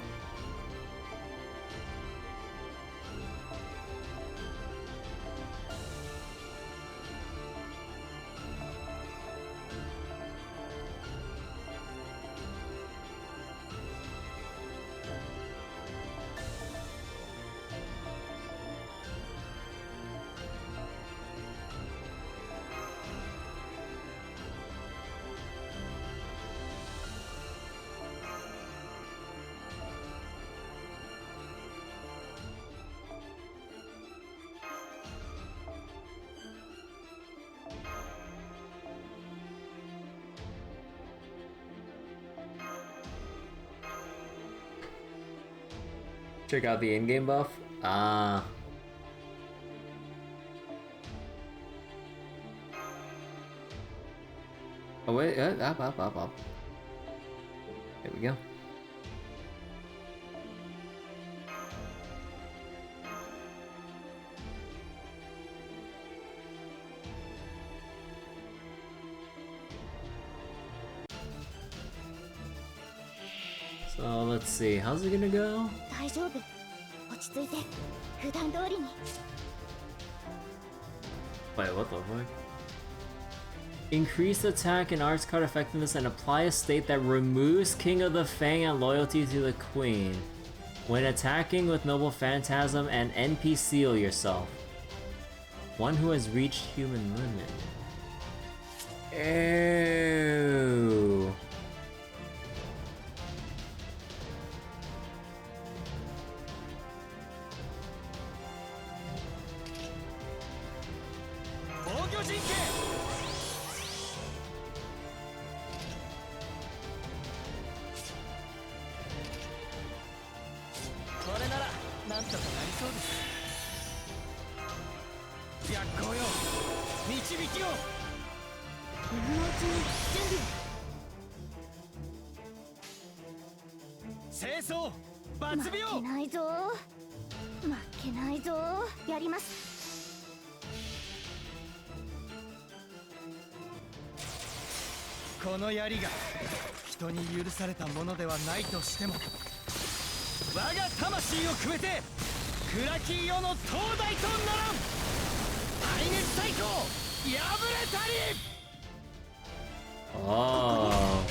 Check out the in-game buff. Ah. Oh wait, up. There we go. So let's see, how's it gonna go? 大丈夫。落ち着いて。普段通りに。 Wait, what the fuck? Increase attack and arts card effectiveness and apply a state that removes King of the Fang and loyalty to the Queen. When attacking with Noble Phantasm and NP seal yourself. One who has reached human limit. Ew.この槍が人に許されたものではないとしても我が魂を込めて暗き世の灯台とならん耐熱最高破れたり Oh.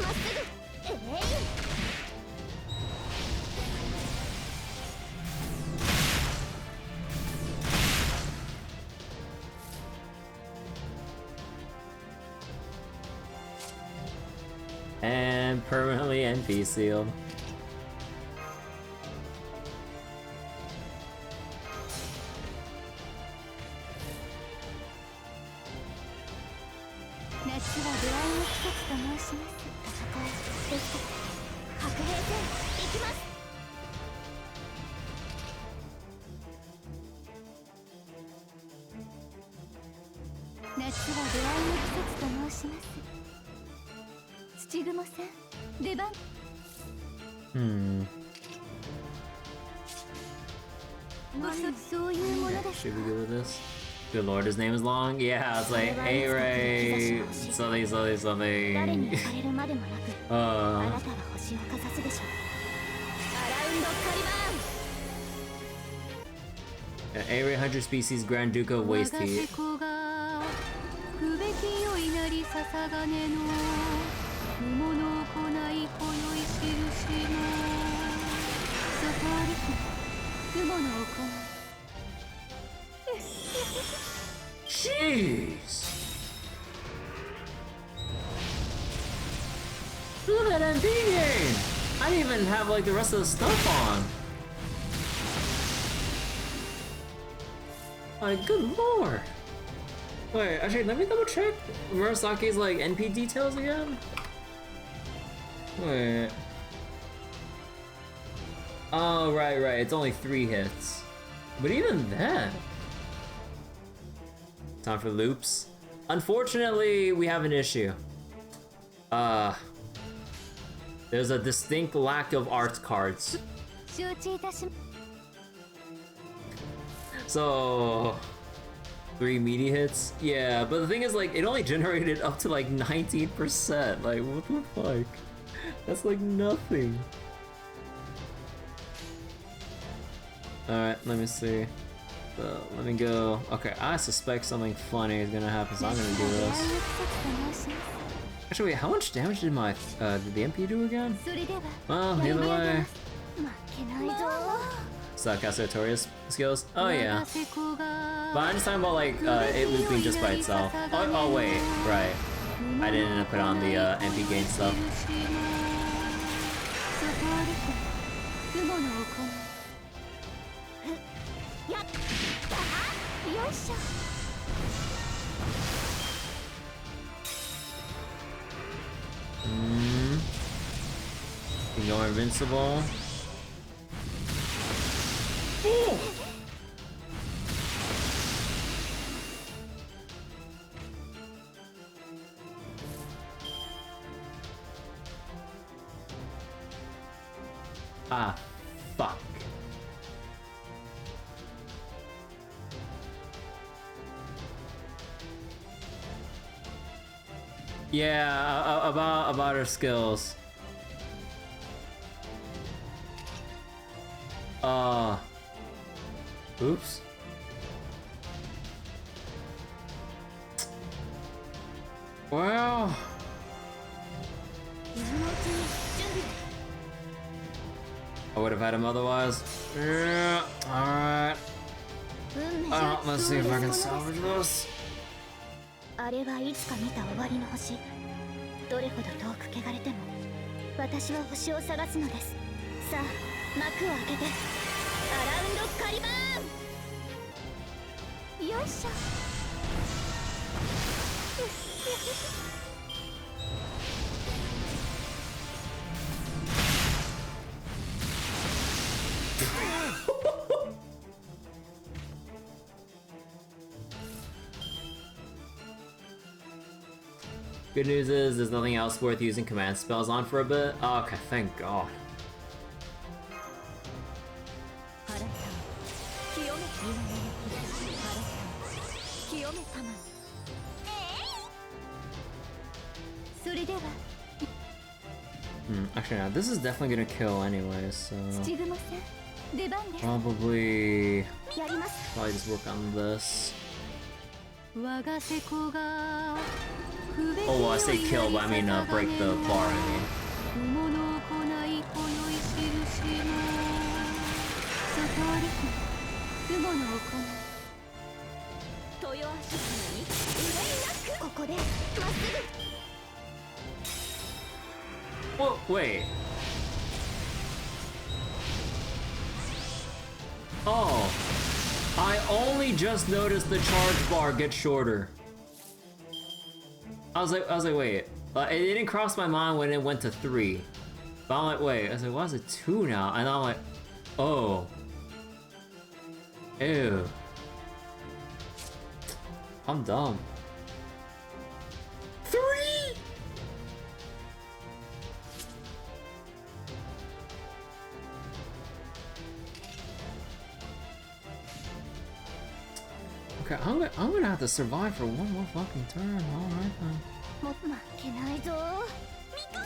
And permanently NP sealed. ちぐもさん出番 そういうものです Should we go with this? Good lord, his name is long? Yeah, it's like A-Ray, something, something, 誰に something. 惹かれるまでもなくあなたは星をかざすでしょうアラウンドカリバーン A-Ray 100 species Grand Duke of Waste Heat. くべきよいなりささがねの無物を行いこよい印のそこりく雲の行い Jeez! Look at that MP game! I didn't even have like the rest of the stuff on. Like, good lord! Wait, actually, let me double check Murasaki's like NP details again. Wait. Oh, right, it's only 3 hits. But even then. Time for loops. Unfortunately, we have an issue. There's a distinct lack of art cards. 承知いたし So 3 meaty hits? Yeah, but the thing is like it only generated up to like 19%. Like what the fuck? That's like nothing. Alright, let me see. Let me go. Okay, I suspect something funny is gonna happen, so I'm gonna do this. Actually, wait, how much damage did my did the MP do again? それでは Well, either way. 負けないぞ Sarcastic Sartorius skills? Oh yeah. But I'm just talking about like it looping just by itself. Oh wait, right. I didn't put on the MP gain stuff. そこりく雲の行いやったよいしょ You're invincible. Ah, fuck. Yeah, about her skills. Oops. Well. I would have had him otherwise. Yeah, alright. Let's see if I can salvage this. あれはいつか見た終わりの星どれほど遠く汚れても私は星を探すのですさあ幕を開けてアラウンドカリバーンよいしょ Good news is there's nothing else worth using command spells on for a bit. Oh, okay, thank God. Actually, no, this is definitely gonna kill anyway, so probably just work on this. Oh, well, I say kill, but I mean break the bar, I mean. Whoa, wait. Oh, I only just noticed the charge bar get shorter. I was like, wait. It didn't cross my mind when it went to 3. But I'm like, wait. I was like, why is it 2 now? And I'm like, oh. Ew. I'm dumb. 3! Okay, I'm gonna have to survive for one more fucking turn. Alright then. も負けないぞミカ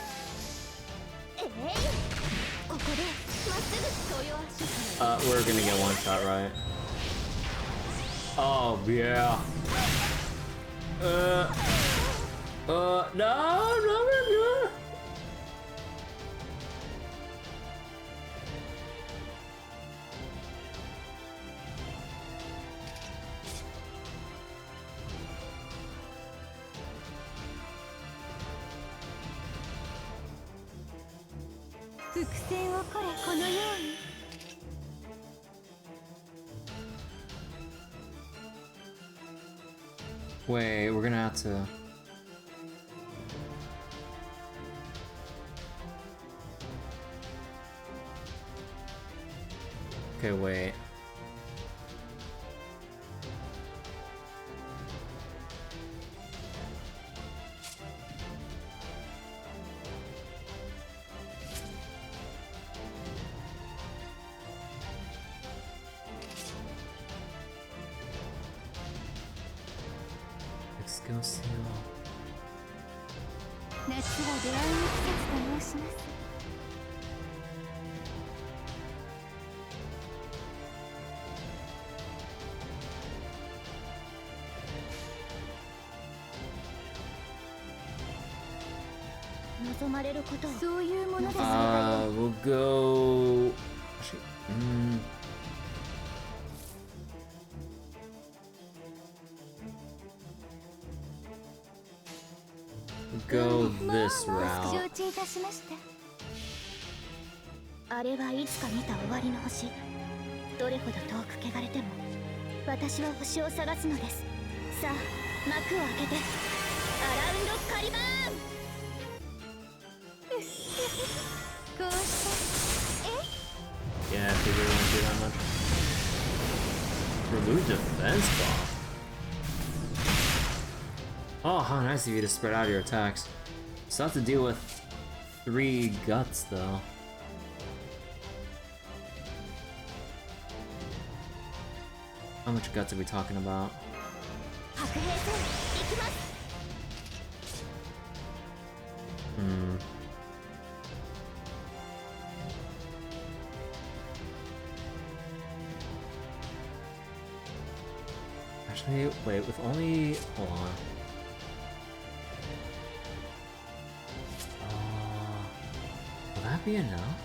ここでまっすぐ豊足 We're gonna get one shot, right? Oh yeah. No. Wait, we're gonna have to. Okay, wait. Let's go see. 夏は出会いの季節と申します。望まれることをそういうものです。We'll go. Go this route. 承知いたしました。あれはいつか見た終わりの星。どれほど遠く汚れても、私は星を探すのです。さあ、幕を開けて、アラウンドカリバーン。こうして、Yeah, I figured it wouldn't do that much. Remove defense bomb. Oh, how nice of you to spread out your attacks. Still have to deal with 3 guts, though. How much guts are we talking about? Actually, wait, with only... Hold on. Will that be enough?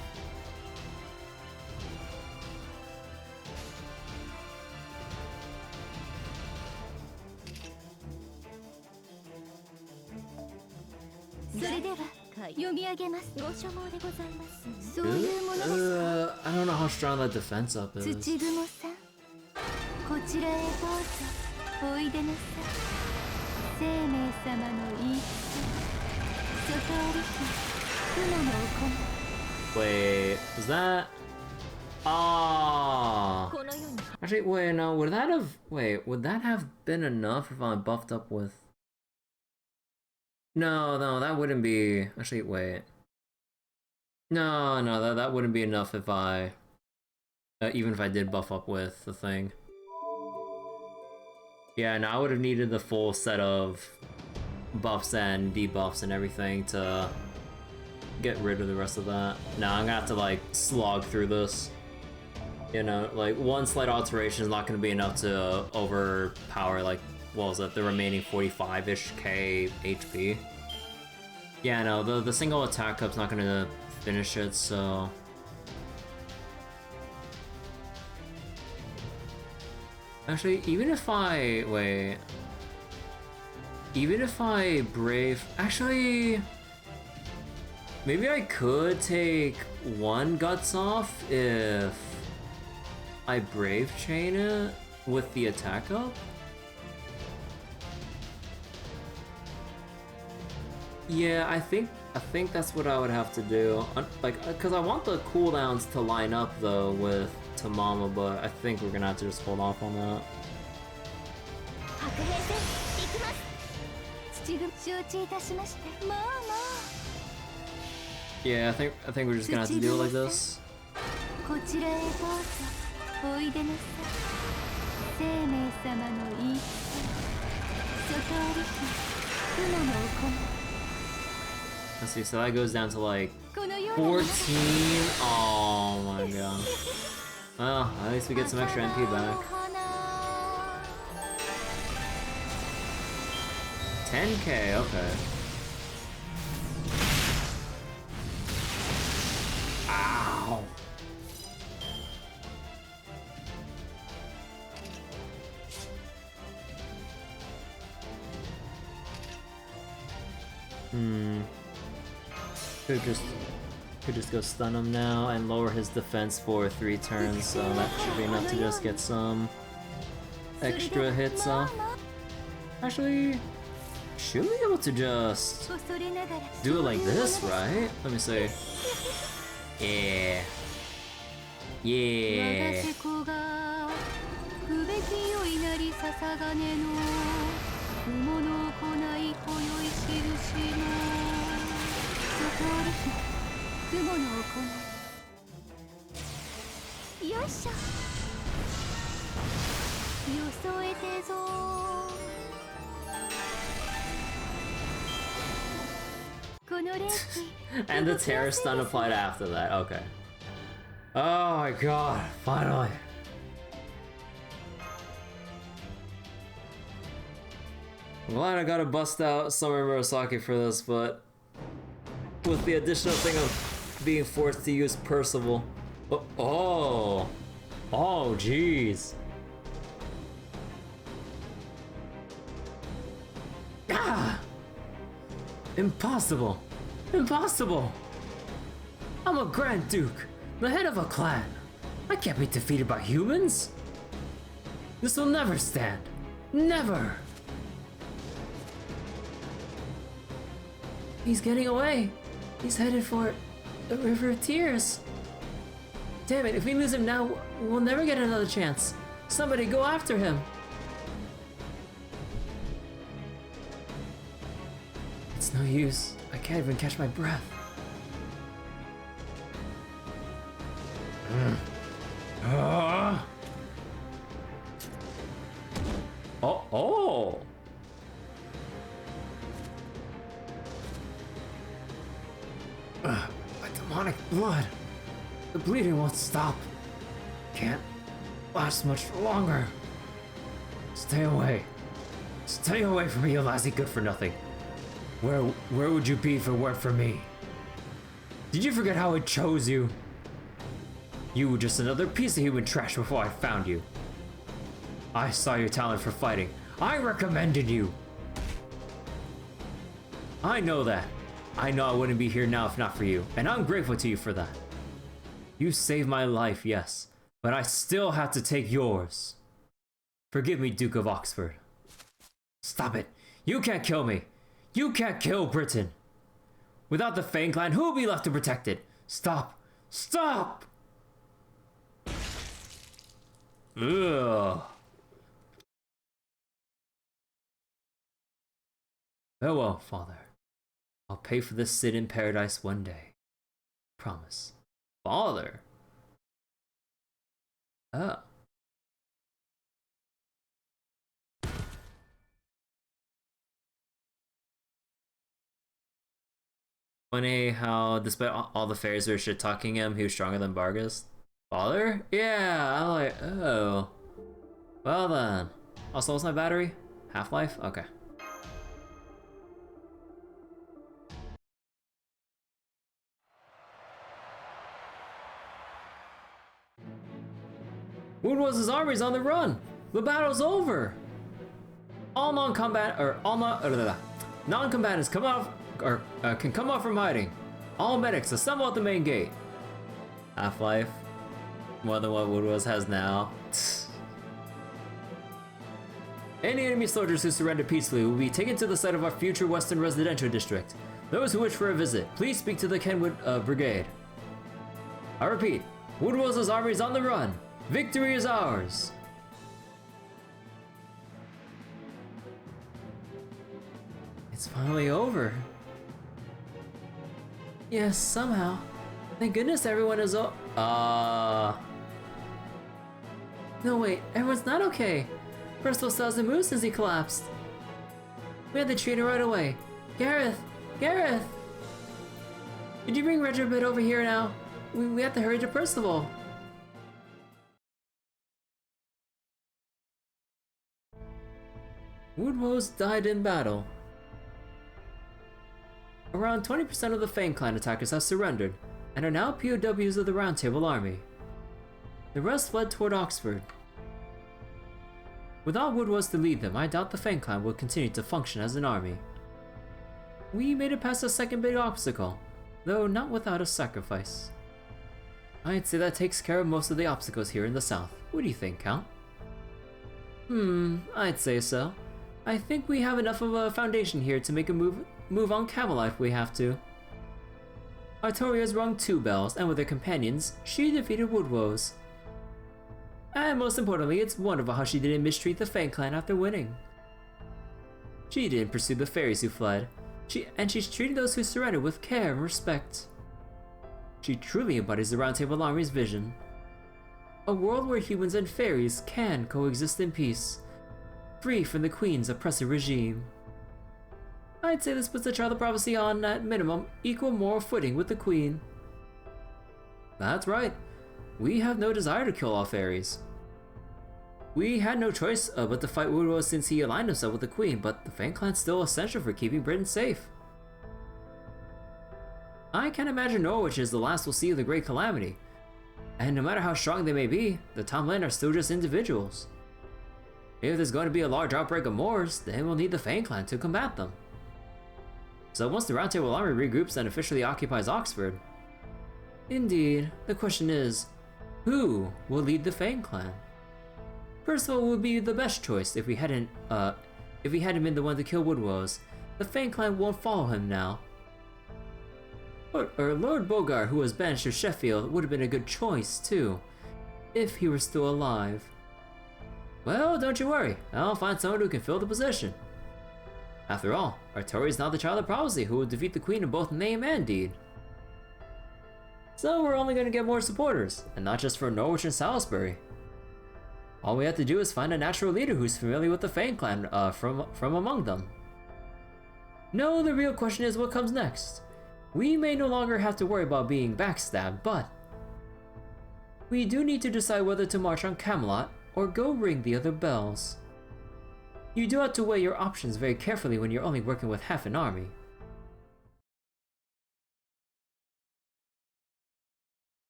I don't know how strong that defense up is. こちらへどうぞおいでなさい生命様の言いつけ外あり日雲のおこ Wait, was that? Ah. Actually, wait, no. Would that have? Wait, would that have been enough if I buffed up with? No, that wouldn't be. Actually, wait. No, that wouldn't be enough if I, even if I did buff up with the thing. Yeah, no, I would have needed the full set of buffs and debuffs and everything to get rid of the rest of that. Now I'm gonna have to like slog through this. You know, like one slight alteration is not gonna be enough to overpower like, what was it, the remaining 45-ish K HP. Yeah, no, the single attack up's not gonna finish it, so... Actually, even if I... wait... Even if I brave... Actually... Maybe I could take 1 guts off if I brave chain it with the attack up? Yeah, I think that's what I would have to do. Like, because I want the cooldowns to line up though with Tamama, but I think we're gonna have to just hold off on that. Yeah, I think we're just gonna have to do it like this. 生命様の言いつけ外ありき雲の行 Let's see, so that goes down to like このような 14. Oh my god. Well, at least we get some extra MP back. 10k, okay. Ow. Could just go stun him now and lower his defense for 3 turns, so that should be enough to just get some extra hits off. Actually, should be able to just do it like this, right? Let me see. Yeah. Yeah. And the terror stun applied after that, okay. Oh my god, finally. I'm glad I gotta bust out Summer Murasaki for this, but with the additional thing of being forced to use Percival. Oh, jeez. Ah! Impossible! Impossible! I'm a Grand Duke, the head of a clan. I can't be defeated by humans. This will never stand. Never! He's getting away. He's headed for the River of Tears. Damn it, if we lose him now, we'll never get another chance. Somebody go after him. It's no use. I can't even catch my breath. Oh! My demonic blood. The bleeding won't stop. Can't last much longer. Stay away. Stay away from me, you lassie good for nothing. Where would you be if it weren't for me? Did you forget how I chose you? You were just another piece of human trash before I found you. I saw your talent for fighting. I recommended you. I know that. I know I wouldn't be here now if not for you, and I'm grateful to you for that. You saved my life, yes, but I still have to take yours. Forgive me, Duke of Oxford. Stop it. You can't kill me. You can't kill Britain. Without the Fang clan, who will be left to protect it? Stop. Stop! Ugh. Farewell, Father. I'll pay for this sit in paradise one day. Promise. Father? Oh. Funny how, despite all the fairies were shit talking him, he was stronger than Vargas. Father? Yeah, I'm like, oh. Well then. Also, what's my battery? Half-life? Okay. Wood was his army's on the run. The battle's over. All non-combatants come out can come out from hiding. All medics assemble at the main gate. Half-life, more than what Woodwose has now. Any enemy soldiers who surrender peacefully will be taken to the site of our future Western Residential District. Those who wish for a visit, please speak to the Kenwood Brigade. I repeat, Woodwose's army is on the run. Victory is ours! It's finally over. Yes, somehow. Thank goodness everyone is No wait, everyone's not okay. Percival still hasn't moved since he collapsed. We had to treat her right away. Gareth! Gareth! Did you bring Retrobit over here now? We have to hurry to Percival. Woodrose died in battle. Around 20% of the Fang clan attackers have surrendered, and are now POWs of the Round Table Army. The rest fled toward Oxford. Without Woodrose to lead them, I doubt the Fang clan will continue to function as an army. We made it past the second big obstacle, though not without a sacrifice. I'd say that takes care of most of the obstacles here in the south. What do you think, Count? I'd say so. I think we have enough of a foundation here to make a move on Camelot if we have to. Artoria's rung 2 bells, and with her companions, she defeated Woodrose. And most importantly, it's wonderful how she didn't mistreat the Fang clan after winning. She didn't pursue the fairies who fled, and she's treating those who surrendered with care and respect. She truly embodies the Round Table Army's vision. A world where humans and fairies can coexist in peace, free from the Queen's oppressive regime. I'd say this puts the Child of Prophecy on, at minimum, equal moral footing with the Queen. That's right. We have no desire to kill all fairies. We had no choice but to fight Woodrose since he aligned himself with the Queen, but the Fang clan's still essential for keeping Britain safe. I can't imagine Norwich is the last we'll see of the Great Calamity. And no matter how strong they may be, the Tomlin are still just individuals. If there's going to be a large outbreak of Moors, then we'll need the Fang clan to combat them. So once the Round Table Army regroups and officially occupies Oxford... Indeed, the question is, who will lead the Fang clan? Percival would be the best choice if we hadn't been the one to kill Woodrose. The Fang clan won't follow him now. Or Lord Bogar, who was banished to Sheffield, would have been a good choice too, if he were still alive. Well, don't you worry, I'll find someone who can fill the position. After all, Artori is now the Child of Prophecy who will defeat the Queen in both name and deed. So we're only going to get more supporters, and not just from Norwich and Salisbury. All we have to do is find a natural leader who's familiar with the Fang clan from among them. No, the real question is what comes next. We may no longer have to worry about being backstabbed, but we do need to decide whether to march on Camelot or go ring the other bells. You do have to weigh your options very carefully when you're only working with half an army.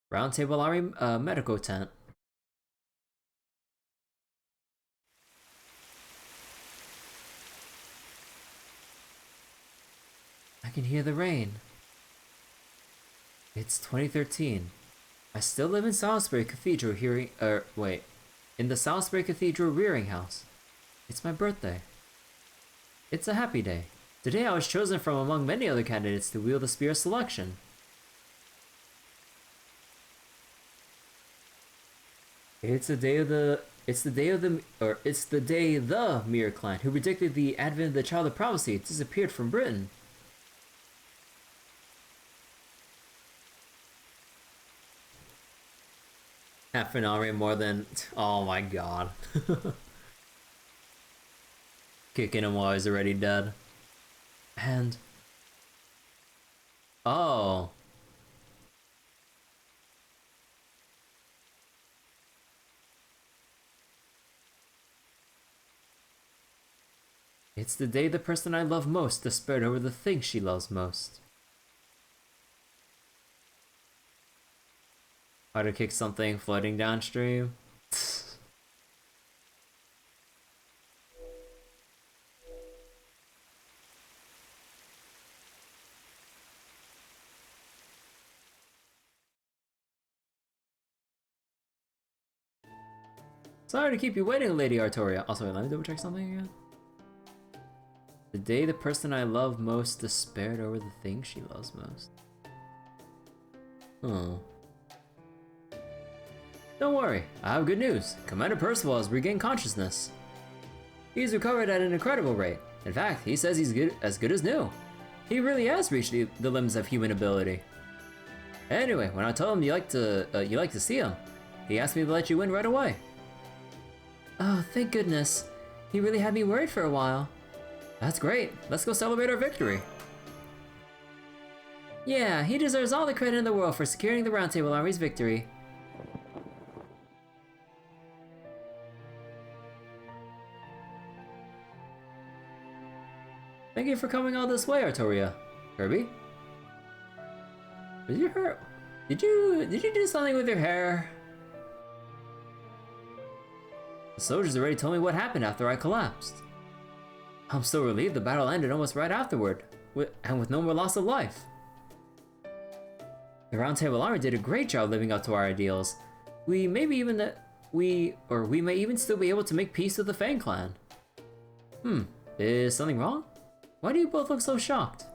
Round Table Army medical tent. I can hear the rain. It's 2013. I still live in Salisbury Cathedral in the Salisbury Cathedral rearing house. It's my birthday. It's a happy day. Today I was chosen from among many other candidates to wield the Spear of Selection. It's the day the Mirror Clan, who predicted the advent of the Child of Prophecy, disappeared from Britain. Half an army more than... Oh my god. Kicking him while he's already dead. And... Oh. It's the day the person I love most despaired over the thing she loves most. How to kick something floating downstream? Sorry to keep you waiting, Lady Artoria. Also, wait, let me double check something again. The day the person I love most despaired over the thing she loves most. Oh. Don't worry, I have good news. Commander Percival has regained consciousness. He's recovered at an incredible rate. In fact, he says he's as good as new. He really has reached the limits of human ability. Anyway, when I told him you like to see him, he asked me to let you in right away. Oh, thank goodness. He really had me worried for a while. That's great. Let's go celebrate our victory. Yeah, he deserves all the credit in the world for securing the Round Table Army's victory. Thank you for coming all this way, Artoria. Kirby? Did you do something with your hair? The soldiers already told me what happened after I collapsed. I'm so relieved the battle ended almost right afterward, and with no more loss of life. The Round Table Army did a great job living up to our ideals. We may even still be able to make peace with the Fang clan. Is something wrong? Why do you both look so shocked?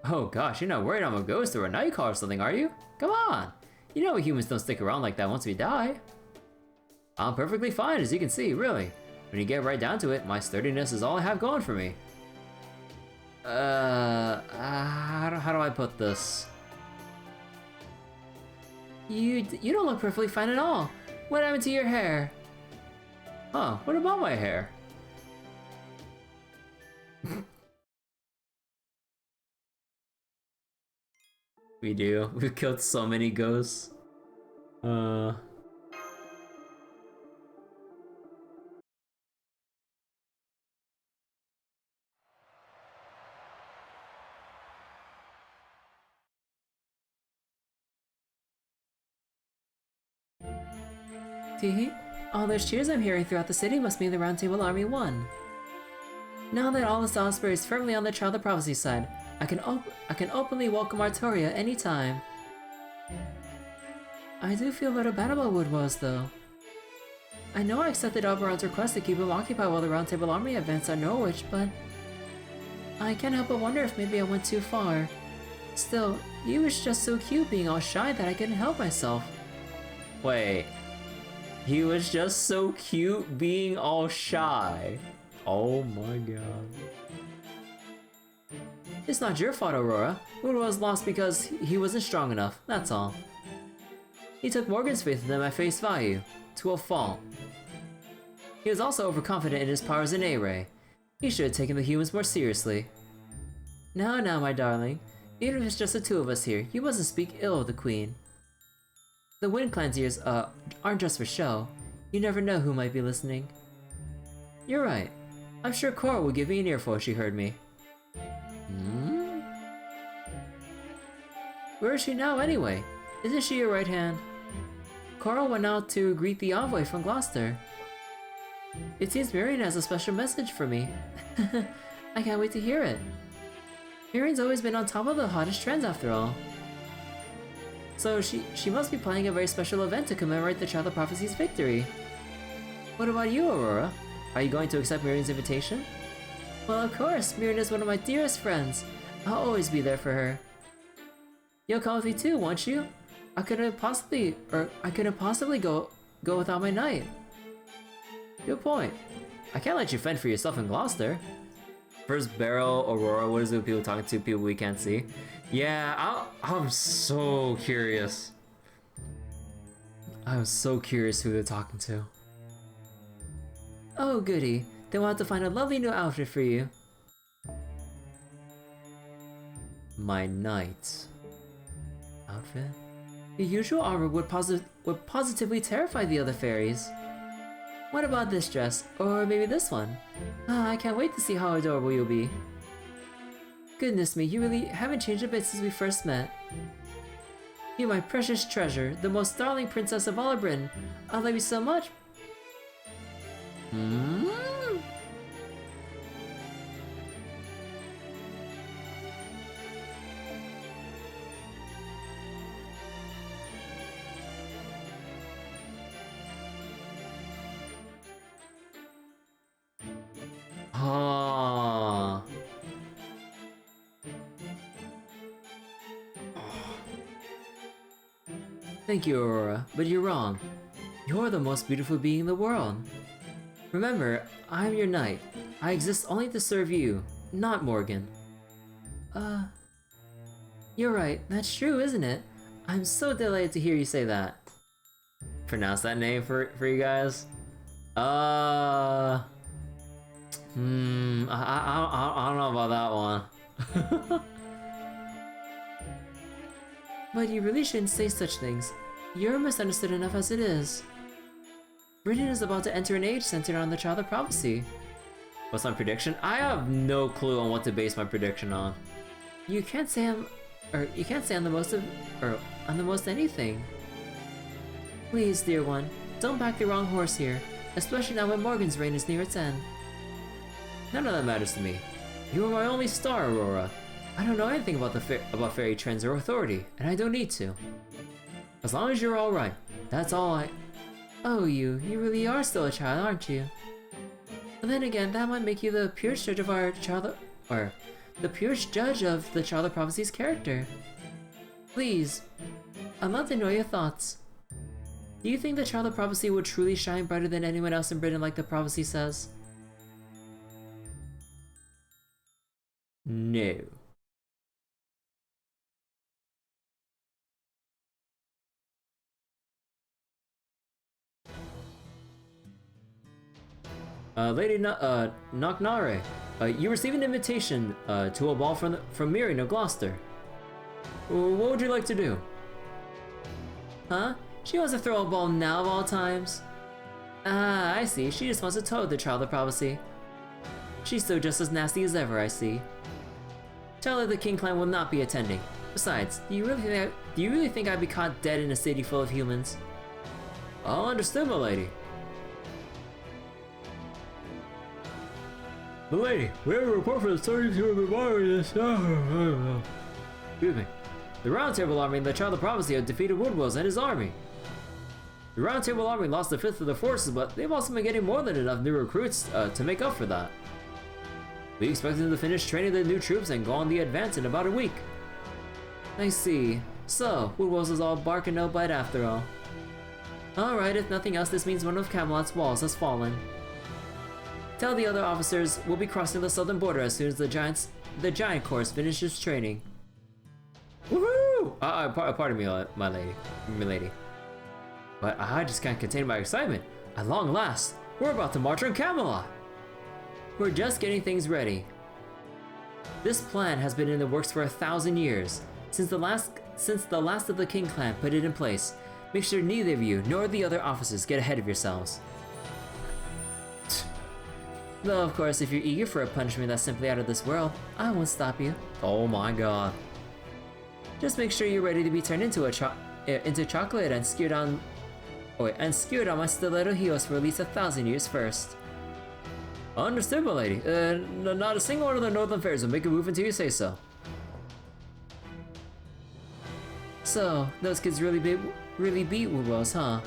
Oh gosh, you're not worried I'm a ghost or a nightcall or something, are you? Come on! You know we humans don't stick around like that once we die. I'm perfectly fine, as you can see, really. When you get right down to it, my sturdiness is all I have going for me. How do I put this? You don't look perfectly fine at all. What happened to your hair? Huh, what about my hair? We do. We've killed so many ghosts. Teehee, all those cheers I'm hearing throughout the city must mean the Round Table Army won. Now that all the Salisbury is firmly on the Child of Prophecy side, I can openly welcome Artoria anytime. I do feel a little bad about Woodwose, though. I know I accepted Oberon's request to keep him occupied while the Round Table Army advanced on Norwich, but I can't help but wonder if maybe I went too far. Still, he was just so cute being all shy that I couldn't help myself. Wait. He was just so cute being all shy. Oh my god. It's not your fault, Aurora. Woodwose lost because he wasn't strong enough, that's all. He took Morgan's faith in them at face value, to a fault. He was also overconfident in his powers in A-Ray. He should have taken the humans more seriously. Now, my darling. Even if it's just the two of us here, you mustn't speak ill of the Queen. The Wind Clan's ears, aren't just for show. You never know who might be listening. You're right. I'm sure Cora will give me an earful if she heard me. Where is she now, anyway? Isn't she your right hand? Cora went out to greet the envoy from Gloucester. It seems Mirian has a special message for me. I can't wait to hear it. Mirian's always been on top of the hottest trends after all. So she must be planning a very special event to commemorate the Child of Prophecy's victory. What about you, Aurora? Are you going to accept Mirian's invitation? Well, of course, Mirian is one of my dearest friends. I'll always be there for her. You'll come with me too, won't you? I couldn't possibly go without my knight. Good point. I can't let you fend for yourself in Gloucester. First Beryl, Aurora, what is it with people talking to people we can't see? Yeah, I'm so curious. I'm so curious who they're talking to. Oh goody, then we'll have to find a lovely new outfit for you. My knight. Outfit? The usual armor would positively terrify the other fairies. What about this dress? Or maybe this one? I can't wait to see how adorable you'll be. Goodness me, you really haven't changed a bit since we first met. You're my precious treasure, the most darling princess of all of Britain. I love you so much. Thank you, Aurora, but you're wrong. You're the most beautiful being in the world. Remember, I'm your knight. I exist only to serve you, not Morgan. You're right, that's true, isn't it? I'm so delighted to hear you say that. Pronounce that name for you guys. I don't know about that one. But you really shouldn't say such things. You're misunderstood enough as it is. Britain is about to enter an age centered on the Child of Prophecy. What's my prediction? I have no clue on what to base my prediction on. You can't say on the most anything. Please, dear one, don't back the wrong horse here, especially now when Morgan's reign is near its end. None of that matters to me. You are my only star, Aurora. I don't know anything about about fairy trends or authority, and I don't need to. As long as you're all right, that's all I. Oh, you really are still a child, aren't you? But then again, that might make you the purest judge of our child, or the purest judge of the Child of Prophecy's character. Please, I'd love to know your thoughts. Do you think the Child of Prophecy would truly shine brighter than anyone else in Britain like the prophecy says? No. Lady Knocknare, you received an invitation to a ball from Miriam of Gloucester. What would you like to do? Huh? She wants to throw a ball now of all times? Ah, I see. She just wants to toad the Child of Prophecy. She's still just as nasty as ever, I see. Tell her the King Clan will not be attending. Besides, do you really think I'd be caught dead in a city full of humans? I'll understand, my lady. Milady, we have a report for the 32nd Army. Excuse me. The Round Table Army and the Child of Prophecy have defeated Woodwells and his army. The Round Table Army lost a fifth of their forces, but they've also been getting more than enough new recruits to make up for that. We expect them to finish training the new troops and go on the advance in about a week. I see. So, Woodwells is all bark and no bite after all. Alright, if nothing else, this means one of Camelot's walls has fallen. Tell the other officers we'll be crossing the southern border as soon as the giant course finishes training. Woohoo! Pardon me, my lady. But I just can't contain my excitement. At long last, we're about to march on Camelot. We're just getting things ready. This plan has been in the works for 1,000 years, since the last of the King Clan put it in place. Make sure neither of you nor the other officers get ahead of yourselves. Though, of course, if you're eager for a punishment that's simply out of this world, I won't stop you. Oh my god. Just make sure you're ready to be turned into chocolate and skewered on my stiletto heels for at least 1,000 years first. Understood, my lady. Not a single one of the Northern Fairies will make a move until you say so. So, those kids really beat Woodwells, huh?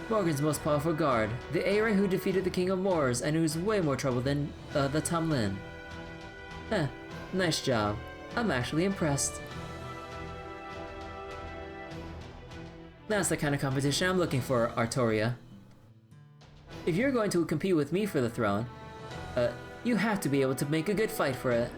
Morgan's most powerful guard, the Aira who defeated the King of Moors and who's way more trouble than the Tamlin. Heh, nice job. I'm actually impressed. That's the kind of competition I'm looking for, Artoria. If you're going to compete with me for the throne, you have to be able to make a good fight for it.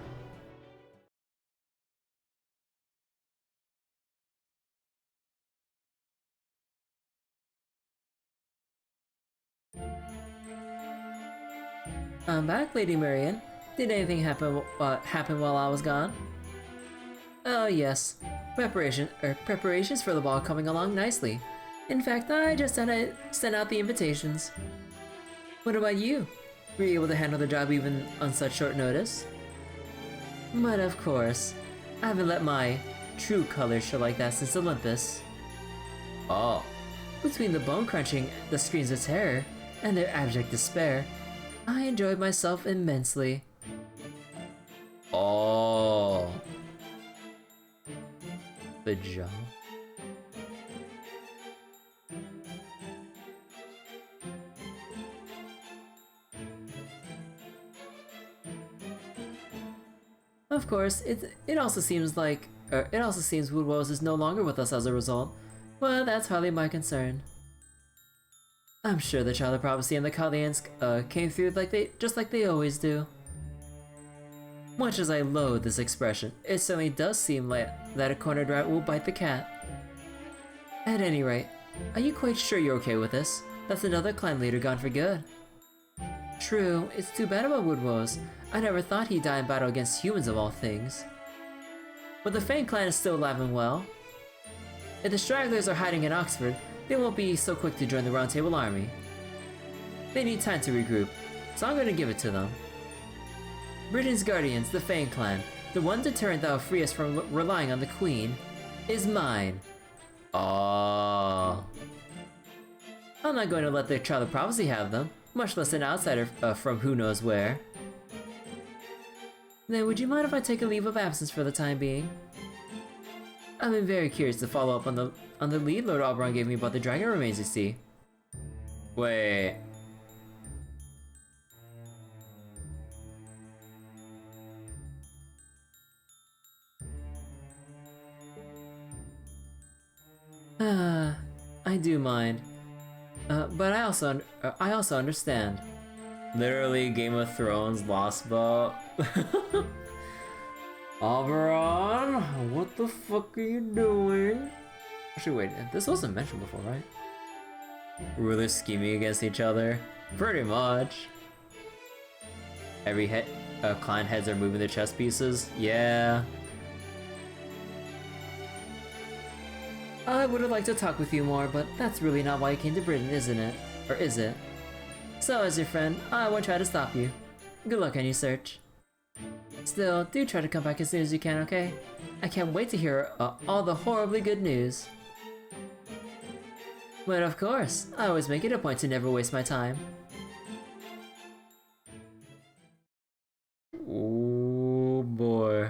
I'm back, Lady Marian. Did anything happen while I was gone? Oh yes, preparations for the ball coming along nicely. In fact, I just sent out the invitations. What about you? Were you able to handle the job even on such short notice? But of course, I haven't let my true colors show like that since Olympus. Oh. Between the bone crunching, the screams of terror, and their abject despair, I enjoyed myself immensely. Oh. The job. Of course, it also seems Woodwells is no longer with us as a result. Well, that's hardly my concern. I'm sure the Child of Prophecy and the Kallians came through just like they always do. Much as I loathe this expression, it certainly does seem like that a cornered rat will bite the cat. At any rate, are you quite sure you're okay with this? That's another clan leader gone for good. True, it's too bad about Wood Woes. I never thought he'd die in battle against humans of all things. But the Fang clan is still alive and well. If the stragglers are hiding in Oxford, they won't be so quick to join the Round Table army. They need time to regroup, so I'm gonna give it to them. Britain's guardians, the Fang clan, the one deterrent that will free us from relying on the Queen, is mine. Aww. I'm not going to let the Child of Prophecy have them, much less an outsider from who knows where. Then would you mind if I take a leave of absence for the time being? I've been very curious to follow up on the lead Lord Oberon gave me about the dragon remains, you see. Wait. I do mind. But I also understand. Literally Game of Thrones Lostbelt. Avalon, what the fuck are you doing? Actually, wait, this wasn't mentioned before, right? Rulers scheming against each other? Pretty much. Every clan heads are moving their chess pieces? Yeah. I would have liked to talk with you more, but that's really not why you came to Britain, isn't it? Or is it? So, as your friend, I won't try to stop you. Good luck on your search. Still, do try to come back as soon as you can, okay? I can't wait to hear all the horribly good news. But of course, I always make it a point to never waste my time. Oh boy.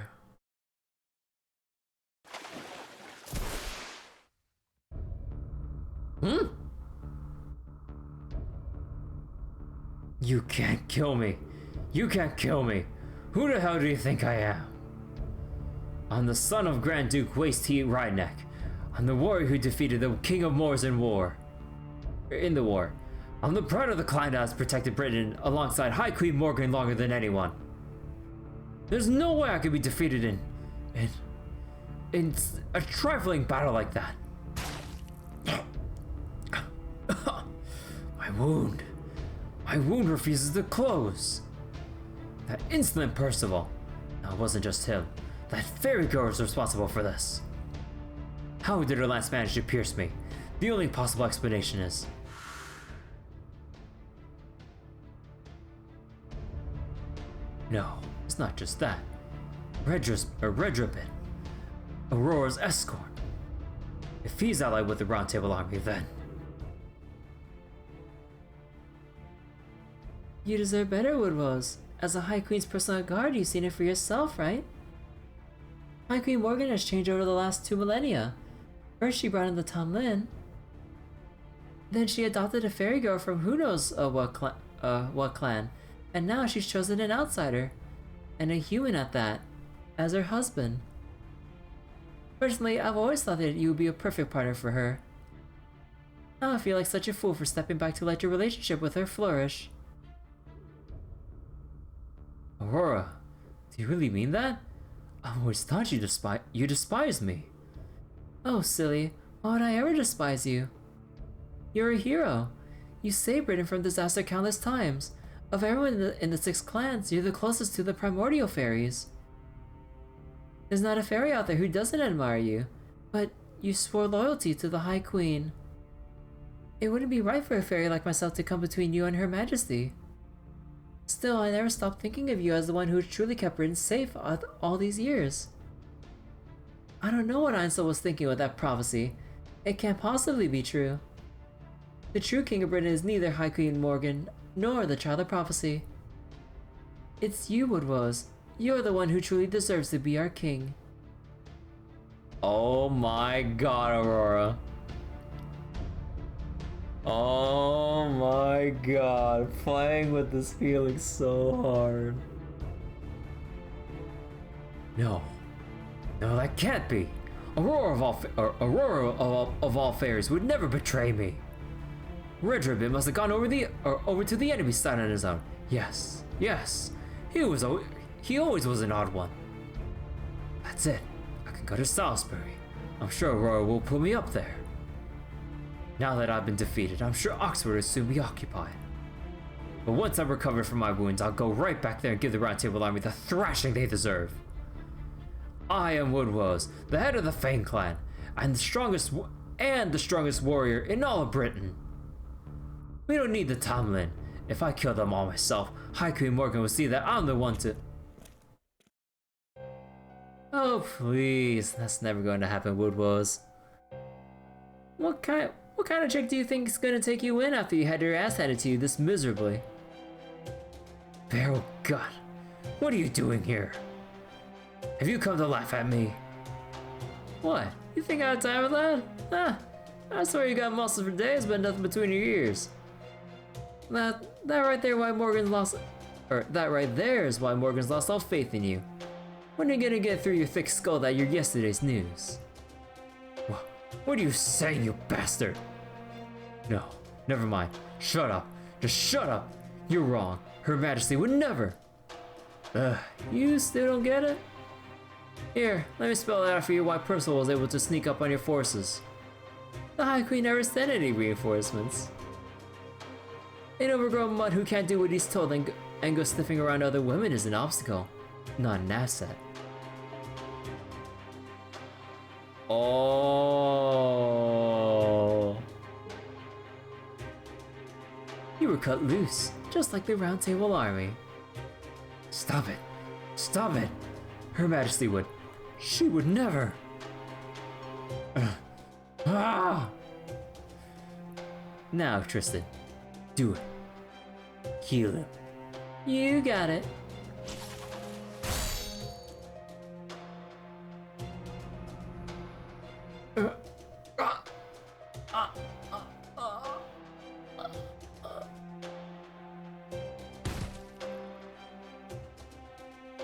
You can't kill me. You can't kill me. Who the hell do you think I am? I'm the son of Grand Duke Waste Heat Rhineneck. I'm the warrior who defeated the King of Moors in the war. I'm the pride of the clan that has protected Britain alongside High Queen Morgan longer than anyone. There's no way I could be defeated in a trifling battle like that. My wound refuses to close. That insolent Percival. No, it wasn't just him. That fairy girl was responsible for this. How did her lance manage to pierce me? The only possible explanation is... No, it's not just that. Redrapin, Aurora's escort. If he's allied with the Round Table army, then... You deserve better, Woodrose. As a High Queen's personal guard, you've seen it for yourself, right? High Queen Morgan has changed over the last 2 millennia. First she brought in the Tomlin. Then she adopted a fairy girl from who knows what clan. And now she's chosen an outsider. And a human at that. As her husband. Personally, I've always thought that you would be a perfect partner for her. Now I feel like such a fool for stepping back to let your relationship with her flourish. Aurora, do you really mean that? I always thought you despised me. Oh, silly. Why would I ever despise you? You're a hero. You saved Britain from disaster countless times. Of everyone in the 6 clans, you're the closest to the primordial fairies. There's not a fairy out there who doesn't admire you, but you swore loyalty to the High Queen. It wouldn't be right for a fairy like myself to come between you and Her Majesty. Still, I never stopped thinking of you as the one who truly kept Britain safe all these years. I don't know what Ainsel was thinking with that prophecy. It can't possibly be true. The true King of Britain is neither High Queen Morgan nor the Child of Prophecy. It's you, Woodrose. You're the one who truly deserves to be our king. Oh my god, Aurora. Oh my god, playing with this feeling so hard. No, that can't be. Aurora of all fairies would never betray me. Redrapin must have gone over to the enemy side on his own. Yes, he always was an odd one. That's it. I can go to Salisbury. I'm sure Aurora will put me up there. Now that I've been defeated, I'm sure Oxford will soon be occupied. But once I'm recovered from my wounds, I'll go right back there and give the Round Table Army the thrashing they deserve. I am Woodwose, the head of the Fang clan, and the strongest warrior in all of Britain. We don't need the Tomlin. If I kill them all myself, High Queen Morgan will see that I'm the one to... Oh please, that's never going to happen, Woodwose. What kind of chick do you think is gonna take you in after you had your ass handed to you this miserably? Barrel God, what are you doing here? Have you come to laugh at me? What? You think I have time for that? Huh? I swear you got muscles for days, but nothing between your ears. That right there, why Morgan's lost, or that right there is why Morgan's lost all faith in you. When are you gonna get through your thick skull that you're yesterday's news? What are you saying, you bastard? No, never mind. Shut up. Just shut up. You're wrong. Her Majesty would never. You still don't get it? Here, let me spell it out for you why Percival was able to sneak up on your forces. The High Queen never sent any reinforcements. An overgrown mutt who can't do what he's told and go sniffing around other women is an obstacle, not an asset. Oh. You were cut loose, just like the Round Table Army. Stop it. Stop it. Her Majesty would. She would never. Now, Tristan, do it. Heal him. You got it.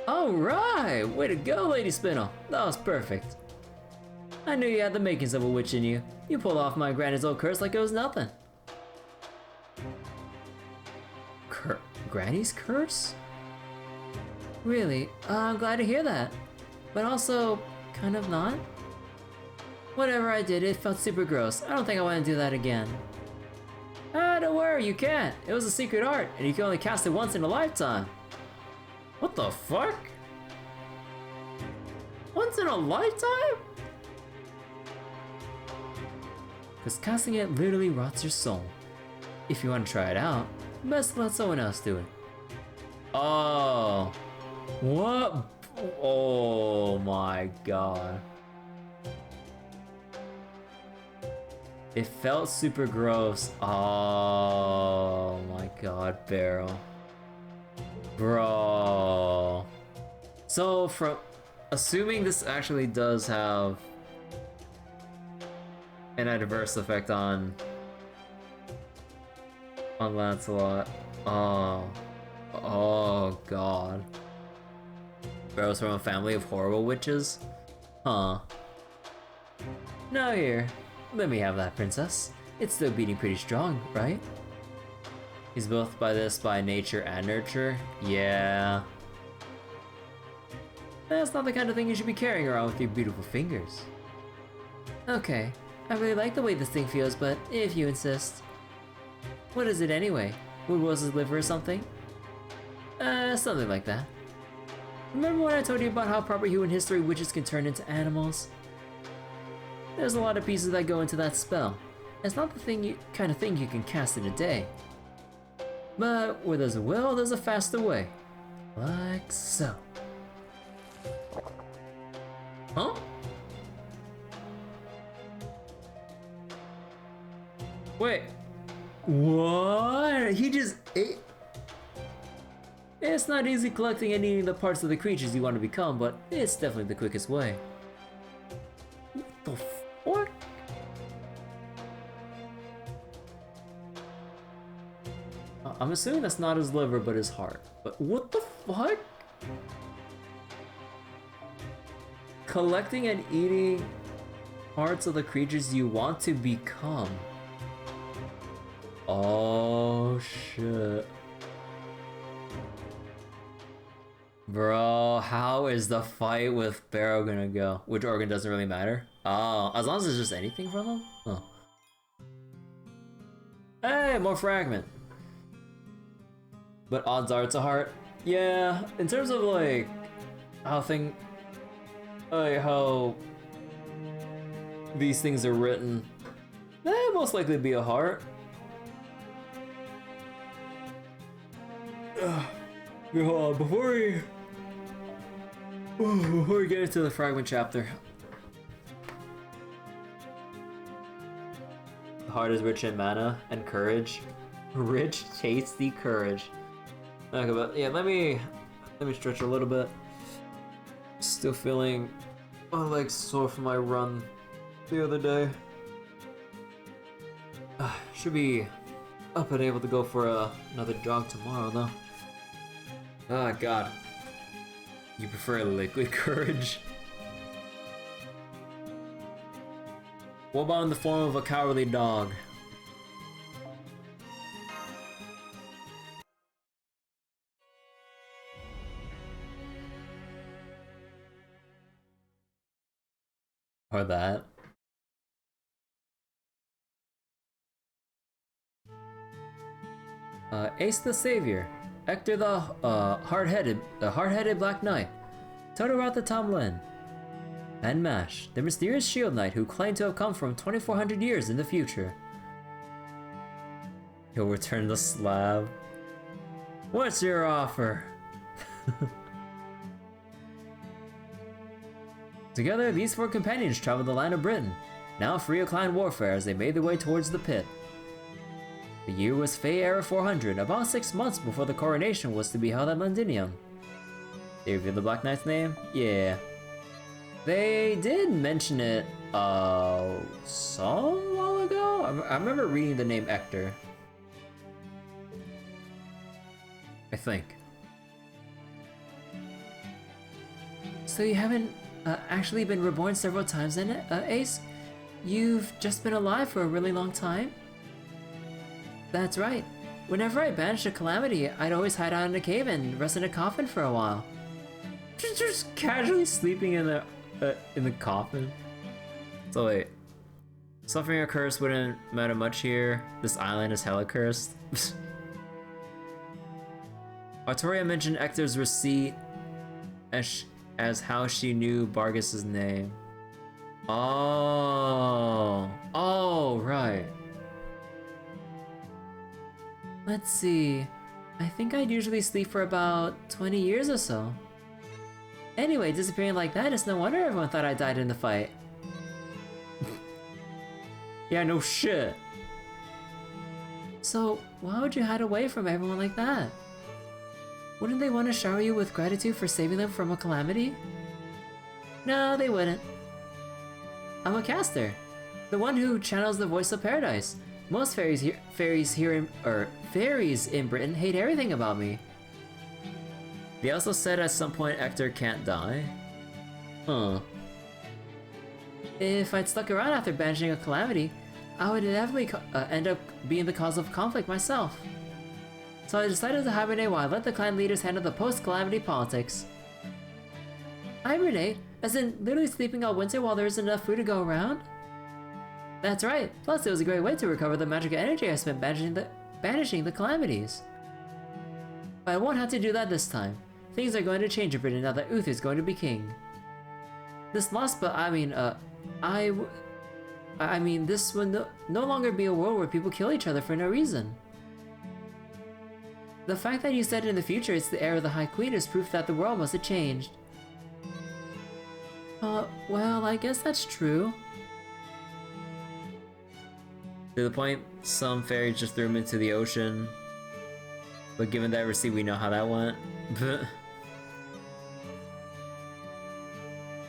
Alright! Way to go, Lady Spinel. That was perfect. I knew you had the makings of a witch in you. You pulled off my granny's old curse like it was nothing. Granny's curse? Really? I'm glad to hear that. But also, kind of not. Whatever I did, it felt super gross. I don't think I want to do that again. Don't worry, you can't. It was a secret art, and you can only cast it once in a lifetime. What the fuck? Once in a lifetime? Because casting it literally rots your soul. If you want to try it out, best let someone else do it. Oh. What? Oh my god. It felt super gross. Oh my god, Barrel. Bro. So from assuming this actually does have an adverse effect on Lancelot. Oh god. Barrel's from a family of horrible witches? Huh. Now here, let me have that, princess. It's still beating pretty strong, right? He's both by nature and nurture? Yeah. That's not the kind of thing you should be carrying around with your beautiful fingers. Okay, I really like the way this thing feels, but if you insist. What is it anyway? Wood Rose's liver or something? Something like that. Remember when I told you about how proper human history witches can turn into animals? There's a lot of pieces that go into that spell. It's not the kind of thing you can cast in a day. But where there's a will, there's a faster way. Like so. Huh? Wait. What? He just ate? It's not easy collecting and eating the parts of the creatures you want to become, but it's definitely the quickest way. What the fuck? I'm assuming that's not his liver, but his heart. But what the fuck? Collecting and eating parts of the creatures you want to become. Oh shit. Bro, how is the fight with Barrow gonna go? Which organ doesn't really matter? Oh, as long as it's just anything from them? Oh. Hey, more Fragment. But odds are it's a heart. Yeah, in terms of like how these things are written, most likely be a heart. Hold on, before we get into the Fragment chapter. The heart is rich in mana and courage. Rich, tasty courage. Okay, but yeah, let me stretch a little bit. Still feeling my legs sore from my run the other day. Should be up and able to go for another jog tomorrow though. Ah, God. You prefer liquid courage? What about in the form of a cowardly dog? Or that? Ace the Savior, Hector the hard-headed Black Knight, Totoro the Tomlin, and Mash, the mysterious Shield Knight who claimed to have come from 2400 years in the future. He'll return the slab. What's your offer? Together, these four companions traveled the land of Britain, now free of clan warfare as they made their way towards the pit. The year was Fae Era 400, about 6 months before the coronation was to be held at Londinium. They revealed the Black Knight's name? Yeah. They did mention it, some while ago? I remember reading the name Hector. I think. So you haven't actually been reborn several times in it, Ace? You've just been alive for a really long time? That's right. Whenever I banished a calamity, I'd always hide out in a cave and rest in a coffin for a while. Just casually sleeping in the coffin. So wait, suffering or curse wouldn't matter much here. This island is hella cursed. Artoria mentioned Hector's receipt as how she knew Bargis's name. Oh, right. Let's see. I think I'd usually sleep for about 20 years or so. Anyway, disappearing like that, it's no wonder everyone thought I died in the fight. Yeah, no shit. So, why would you hide away from everyone like that? Wouldn't they want to shower you with gratitude for saving them from a calamity? No, they wouldn't. I'm a caster, the one who channels the voice of paradise. Most fairies in Britain hate everything about me. They also said at some point Hector can't die. Huh. If I'd stuck around after banishing a calamity, I would inevitably end up being the cause of conflict myself. So I decided to hibernate while I let the clan leaders handle the post-calamity politics. Hibernate? As in literally sleeping all winter while there isn't enough food to go around? That's right, plus it was a great way to recover the magical energy I spent banishing the calamities. But I won't have to do that this time. Things are going to change a bit now that Uther is going to be king. This Lostbelt, this will no longer be a world where people kill each other for no reason. The fact that you said in the future it's the era of the High Queen is proof that the world must have changed. Well, I guess that's true. To the point, some fairies just threw him into the ocean. But given that receipt, we know how that went.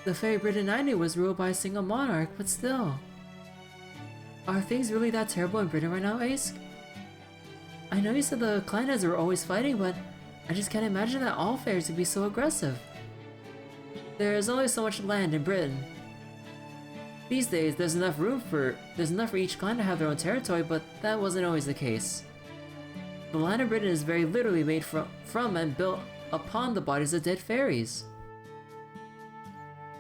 The fairy Britain I knew was ruled by a single monarch, but still. Are things really that terrible in Britain right now, Ace? I know you said the clanheads were always fighting, but I just can't imagine that all fairies would be so aggressive. There's only so much land in Britain. These days, there's enough for each clan to have their own territory, but that wasn't always the case. The land of Britain is very literally made from and built upon the bodies of dead fairies.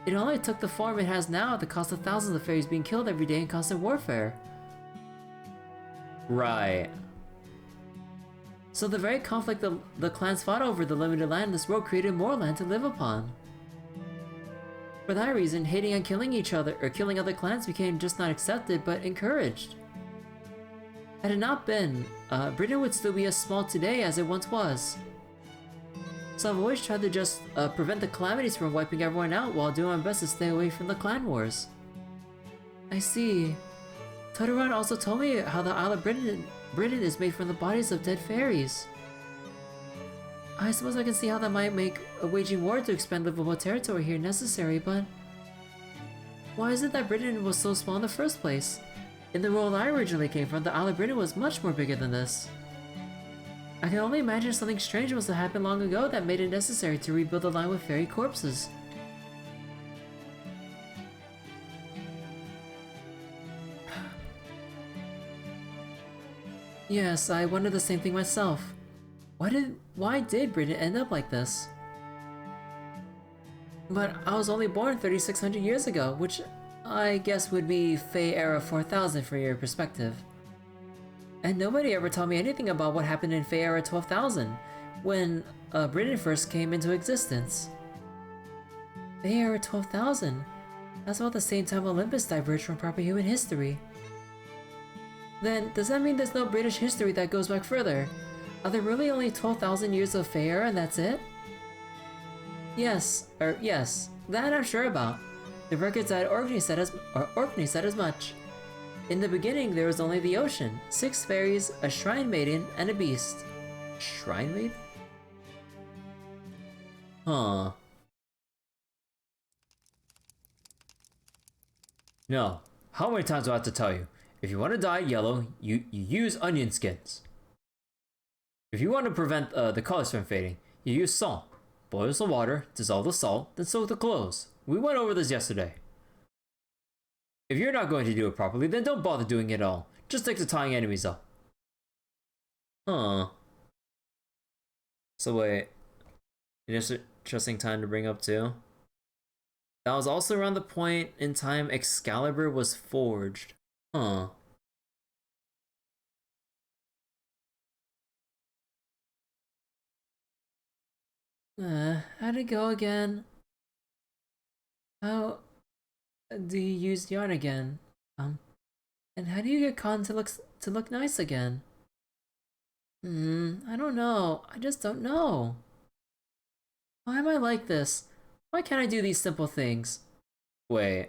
It only took the form it has now at the cost of thousands of fairies being killed every day in constant warfare. Right. So the very conflict the clans fought over the limited land in this world created more land to live upon. For that reason, hating and killing each other, or killing other clans became just not accepted, but encouraged. Had it not been, Britain would still be as small today as it once was. So I've always tried to just prevent the calamities from wiping everyone out while doing my best to stay away from the clan wars. I see. Totoro also told me how the Isle of Britain is made from the bodies of dead fairies. I suppose I can see how that might make waging war to expand livable territory here necessary, but why is it that Britain was so small in the first place? In the world I originally came from, the Isle of Britain was much more bigger than this. I can only imagine something strange must have happened long ago that made it necessary to rebuild the line with fairy corpses. Yes, I wondered the same thing myself. Why did Britain end up like this? But I was only born 3,600 years ago, which I guess would be Fae era 4000 from your perspective. And nobody ever told me anything about what happened in Fae era 12,000, when Britain first came into existence. Fae era 12,000? That's about the same time Olympus diverged from proper human history. Then, does that mean there's no British history that goes back further? Are there really only 12,000 years of Fae era and that's it? Yes, that I'm sure about. The records at Orkney said as much. In the beginning, there was only the ocean, 6 fairies, a shrine maiden, and a beast. Shrine maiden? Huh. No. How many times do I have to tell you? If you want to dye yellow, you use onion skins. If you want to prevent the colors from fading, you use salt. Boil some water, dissolve the salt, then soak the clothes. We went over this yesterday. If you're not going to do it properly, then don't bother doing it at all. Just stick to tying enemies up. Huh. So wait. Interesting time to bring up too. That was also around the point in time Excalibur was forged. Huh. How'd it go again? How do you use yarn again? And how do you get cotton to look nice again? I don't know. I just don't know. Why am I like this? Why can't I do these simple things? Wait.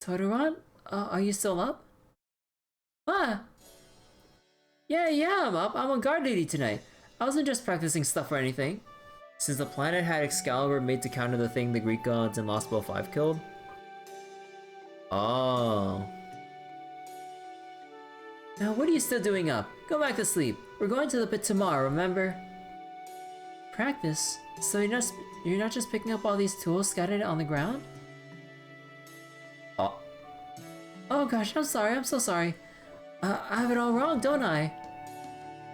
Totoro? Are you still up? Ah! Yeah, I'm up. I'm on guard duty tonight. I wasn't just practicing stuff or anything. Since the planet had Excalibur made to counter the thing the Greek gods in Lostbelt 5 killed? Oh. Now what are you still doing up? Go back to sleep. We're going to the pit tomorrow, remember? Practice? So you're not just picking up all these tools scattered on the ground? Oh gosh, I'm sorry, I'm so sorry. I have it all wrong, don't I?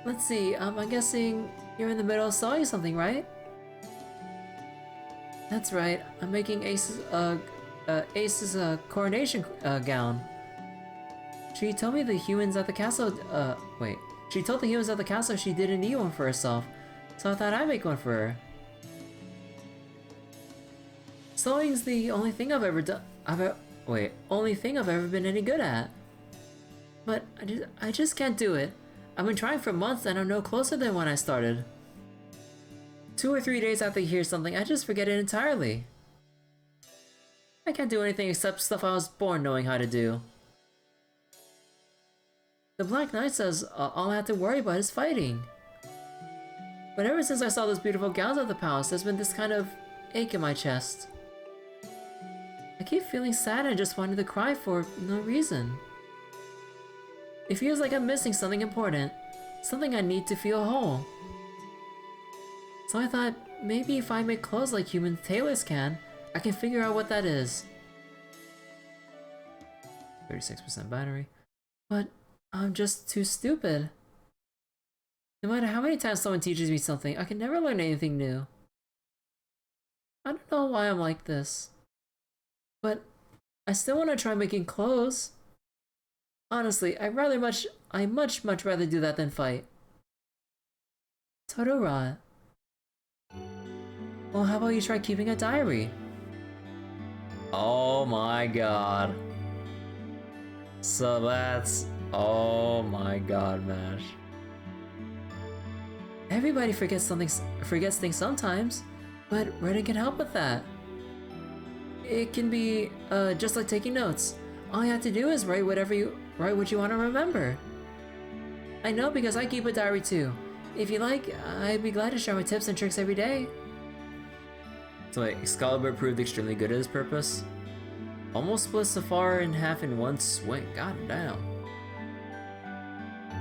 Let's see, I'm guessing you're in the middle of sewing something, right? That's right, I'm making Ace's coronation gown. She told the humans at the castle she didn't need one for herself, so I thought I'd make one for her. Sewing's the only thing I've ever done. Only thing I've ever been any good at. But I just can't do it. I've been trying for months and I'm no closer than when I started. 2 or 3 days after I hear something, I just forget it entirely. I can't do anything except stuff I was born knowing how to do. The Black Knight says all I have to worry about is fighting. But ever since I saw those beautiful gowns at the palace, there's been this kind of ache in my chest. I keep feeling sad and just wanted to cry for no reason. It feels like I'm missing something important, something I need to feel whole. So I thought, maybe if I make clothes like human tailors can, I can figure out what that is. 36% battery. But I'm just too stupid. No matter how many times someone teaches me something, I can never learn anything new. I don't know why I'm like this. But I still want to try making clothes. Honestly, I much rather do that than fight. Totoro. Well, how about you try keeping a diary? Oh my god. So that's... Oh my god, Mash. Everybody forgets things sometimes, but writing can help with that. It can be just like taking notes. All you have to do is write what you want to remember. I know because I keep a diary too. If you like, I'd be glad to share my tips and tricks every day. So wait, Excalibur proved extremely good at his purpose? Almost split Safar in half in one swing, god damn.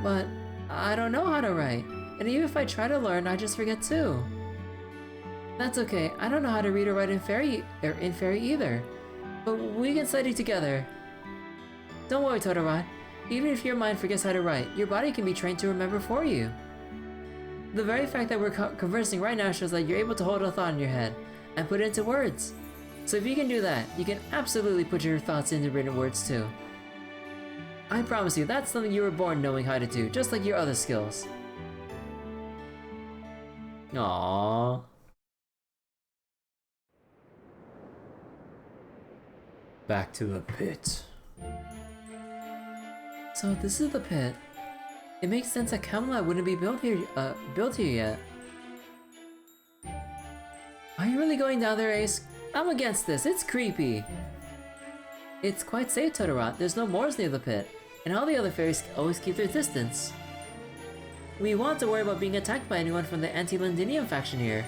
But I don't know how to write, and even if I try to learn, I just forget too. That's okay, I don't know how to read or write in Fairy either, but we can study together. Don't worry, Totoro. Even if your mind forgets how to write, your body can be trained to remember for you. The very fact that we're conversing right now shows that you're able to hold a thought in your head and put it into words. So if you can do that, you can absolutely put your thoughts into written words too. I promise you, that's something you were born knowing how to do, just like your other skills. Aww. Back to the pit. So this is the pit. It makes sense that Camelot wouldn't be built here yet. Are you really going down there, Ace? I'm against this, it's creepy. It's quite safe, Totoro. There's no moors near the pit, and all the other fairies always keep their distance. We want to worry about being attacked by anyone from the anti-Londinium faction here.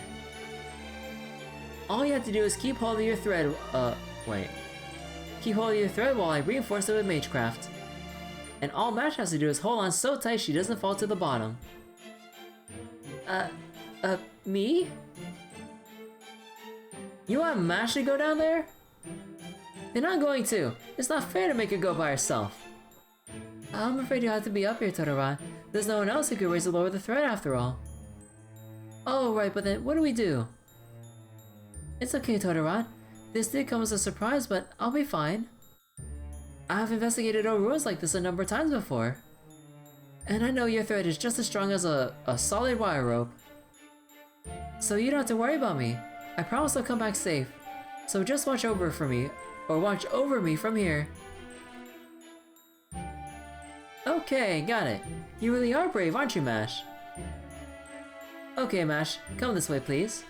All you have to do is keep hold of your thread, Keep hold of your thread while I reinforce it with Magecraft. And all Mash has to do is hold on so tight she doesn't fall to the bottom. Me? You want Mash to go down there? They're not going to. It's not fair to make her go by herself. I'm afraid you have to be up here, Totoro. There's no one else who could raise or lower the thread after all. Oh, right, but then what do we do? It's okay, Totoro. This did come as a surprise, but I'll be fine. I've investigated old ruins like this a number of times before. And I know your thread is just as strong as a solid wire rope. So you don't have to worry about me. I promise I'll come back safe. So just watch over me from here. Okay, got it. You really are brave, aren't you, Mash? Okay, Mash, come this way, please.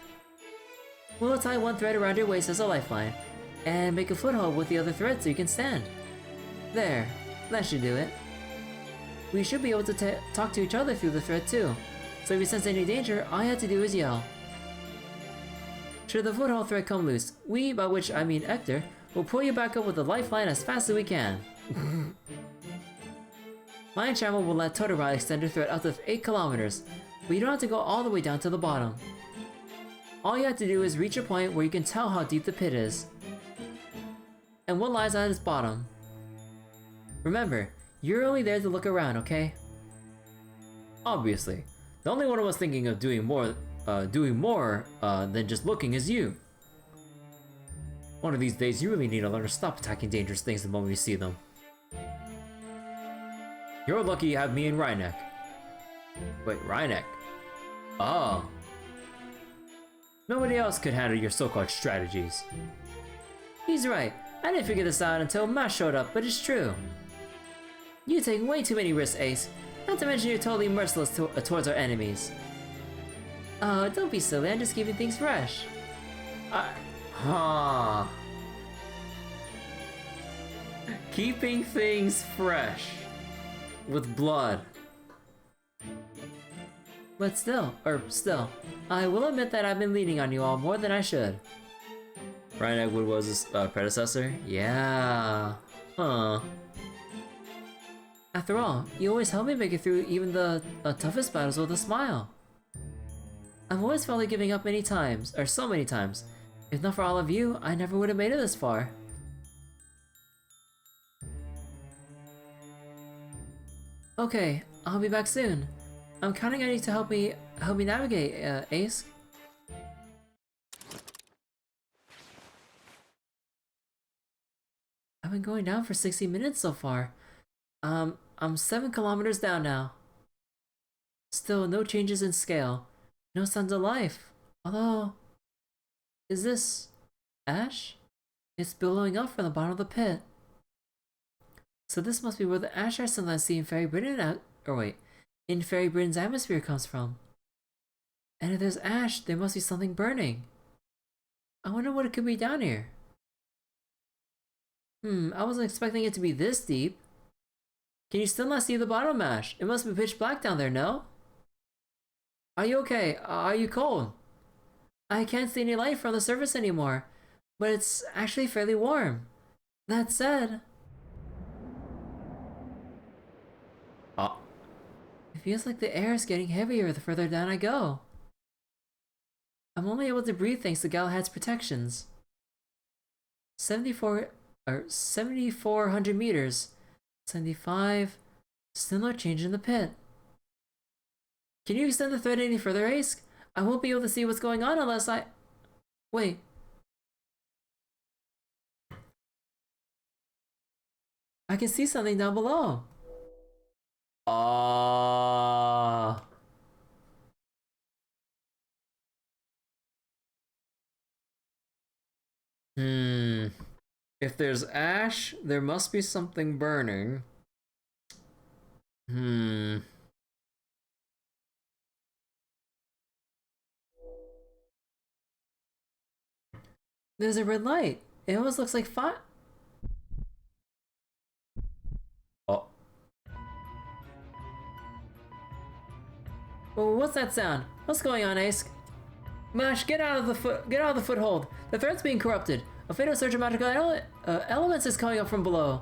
We'll tie one thread around your waist as a lifeline, and make a foothold with the other thread so you can stand. There, that should do it. We should be able to talk to each other through the thread too, so if you sense any danger, all you have to do is yell. Should the foothold thread come loose, we, by which I mean Hector, will pull you back up with the lifeline as fast as we can. My enchantment will let Totoro extend her thread up to 8 kilometers, but you don't have to go all the way down to the bottom. All you have to do is reach a point where you can tell how deep the pit is, and what lies at its bottom. Remember, you're only there to look around, okay? Obviously, the only one of us thinking of doing more than just looking is you. One of these days, you really need to learn to stop attacking dangerous things the moment you see them. You're lucky you have me and Rhynek. Wait, Rhynek? Oh. Nobody else could handle your so-called strategies. He's right. I didn't figure this out until Mash showed up, but it's true. You take way too many risks, Ace. Not to mention you're totally merciless towards our enemies. Oh, don't be silly, I'm just keeping things fresh. Keeping things fresh. With blood. But still, I will admit that I've been leaning on you all more than I should. Ryan Egwood was his predecessor? Yeah. Huh. After all, you always help me make it through even the toughest battles with a smile. I've always felt like giving up many times, or so many times. If not for all of you, I never would have made it this far. Okay, I'll be back soon. I'm counting on you to help me navigate, Ace. I've been going down for 60 minutes so far. I'm 7 kilometers down now. Still, no changes in scale. No signs of life. Although, is this ash? It's billowing up from the bottom of the pit. So this must be where the ash I sometimes see in Fairy Britain in Fairy Britain's atmosphere comes from. And if there's ash, there must be something burning. I wonder what it could be down here. I wasn't expecting it to be this deep. Can you still not see the bottom, Ash? It must be pitch black down there, no? Are you okay? Are you cold? I can't see any light from the surface anymore, but it's actually fairly warm. That said... It feels like the air is getting heavier the further down I go. I'm only able to breathe thanks to Galahad's protections. 7,400 meters. 75. Still no change in the pit. Can you extend the thread any further, Ace? I won't be able to see what's going on unless I... Wait. I can see something down below. If there's ash, there must be something burning. There's a red light. It almost looks like fire. Oh. Oh, what's that sound? What's going on, Ace? Mash, get out of the foothold. The thread's being corrupted. A fatal surge of magical elements is coming up from below.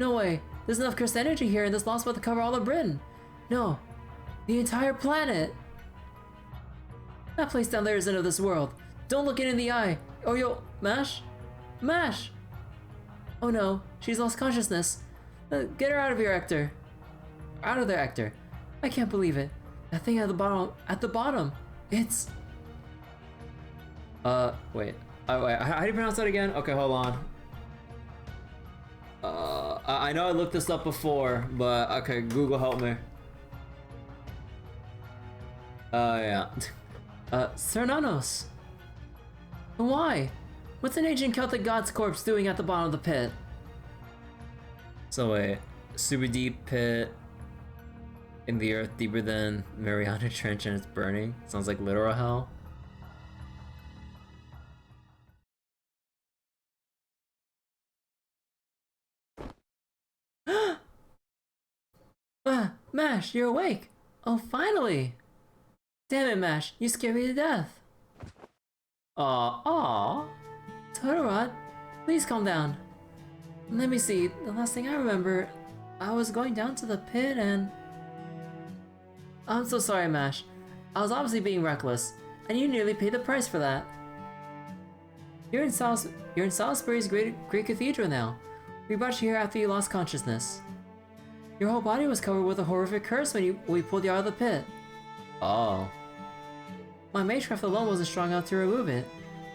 No way. There's enough cursed energy here in this Lostbelt to cover all of Britain. No. The entire planet. That place down there isn't of this world. Don't look it in the eye, or you'll... Mash? Mash! Oh no, she's lost consciousness. Get her out of here, Hector. Out of there, Hector. I can't believe it. That thing at the bottom, it's... Wait. Wait, how do you pronounce that again? Okay, hold on. I know I looked this up before, but okay, Google help me. Yeah. Cernanos. Why? What's an ancient Celtic god's corpse doing at the bottom of the pit? So wait, super deep pit in the earth deeper than Mariana Trench and it's burning? Sounds like literal hell. Mash, you're awake! Oh, finally! Damn it, Mash, you scared me to death! Aw. Totoro, please calm down. Let me see, the last thing I remember, I was going down to the pit and... I'm so sorry, Mash. I was obviously being reckless, and you nearly paid the price for that. You're in Salisbury's great cathedral now. We brought you here after you lost consciousness. Your whole body was covered with a horrific curse when we pulled you out of the pit. Oh. My magecraft alone wasn't strong enough to remove it,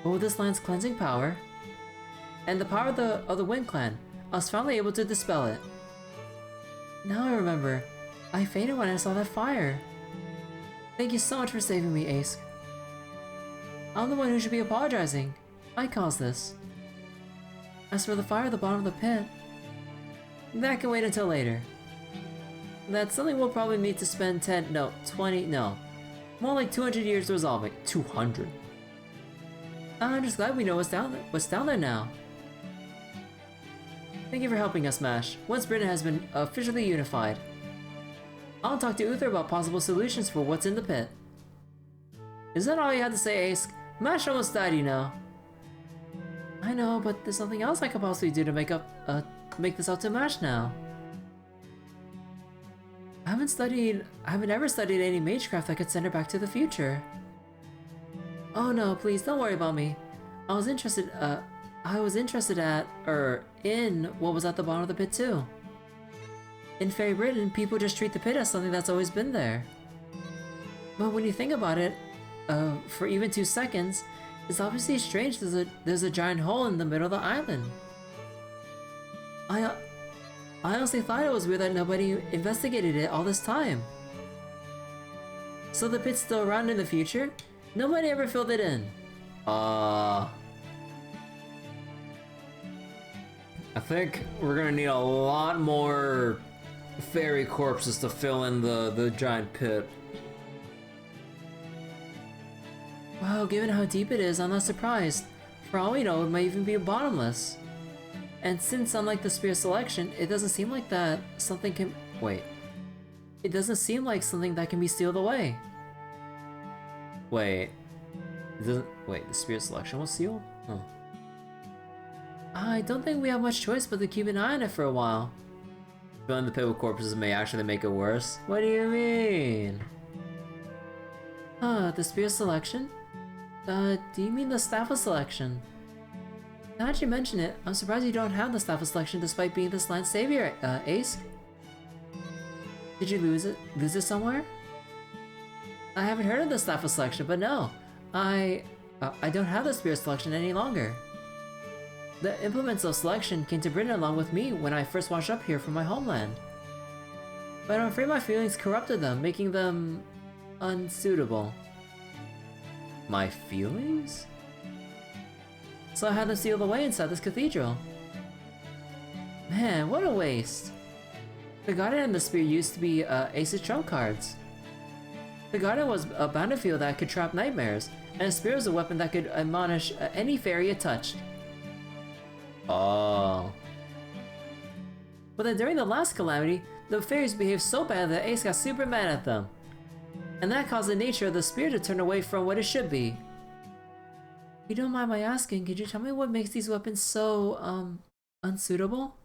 but with this land's cleansing power, and the power of the Wind Clan, I was finally able to dispel it. Now I remember, I fainted when I saw that fire. Thank you so much for saving me, Ace. I'm the one who should be apologizing. I caused this. As for the fire at the bottom of the pit, that can wait until later. That's something we'll probably need to spend 20, more like 200 years resolving. 200. I'm just glad we know what's down there now. Thank you for helping us, Mash. Once Britain has been officially unified, I'll talk to Uther about possible solutions for what's in the pit. Is that all you had to say, Ace? Mash almost died, you know. I know, but there's something else I could possibly do to make this out to Mash now. I haven't ever studied any magecraft that could send her back to the future. Oh no, please don't worry about me. I was interested in what was at the bottom of the pit too. In Fairy Britain, people just treat the pit as something that's always been there. But when you think about it, for even 2 seconds, it's obviously strange there's a giant hole in the middle of the island. I honestly thought it was weird that nobody investigated it all this time. So the pit's still around in the future? Nobody ever filled it in. I think we're gonna need a lot more fairy corpses to fill in the giant pit. Wow, given how deep it is, I'm not surprised. For all we know, it might even be bottomless. And since unlike the Spear Selection, it doesn't seem like that something can... Wait. It doesn't seem like something that can be sealed away. Wait. Wait, the Spear Selection was sealed? Huh. I don't think we have much choice but to keep an eye on it for a while. Filling the pit with corpses may actually make it worse? What do you mean? The Spear Selection? Do you mean the Staff of Selection? Now that you mention it, I'm surprised you don't have the Staff of Selection despite being this land's savior, Ace. Did you lose it somewhere? I haven't heard of the Staff of Selection, but no. I don't have the Spear Selection any longer. The implements of selection came to Britain along with me when I first washed up here from my homeland. But I'm afraid my feelings corrupted them, making them unsuitable. My feelings? So I had them sealed away inside this cathedral. Man, what a waste. The Guardian and the Spear used to be Ace's trump cards. The Guardian was a battlefield that could trap nightmares, and the Spear was a weapon that could admonish any fairy it touched. Oh. But then during the last calamity, the fairies behaved so bad that Ace got super mad at them. And that caused the nature of the Spear to turn away from what it should be. If you don't mind my asking, could you tell me what makes these weapons so, unsuitable?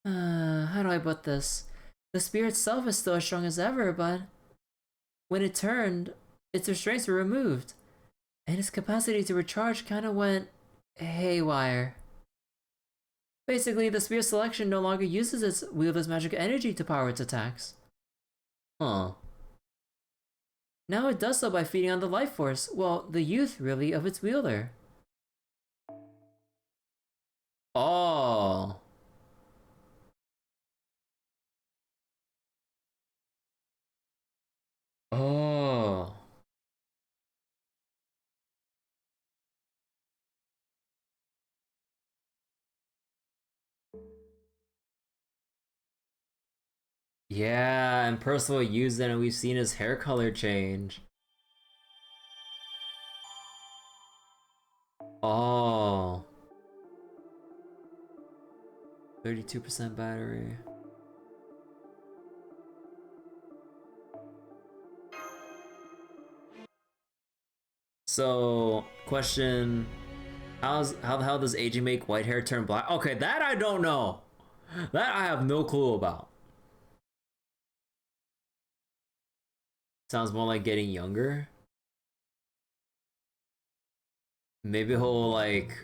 How do I put this? The Spear itself is still as strong as ever, but when it turned, its restraints were removed, and its capacity to recharge kinda went haywire. Basically, the Spear Selection no longer uses its wielder's magic energy to power its attacks. Huh. Now it does so by feeding on the life force, well, the youth, really, of its wielder. Oh. Oh. Yeah, and Percival used it and we've seen his hair color change. Oh. 32% battery. So, question, how the hell does aging make white hair turn black? Okay, that I don't know. That I have no clue about. Sounds more like getting younger. Maybe he'll like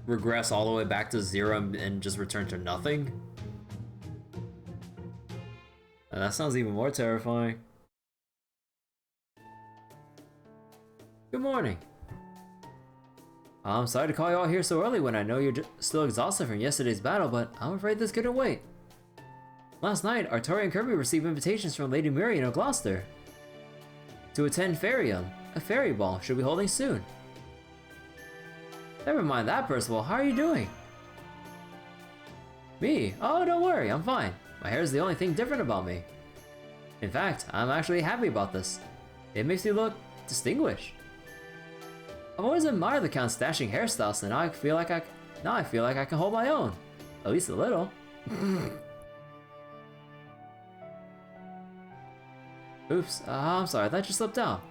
regress all the way back to 0 and just return to nothing. That sounds even more terrifying. Good morning. I'm sorry to call you all here so early when I know you're still exhausted from yesterday's battle, but I'm afraid this couldn't wait. Last night, Artori and Kirby received invitations from Lady Miriam of Gloucester to attend Fairyum, a fairy ball should be holding soon. Never mind that, Percival, how are you doing? Me? Oh, don't worry, I'm fine. My hair is the only thing different about me. In fact, I'm actually happy about this. It makes me look distinguished. I've always admired the Count's dashing hairstyles, and now I feel like I can hold my own. At least a little. Oops, I'm sorry, that just slipped out.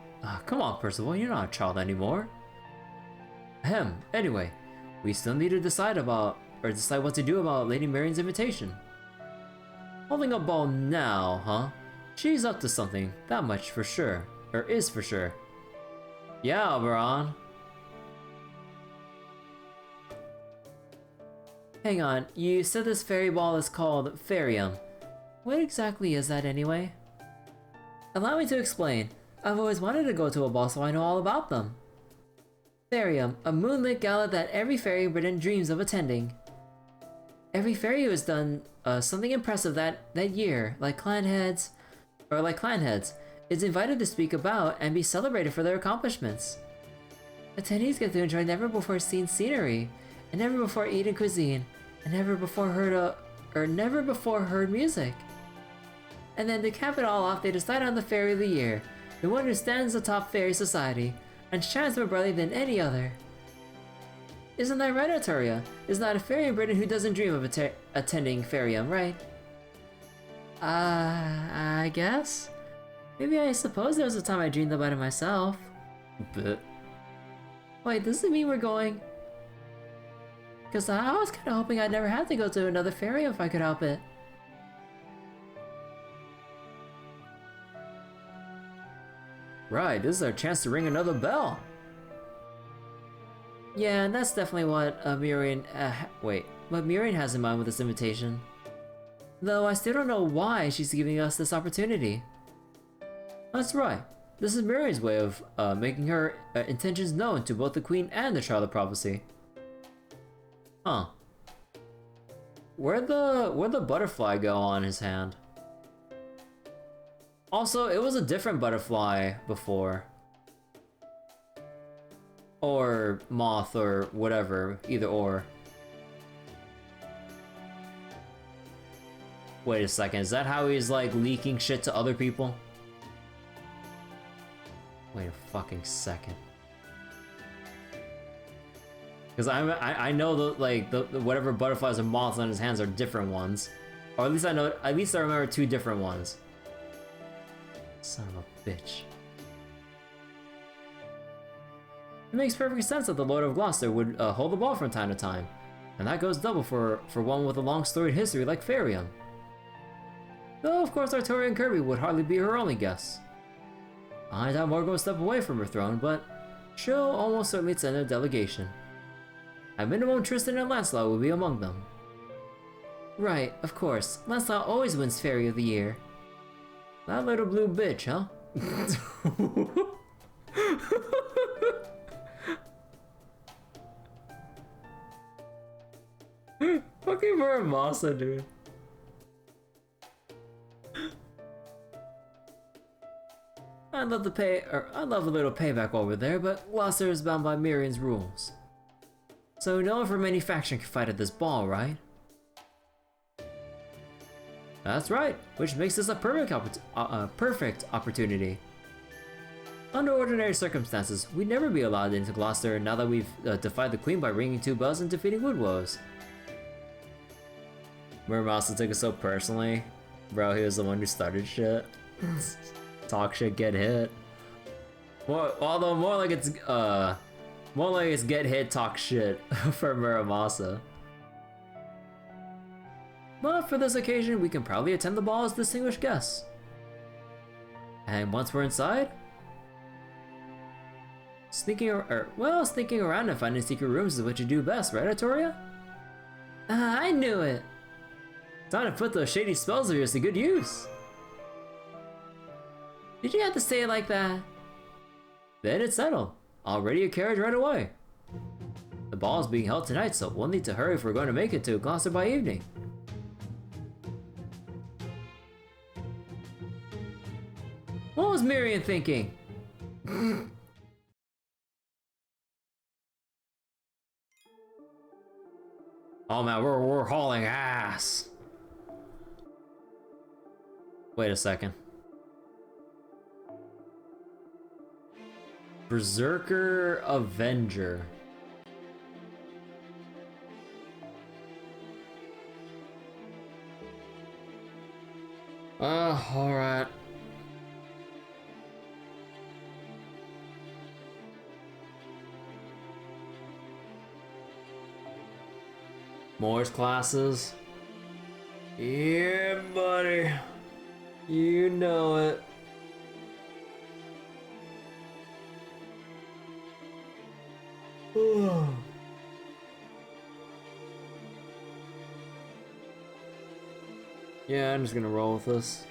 Come on, Percival, you're not a child anymore. Ahem, anyway, we still need to decide what to do about Lady Marion's invitation. Holding a ball now, huh? She's up to something, that much for sure. Or is for sure. Yeah, Oberon. Hang on, you said this fairy ball is called Fairyum. What exactly is that anyway? Allow me to explain. I've always wanted to go to a ball so I know all about them. Fairyum, a moonlit gala that every fairy in Britain dreams of attending. Every fairy who has done something impressive that year, like clan heads, is invited to speak about and be celebrated for their accomplishments. Attendees get to enjoy never before seen scenery, and never before eaten cuisine, and never before heard music. And then to cap it all off, they decide on the Fairy of the Year, the one who stands atop Fairy Society, and shines more brightly than any other. Isn't that right, Arturia? There's not a fairy in Britain who doesn't dream of attending Fairium, right? I guess? Maybe I suppose there was a time I dreamed about it myself. But... Wait, does it mean we're going? Because I was kind of hoping I'd never have to go to another Fairium if I could help it. Right, this is our chance to ring another bell. Yeah, and that's definitely what Miriam has in mind with this invitation. Though I still don't know why she's giving us this opportunity. That's right. This is Miriam's way of making her intentions known to both the Queen and the Child of Prophecy. Huh. Where'd the butterfly go on his hand? Also, it was a different butterfly before. Or moth or whatever, either or. Wait a second, is that how he's like leaking shit to other people? Wait a fucking second. Because I know the whatever butterflies and moths on his hands are different ones. Or at least I remember two different ones. Son of a bitch. It makes perfect sense that the Lord of Gloucester would hold the ball from time to time. And that goes double for one with a long storied history like Fairium. Though of course Arturia and Kirby would hardly be her only guests. I doubt Morgan will step away from her throne, but she'll almost certainly send a delegation. At minimum, Tristan and Lancelot will be among them. Right, of course. Lancelot always wins Fairy of the Year. That little blue bitch, huh? Fucking Muramasa, dude. I'd love a little payback over there, but Gloucester is bound by Miriam's rules. So no one from any faction can fight at this ball, right? That's right, which makes this a perfect opportunity. Under ordinary circumstances, we'd never be allowed into Gloucester now that we've defied the Queen by ringing 2 bells and defeating Woodwoes. Muramasa took it so personally. Bro, he was the one who started shit. Talk shit, get hit. Although more like it's get hit, talk shit for Muramasa. But for this occasion, we can proudly attend the ball as distinguished guests. And once we're inside, sneaking around and finding secret rooms is what you do best, right, Arturia? I knew it. Time to put those shady spells of yours to good use. Did you have to say it like that? Then it's settled. I'll ready your carriage right away. The ball is being held tonight, so we'll need to hurry if we're going to make it to Gloucester by evening. What was Miriam thinking? Oh man, we're hauling ass. Wait a second. Berserker Avenger. Alright. Moore's classes. Yeah, buddy. You know it. Yeah, I'm just gonna roll with this.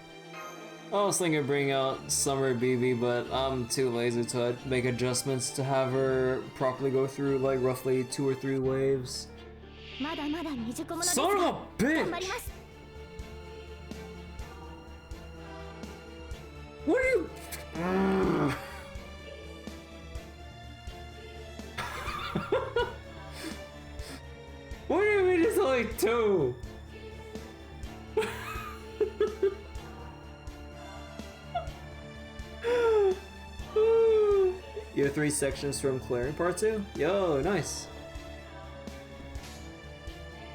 I was thinking of bringing out Summer BB, but I'm too lazy to make adjustments to have her properly go through like roughly 2 or 3 waves. まだまだ未熟者です Son が of a 頑張 bitch! ります What are you? What do you mean it's only 2? You have 3 sections from clearing part 2? Yo, nice.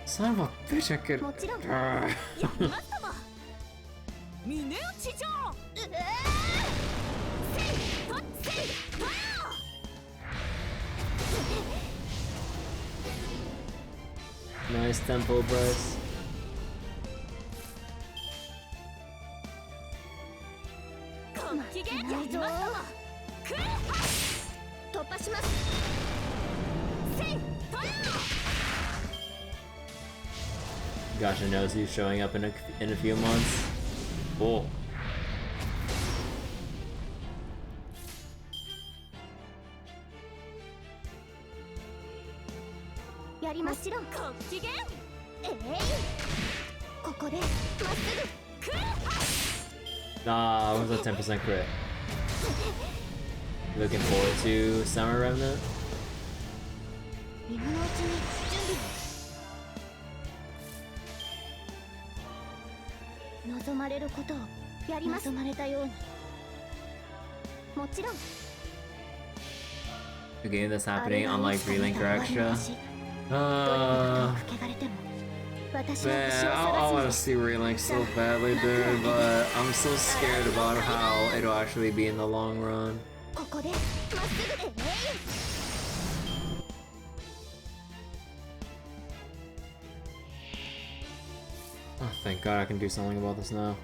Son of a bitch, I could. もちろん Ugh. やりますとも峰打ち上せいとせいとよ Nice tempo, Bryce. ご機嫌やりますともくる突破しますせいとよ Gotcha knows he's showing up in a few months. Cool. やりますもちろんご機嫌ここでまっすくる Nah, what was that 10% crit? Looking forward to Summer Remnant. ぐ今のうちに準備を望まれることをやります望まれたようにもちろん A game that's happening on like Relink or Extra. どれほど遠く汚れても私は Man, 星を I want to 探す see Relink so badly, dude, but I'm so scared about how it'll actually be in the long run. のここでまっすぐOh, thank God I can do something about this now.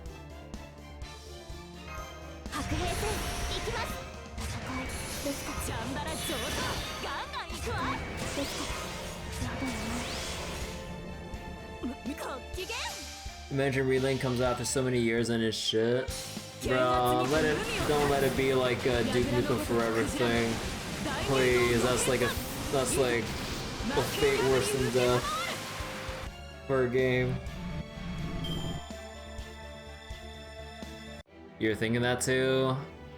白兵戦行きます戦いですかジャンバラ上等ガンガン行くわですかやだよご機嫌 Imagine Relink comes out for so many years and it's shit. Bro, don't let it be like a Duke Nukem Forever thing. Please, that's like a fate worse than death for a game. You're thinking that too?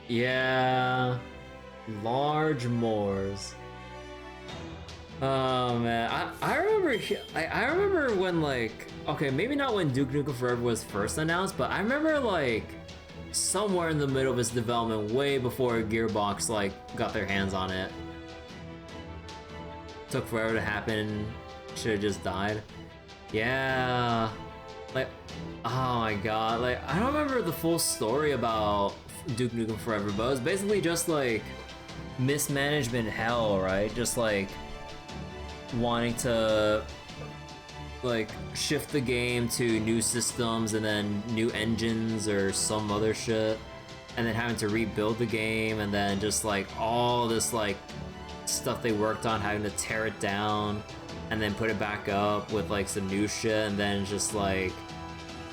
Yeah. Large Moors. Oh man, I remember I remember when like, okay, maybe not when Duke Nukem Forever was first announced, but I remember like somewhere in the middle of its development, way before Gearbox like got their hands on it. Took forever to happen, should have just died. Yeah, like, oh my god, like I don't remember the full story about Duke Nukem Forever, but it was basically just like mismanagement hell, right? Just like wanting to like shift the game to new systems and then new engines or some other shit, and then having to rebuild the game, and then just like all this like stuff they worked on, having to tear it down and then put it back up with like some new shit, and then just like,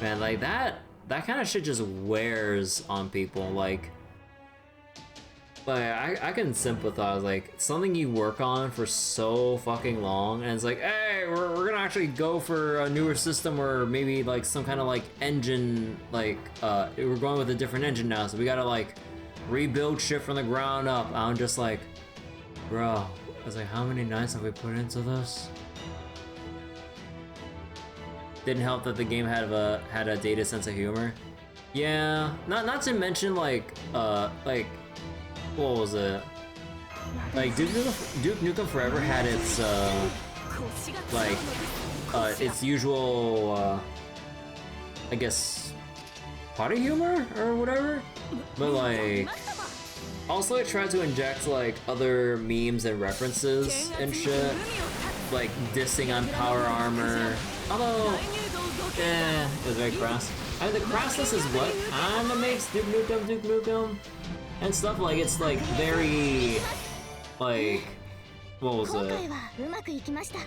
man, like that kind of shit just wears on people. Like I can sympathize, like something you work on for so fucking long and it's like, hey, we're gonna actually go for a newer system or maybe like some kind of like engine, like we're going with a different engine now, so we gotta like rebuild shit from the ground up. I'm just like, bro, I was like, how many nights have we put into this? Didn't help that the game had a dated sense of humor. Yeah, not to mention like what was it? Like Duke Nukem Forever had its its usual I guess potty humor or whatever, but like also it tried to inject like other memes and references and shit, like dissing on Power Armor. Although, it was very crass. I mean, the crassness is what kinda makes Duke Nukem and stuff. Like it's like very like, what was 今 it? 回はうまくいきました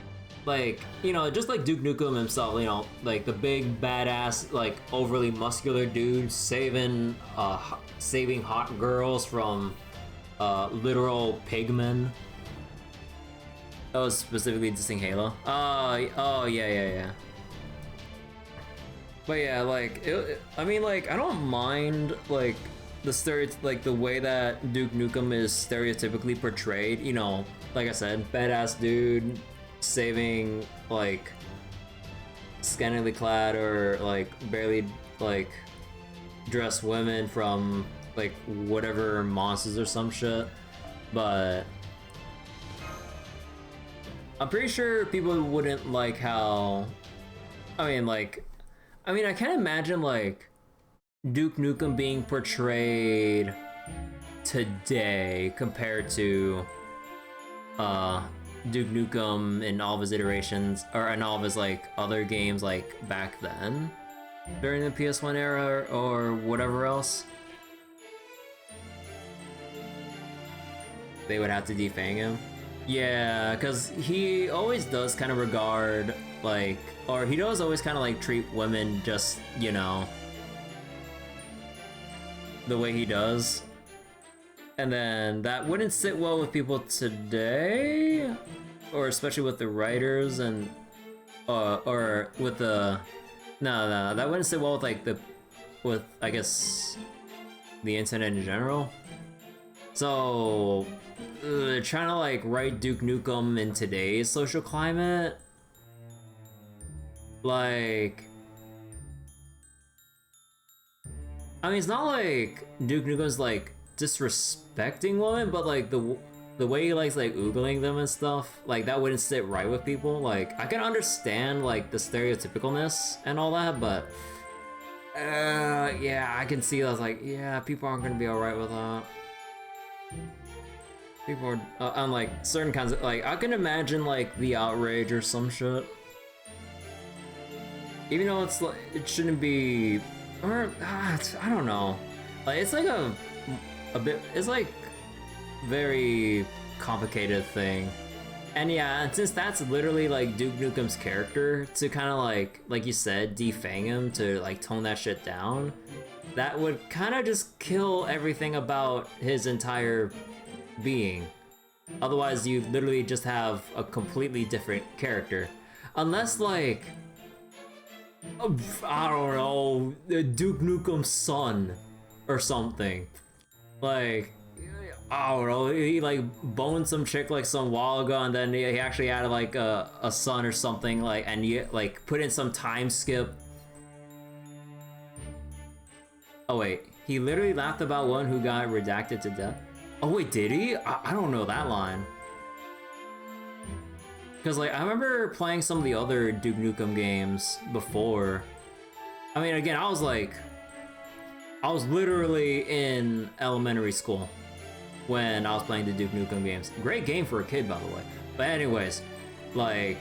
Like, you know, just like Duke Nukem himself, you know, like the big badass, like overly muscular dude saving hot girls from literal pigmen. Oh, specifically dissing Halo. Oh yeah. But yeah, like I mean, like I don't mind like the way that Duke Nukem is stereotypically portrayed. You know, like I said, badass dude saving like scantily clad or like barely like dressed women from like whatever monsters or some shit. But I'm pretty sure people wouldn't like how, I can't imagine like Duke Nukem being portrayed today compared to Duke Nukem in all of his iterations, or in all of his like other games like back then during the PS1 era or whatever else. They would have to defang him. Yeah, because he always does kind of regard like, or he does always kind of like treat women just, you know, the way he does. And then that wouldn't sit well with people today, or especially with the writers and or with the no, that wouldn't sit well with like with I guess the internet in general. So trying to like write Duke Nukem in today's social climate, like, I mean, it's not like Duke Nukem's like disrespecting women, but like the way he likes like oogling them and stuff, like that wouldn't sit right with people. Like I can understand like the stereotypicalness and all that, but yeah, I can see that's like, yeah, people aren't gonna be alright with that. People are on like certain kinds of, like, I can imagine like the outrage or some shit, even though it's like it shouldn't be, or I don't know, like it's like a bit, it's like very complicated thing. And yeah, and since that's literally like Duke Nukem's character, to kind of like you said, defang him, to like tone that shit down, that would kind of just kill everything about his entire being. Otherwise you literally just have a completely different character, unless like, I don't know, Duke Nukem's son or something. Like, I don't know, he like boned some chick like some while ago, and then he actually had like a son or something, like, and you like put in some time skip. Oh wait, he literally laughed about one who got redacted to death. Oh wait, did he? I don't know that line. Because like I remember playing some of the other Duke Nukem games before. I mean, again, I was literally in elementary school when I was playing the Duke Nukem games. Great game for a kid, by the way. But anyways, like,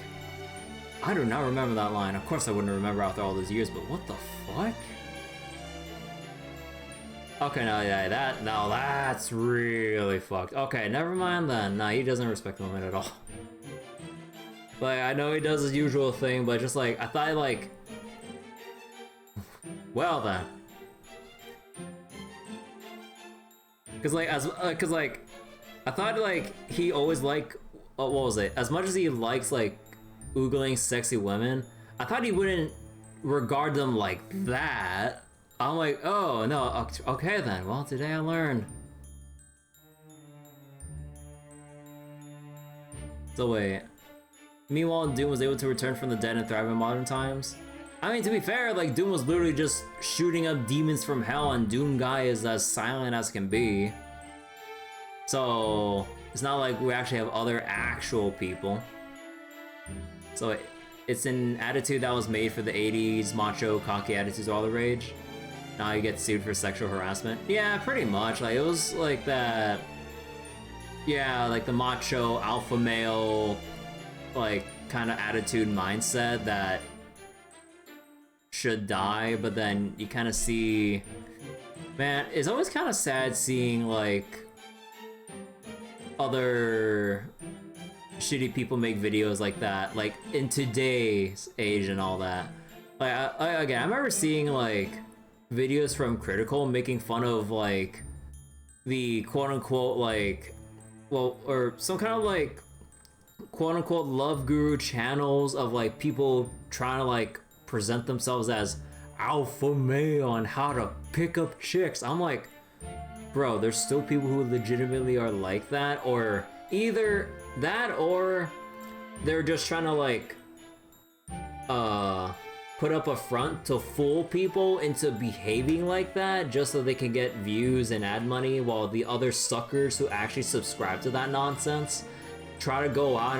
I do not remember that line. Of course I wouldn't remember after all those years, but what the fuck? Okay, no, yeah, that's really fucked. Okay, never mind then. Nah, he doesn't respect women at all. Like, I know he does his usual thing, but just like, I thought like, well then. Cause like, I thought like he always like, what was it? As much as he likes like oogling sexy women, I thought he wouldn't regard them like that. I'm like, oh no, okay then. Well, today I learned. So wait. Meanwhile, Doom was able to return from the dead and thrive in modern times. I mean, to be fair, like Doom was literally just shooting up demons from hell, and Doom guy is as silent as can be. So it's not like we actually have other actual people. So it's an attitude that was made for the 80s macho, cocky attitudes all the rage. Now you get sued for sexual harassment. Yeah, pretty much. Like, it was like that. Yeah, like the macho alpha male, like, kind of attitude mindset that should die, but then you kind of see. Man, it's always kind of sad seeing, like, other shitty people make videos like that, like, in today's age and all that. Like, again, I remember seeing, like, videos from Critical making fun of like the quote-unquote like, well, or some kind of like quote-unquote love guru channels of like people trying to like present themselves as alpha male on how to pick up chicks. I'm like, bro, there's still people who legitimately are like that, or either that or they're just trying to like put up a front to fool people into behaving like that just so they can get views and ad money, while the other suckers who actually subscribe to that nonsense try to go out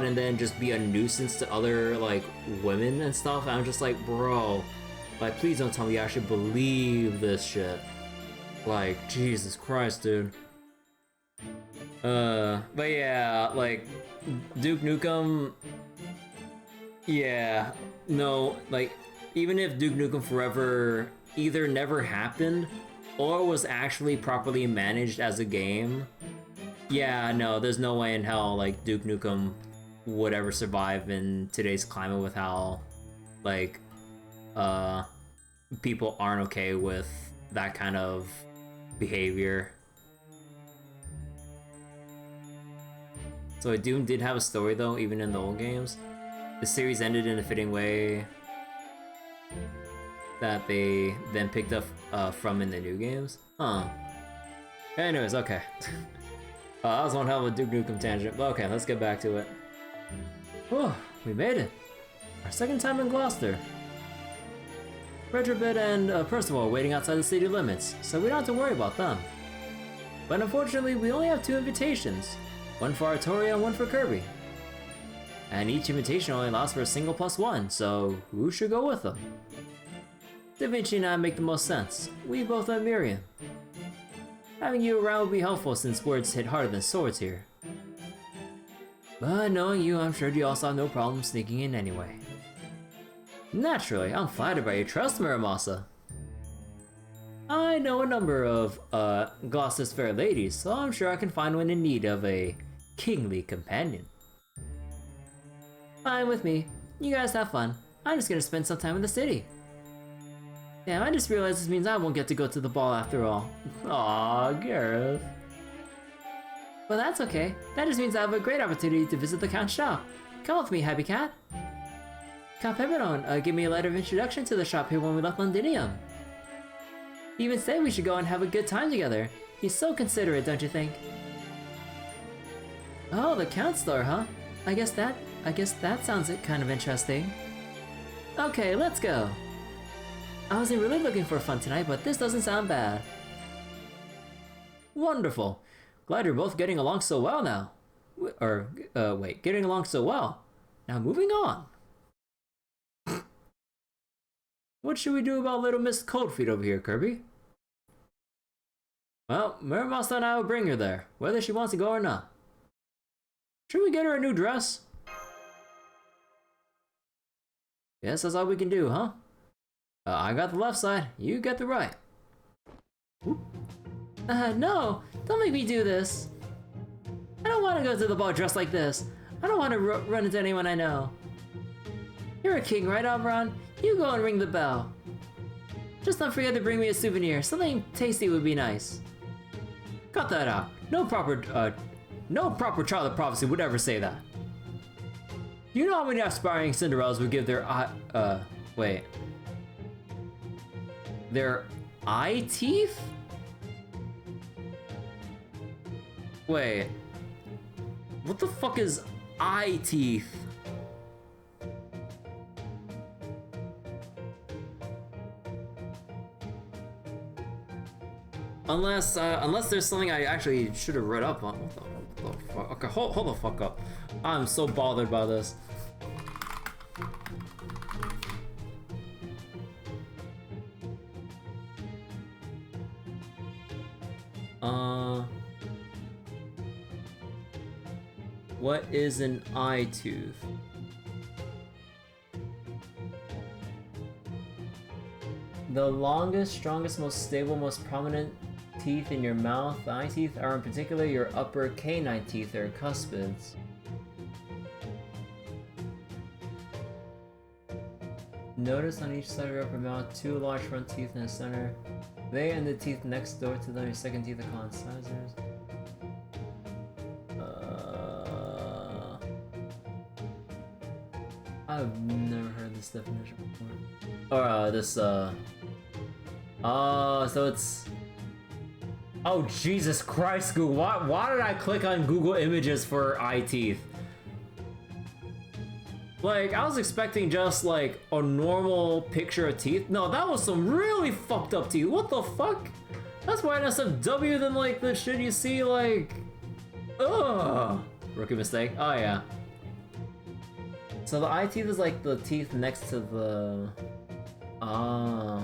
and then just be a nuisance to other like women and stuff. And I'm just like, bro, like, please don't tell me you actually believe this shit. Like, Jesus Christ, dude. But yeah, like, Duke Nukem, yeah, no, like, even if Duke Nukem Forever either never happened or was actually properly managed as a game, yeah, no, there's no way in hell, like, Duke Nukem would ever survive in today's climate with how, like, people aren't okay with that kind of behavior. So Doom did have a story though, even in the old games. The series ended in a fitting way that they then picked up from in the new games. Huh. Anyways, okay. That was one hell of a Duke Nukem tangent, but okay, let's get back to it. Oh, we made it. Our second time in Gloucester. Retrobit and Percival are waiting outside the city limits, so we don't have to worry about them. But unfortunately, we only have 2 invitations. One for Artoria and one for Kirby. And each invitation only allows for a single +1, so who should go with them? Da Vinci and I make the most sense. We both know Miriam. Having you around would be helpful since words hit harder than swords here. But knowing you, I'm sure you also have no problem sneaking in anyway. Naturally, I'm flattered by your trust, Muramasa. I know a number of Gloucester's fair ladies, so I'm sure I can find one in need of a kingly companion. Fine with me. You guys have fun. I'm just gonna spend some time in the city. Damn, I just realized this means I won't get to go to the ball after all. Aw, Gareth. But that's okay. That just means I have a great opportunity to visit the Count's shop. Come with me, Happy Cat. Count Pepperone gave me a letter of introduction to the shop here when we left Londinium. He even said we should go and have a good time together. He's so considerate, don't you think? Oh, the Count store, huh? I guess that sounds kind of interesting. Okay, let's go. I wasn't really looking for fun tonight, but this doesn't sound bad. Wonderful. Glad you're both getting along so well now. Getting along so well. Now moving on. What should we do about little Miss Coldfeet over here, Kirby? Well, Muramasa and I will bring her there, whether she wants to go or not. Should we get her a new dress? Guess that's all we can do, huh? I got the left side, you get the right. No! Don't make me do this! I don't want to go to the ball dressed like this. I don't want to run into anyone I know. You're a king, right, Oberon? You go and ring the bell. Just don't forget to bring me a souvenir. Something tasty would be nice. Cut that out. No proper child of prophecy would ever say that. You know how many aspiring Cinderellas would give their their eye teeth? Wait. What the fuck is eye teeth? Unless there's something I actually should have read up on. What the fuck? Okay, hold the fuck up. I'm so bothered by this. What is an eye tooth? The longest, strongest, most stable, most prominent teeth in your mouth. The eye teeth are in particular your upper canine teeth or cuspids. Notice on each side of your upper mouth 2 large front teeth in the center. They and the teeth next door to them, your second teeth are called incisors. I've never heard this definition before. Or, so it's... Oh, Jesus Christ, Google. Why did I click on Google Images for eye teeth? Like, I was expecting just, like, a normal picture of teeth. No, that was some really fucked up teeth. What the fuck? That's more NSFW than, like, the shit you see, like... Ugh! Rookie mistake? Oh, yeah. So the eye teeth is, like, the teeth next to the... Ah...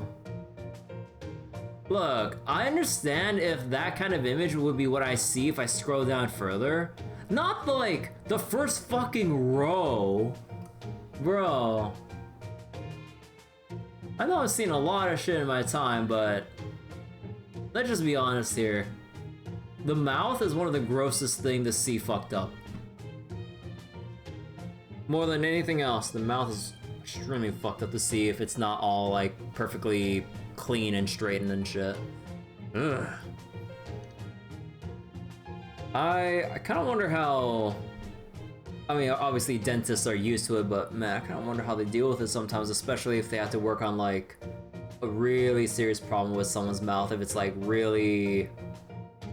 Look, I understand if that kind of image would be what I see if I scroll down further. Not like the first fucking row. Bro. I know I've seen a lot of shit in my time, but let's just be honest here. The mouth is one of the grossest things to see fucked up. More than anything else, the mouth is extremely fucked up to see if it's not all like perfectly clean and straightened and shit. Ugh. I kind of wonder how... I mean, obviously dentists are used to it, but man, I kind of wonder how they deal with it sometimes, especially if they have to work on like a really serious problem with someone's mouth, if it's like really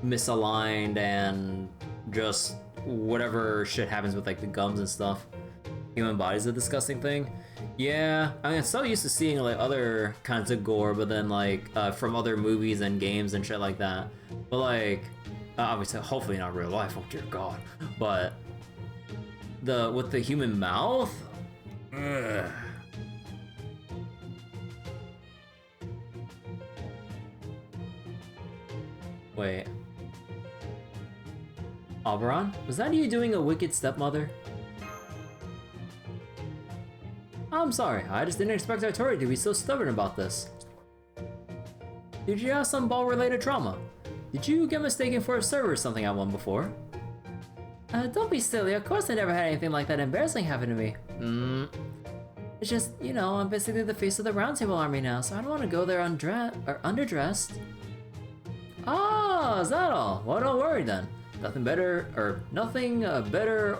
misaligned and just whatever shit happens with like the gums and stuff. Human body's a disgusting thing. Yeah, I mean, I'm so used to seeing like other kinds of gore, but then like from other movies and games and shit like that. But like, obviously, hopefully not real life. Oh dear God. But with the human mouth, ugh. Wait, Oberon, was that you doing a wicked stepmother? I'm sorry, I just didn't expect Artori to be so stubborn about this. Did you have some ball-related trauma? Did you get mistaken for a server or something at one before? Don't be silly, of course I never had anything like that embarrassing happen to me. It's just, you know, I'm basically the face of the Round Table Army now, so I don't want to go there underdressed. Oh, is that all? Well, don't worry then. Nothing better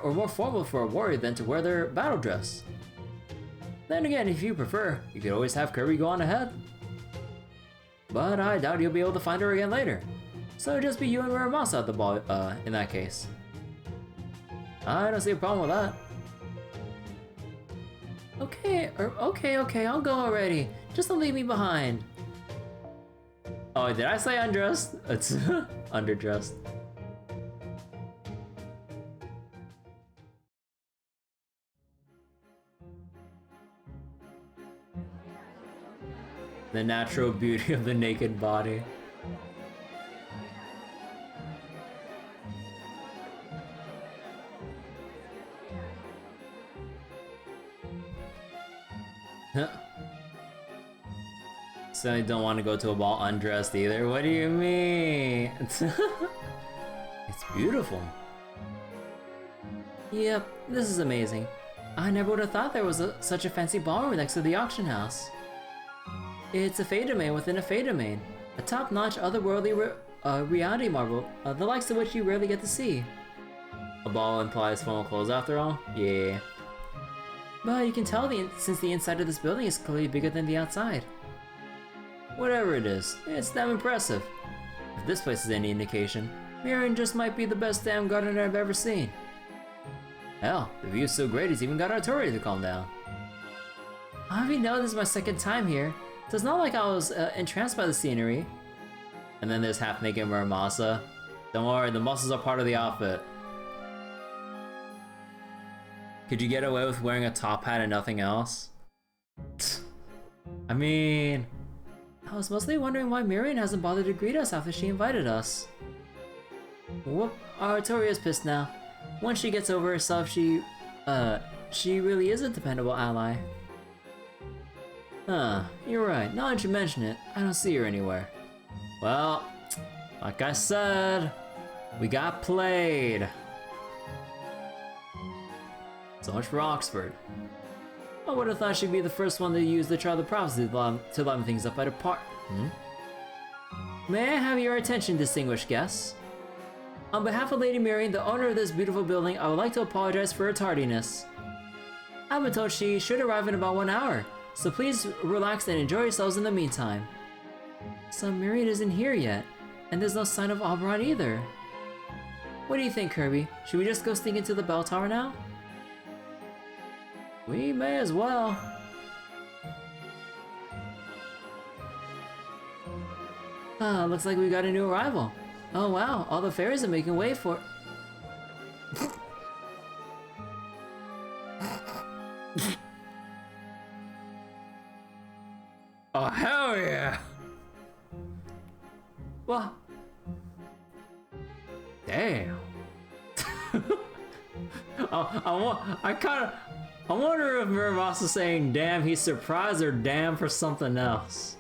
or more formal for a warrior than to wear their battle dress. Then again, if you prefer, you could always have Kirby go on ahead. But I doubt you'll be able to find her again later. So just be you and Muramasa at the ball, in that case. I don't see a problem with that. Okay, I'll go already. Just don't leave me behind. Oh, did I say undressed? It's underdressed. The natural beauty of the naked body. So I don't want to go to a ball undressed either. What do you mean? It's beautiful. Yep, this is amazing. I never would have thought there was such a fancy ballroom next to the auction house. It's a Fae domain within a Fae domain. A top-notch, otherworldly reality marvel, the likes of which you rarely get to see. A ball implies formal clothes after all? Yeah. But you can tell since the inside of this building is clearly bigger than the outside. Whatever it is, it's damn impressive. If this place is any indication, Mirren just might be the best damn gardener I've ever seen. Hell, the view's so great he's even got Artori to calm down. I already know this is my second time here, so it's not like I was entranced by the scenery. And then there's half-naked Muramasa. Don't worry, the muscles are part of the outfit. Could you get away with wearing a top hat and nothing else? I mean... I was mostly wondering why Miriam hasn't bothered to greet us after she invited us. Whoop, Artori is pissed now. Once she gets over herself, she really is a dependable ally. Huh, you're right, now that you mention it, I don't see her anywhere. Well, like I said, we got played. So much for Oxford. I would have thought she'd be the first one to use the Child of Prophecy to liven things up at a part. May I have your attention, distinguished guests? On behalf of Lady Miriam, the owner of this beautiful building, I would like to apologize for her tardiness. I've been told she should arrive in about 1 hour, so please relax and enjoy yourselves in the meantime. So Miriam isn't here yet, and there's no sign of Oberon either. What do you think, Kirby? Should we just go sneak into the bell tower now? We may as well. Looks like we got a new arrival. Oh wow, all the fairies are making way for... Oh, hell yeah! What? Damn. I wonder if Miramas saying damn he's surprised or damn for something else.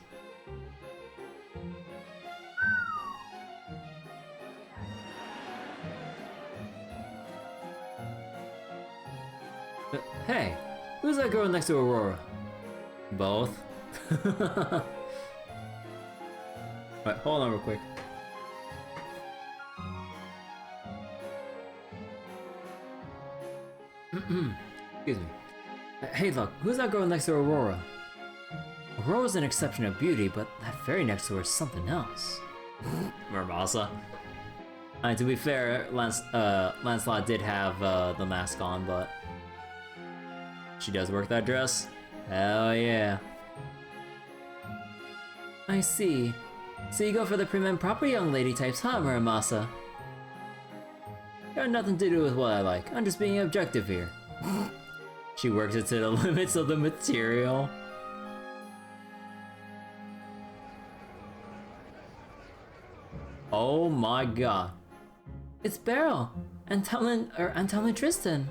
Hey, who's that girl next to Aurora? Both. Wait, hold on real quick. Excuse me. Hey look, who's that girl next to Aurora? Aurora's an exception of beauty, but that fairy next to her is something else. Murmasa. To be fair, Lancelot did have the mask on, but... She does work that dress? Hell yeah. I see. So you go for the prim and proper young lady types, huh, Muramasa? Got nothing to do with what I like. I'm just being objective here. She works it to the limits of the material. Oh my god. It's Beryl! And Talon Tristan!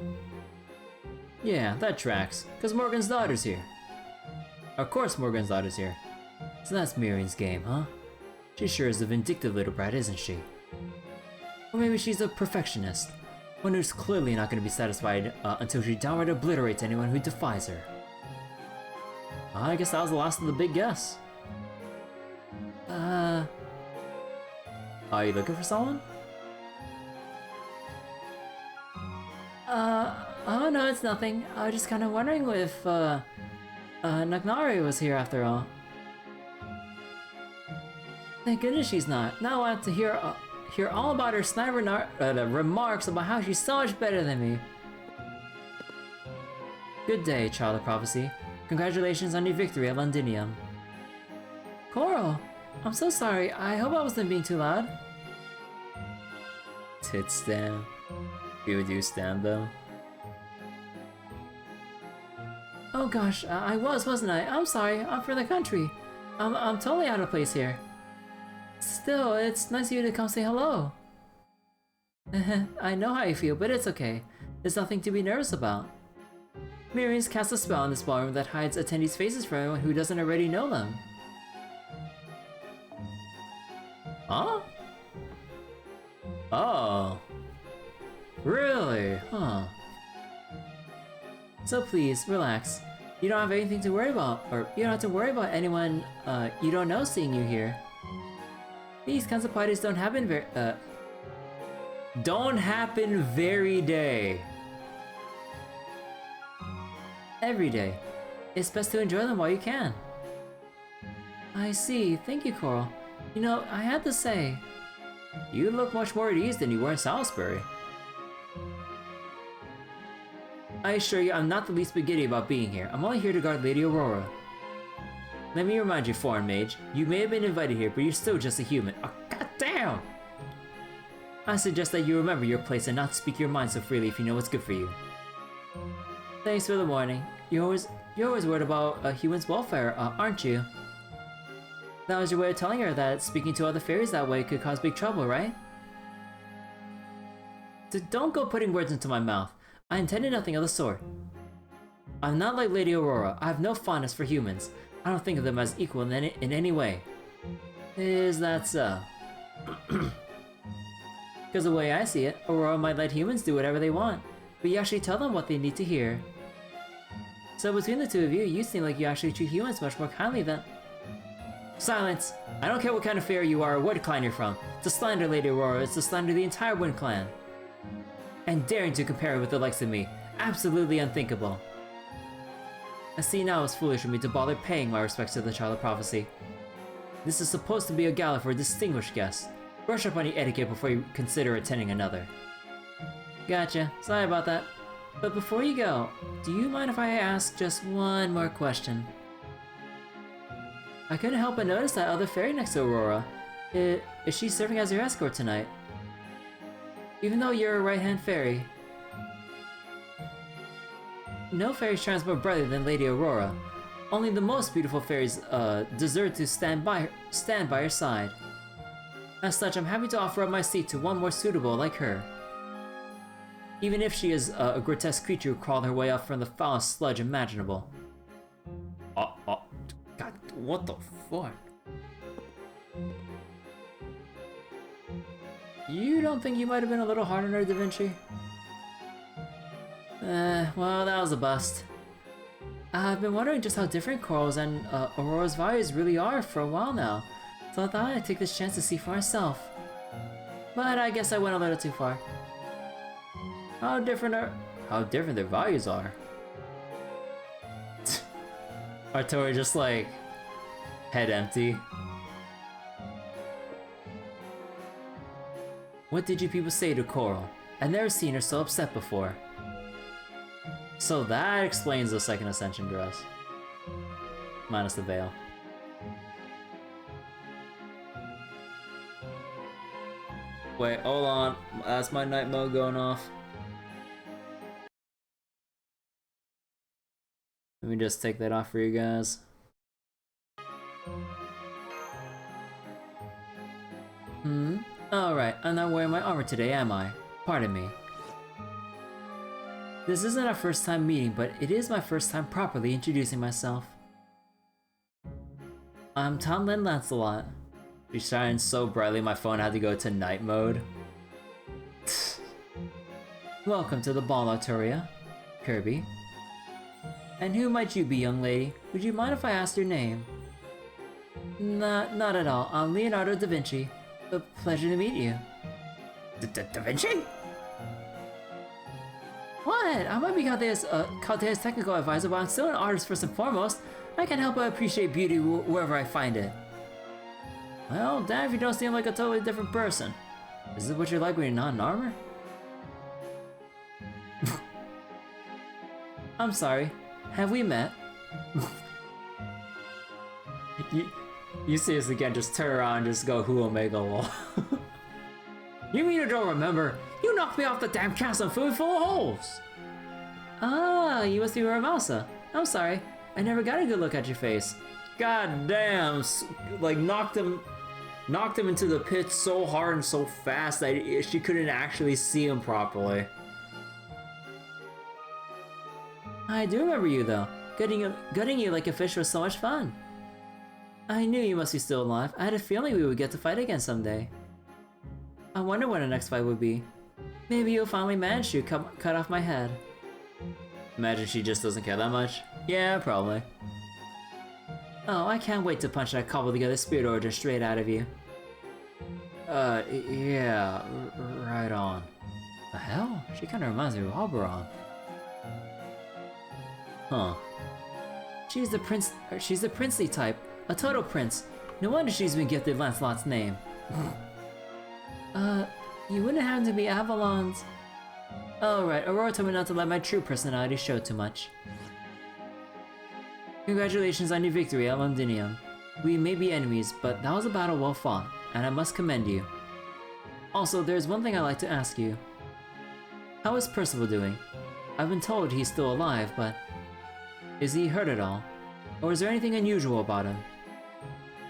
Yeah, that tracks, cause Morgan's daughter's here. Of course Morgan's daughter's here. So that's Miriam's game, huh? She sure is a vindictive little brat, isn't she? Or maybe she's a perfectionist. One who's clearly not going to be satisfied until she downright obliterates anyone who defies her. I guess that was the last of the big guess. Are you looking for someone? Oh no, it's nothing. I was just kind of wondering if, Nagnari was here after all. Thank goodness she's not. Now I want to hear all about her snide remarks about how she's so much better than me. Good day, child of prophecy. Congratulations on your victory at Londinium. Coral! I'm so sorry. I hope I wasn't being too loud. Tit stand. You do stand though. Oh gosh, I wasn't I? I'm sorry. I'm from the country. I'm totally out of place here. Still, it's nice of you to come say hello. I know how you feel, but it's okay. There's nothing to be nervous about. Miriam's cast a spell in this ballroom that hides attendees' faces for anyone who doesn't already know them. Huh? Oh. Really? Huh. So please, relax. You don't have anything to worry about, or you don't have to worry about anyone you don't know seeing you here. These kinds of parties don't happen every day. It's best to enjoy them while you can. I see. Thank you, Coral. You know, I had to say, You look much more at ease than you were in Salisbury. I assure you I'm not the least bit giddy about being here. I'm only here to guard Lady Aurora. Let me remind you, foreign mage, you may have been invited here, but you're still just a human. Oh, goddamn! I suggest that you remember your place and not speak your mind so freely if you know what's good for you. Thanks for the warning. You're always worried about a human's welfare, aren't you? That was your way of telling her that speaking to other fairies that way could cause big trouble, right? So don't go putting words into my mouth. I intended nothing of the sort. I'm not like Lady Aurora. I have no fondness for humans. I don't think of them as equal in any way. Is that so? Because the way I see it, Aurora might let humans do whatever they want, but you actually tell them what they need to hear. So between the two of you, you seem like you actually treat humans much more kindly than... Silence! I don't care what kind of fairy you are or what clan you're from. To slander Lady Aurora is to slander the entire Wind Clan. And daring to compare her with the likes of me, absolutely unthinkable. I see now it's foolish of me to bother paying my respects to the Child of Prophecy. This is supposed to be a gala for distinguished guests. Brush up on your etiquette before you consider attending another. Gotcha. Sorry about that. But before you go, do you mind if I ask just one more question? I couldn't help but notice that other fairy next to Aurora. Is she serving as your escort tonight? Even though you're a right-hand fairy, no fairy shines more brightly than Lady Aurora. Only the most beautiful fairies deserve to stand by her side. As such, I'm happy to offer up my seat to one more suitable like her. Even if she is a grotesque creature who crawled her way up from the foulest sludge imaginable. God, what the fuck? You don't think you might have been a little hard on her, Da Vinci? Well, that was a bust. I've been wondering just how different Coral's and Aurora's values really are for a while now, so I thought I'd take this chance to see for myself. But I guess I went a little too far. How different their values are. Artori just like head empty. What did you people say to Coral? I've never seen her so upset before. So that explains the second ascension dress. Minus the veil. Wait, hold on. That's my night mode going off. Let me just take that off for you guys. Alright, I'm not wearing my armor today, am I? Pardon me. This isn't our first time meeting, but it is my first time properly introducing myself. I'm Tomlin Lancelot. She shines so brightly my phone had to go to night mode. Welcome to the ball, Arturia. Kirby. And who might you be, young lady? Would you mind if I asked your name? Not at all. I'm Leonardo da Vinci. A pleasure to meet you. Da Vinci? What? I might be Caldea's technical advisor, but I'm still an artist first and foremost. I can't help but appreciate beauty wherever I find it. Well, damn if you don't seem like a totally different person. Is this what you're like when you're not in armor? I'm sorry. Have we met? You seriously can't just turn around and just go who Omega lol. You mean you don't remember? You knocked me off the damn castle food full of holes! Ah, you must be Ramasa. I'm sorry. I never got a good look at your face. God damn, like knocked him into the pit so hard and so fast that she couldn't actually see him properly. I do remember you though. Gutting you like a fish was so much fun. I knew you must be still alive. I had a feeling we would get to fight again someday. I wonder when the next fight would be. Maybe you'll finally manage to cut off my head. Imagine she just doesn't care that much. Yeah, probably. Oh, I can't wait to punch that cobbled together spirit origin straight out of you. Yeah, right on. The hell? She kinda reminds me of Oberon. Huh. She's the princely type. A total prince. No wonder she's been gifted Lancelot's name. You wouldn't happen to be Avalon's... Oh right, Aurora told me not to let my true personality show too much. Congratulations on your victory at Londinium. We may be enemies, but that was a battle well fought, and I must commend you. Also, there's one thing I'd like to ask you. How is Percival doing? I've been told he's still alive, but... Is he hurt at all? Or is there anything unusual about him?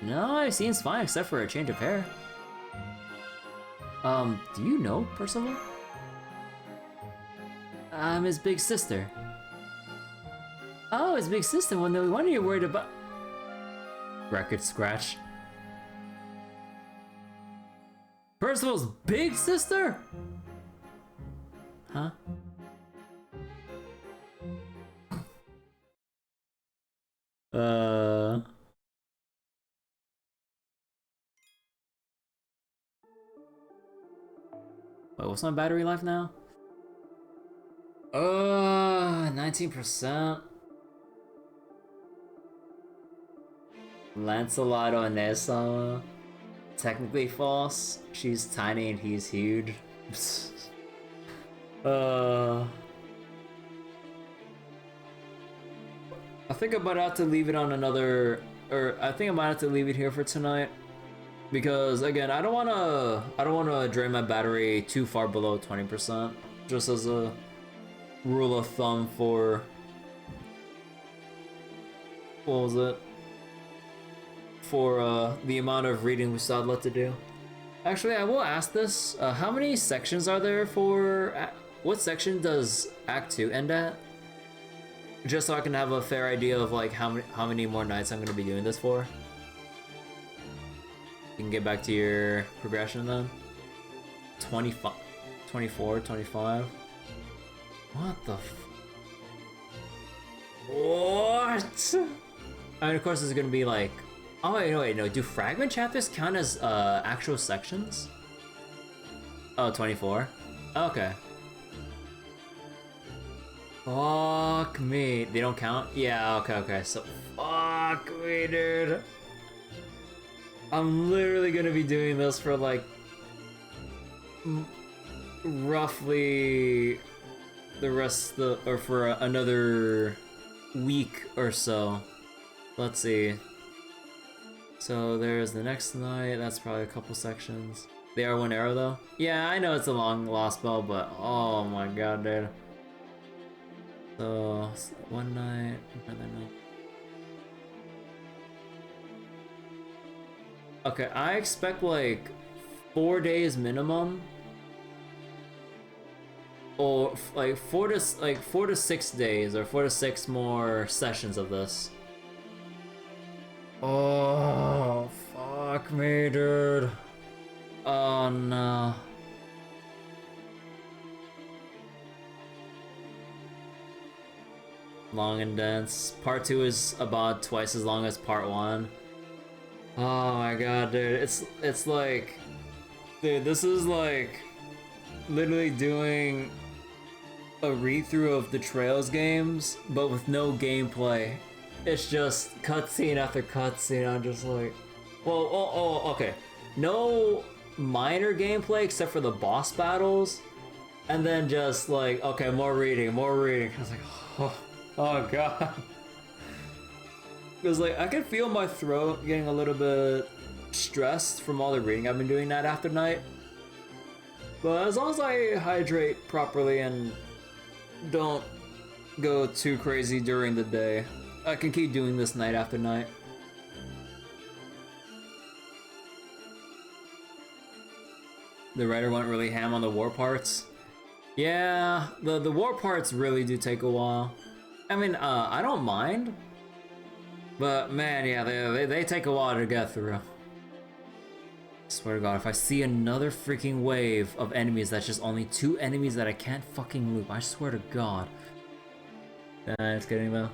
No, he seems fine except for a change of hair. Do you know Percival? I'm his big sister. Oh, his big sister? Well, no wonder you're worried about... Record scratch. Percival's big sister? Huh? Wait, what's my battery life now? 19%. Lancelot Onesa. Technically false. She's tiny and he's huge. I think I might have to leave it on another, or I think I might have to leave it here for tonight, because again, I don't wanna drain my battery too far below 20%. Just as a rule of thumb for, what was it? For the amount of reading we still have left to do. Actually, I will ask this: how many sections are there for? What section does Act 2 end at? Just so I can have a fair idea of like how many more nights I'm gonna be doing this for. You can get back to your progression then. 25, 24, 25. What the what? I mean, of course, it's gonna be like. Oh wait, no. Do fragment chapters count as actual sections? Oh, 24. Okay. Fuck me. They don't count? Yeah, okay. So, fuck me, dude. I'm literally gonna be doing this for like roughly the rest of the, or for another week or so. Let's see. So there's the next night. That's probably a couple sections. They are one arrow though. Yeah, I know it's a long Lostbelt, but oh my god, dude. So one night, another night. Okay, I expect like 4 days minimum, or like 4 to 6 days, or 4 to 6 more sessions of this. Oh, fuck me, dude. Oh no. Long and dense. Part 2 is about twice as long as part 1. Oh my god, dude. It's like, dude, this is like literally doing a read-through of the Trails games, but with no gameplay. It's just cutscene after cutscene. I'm just like, well, oh, okay. No minor gameplay except for the boss battles, and then just like, okay, more reading. I was like, oh god. Because like, I can feel my throat getting a little bit stressed from all the reading I've been doing night after night. But as long as I hydrate properly and don't go too crazy during the day, I can keep doing this night after night. The writer went really ham on the war parts. Yeah, the war parts really do take a while. I mean, I don't mind, but man, yeah, they take a while to get through. I swear to God, if I see another freaking wave of enemies that's just only 2 enemies that I can't fucking loop, I swear to God. It's kidding though.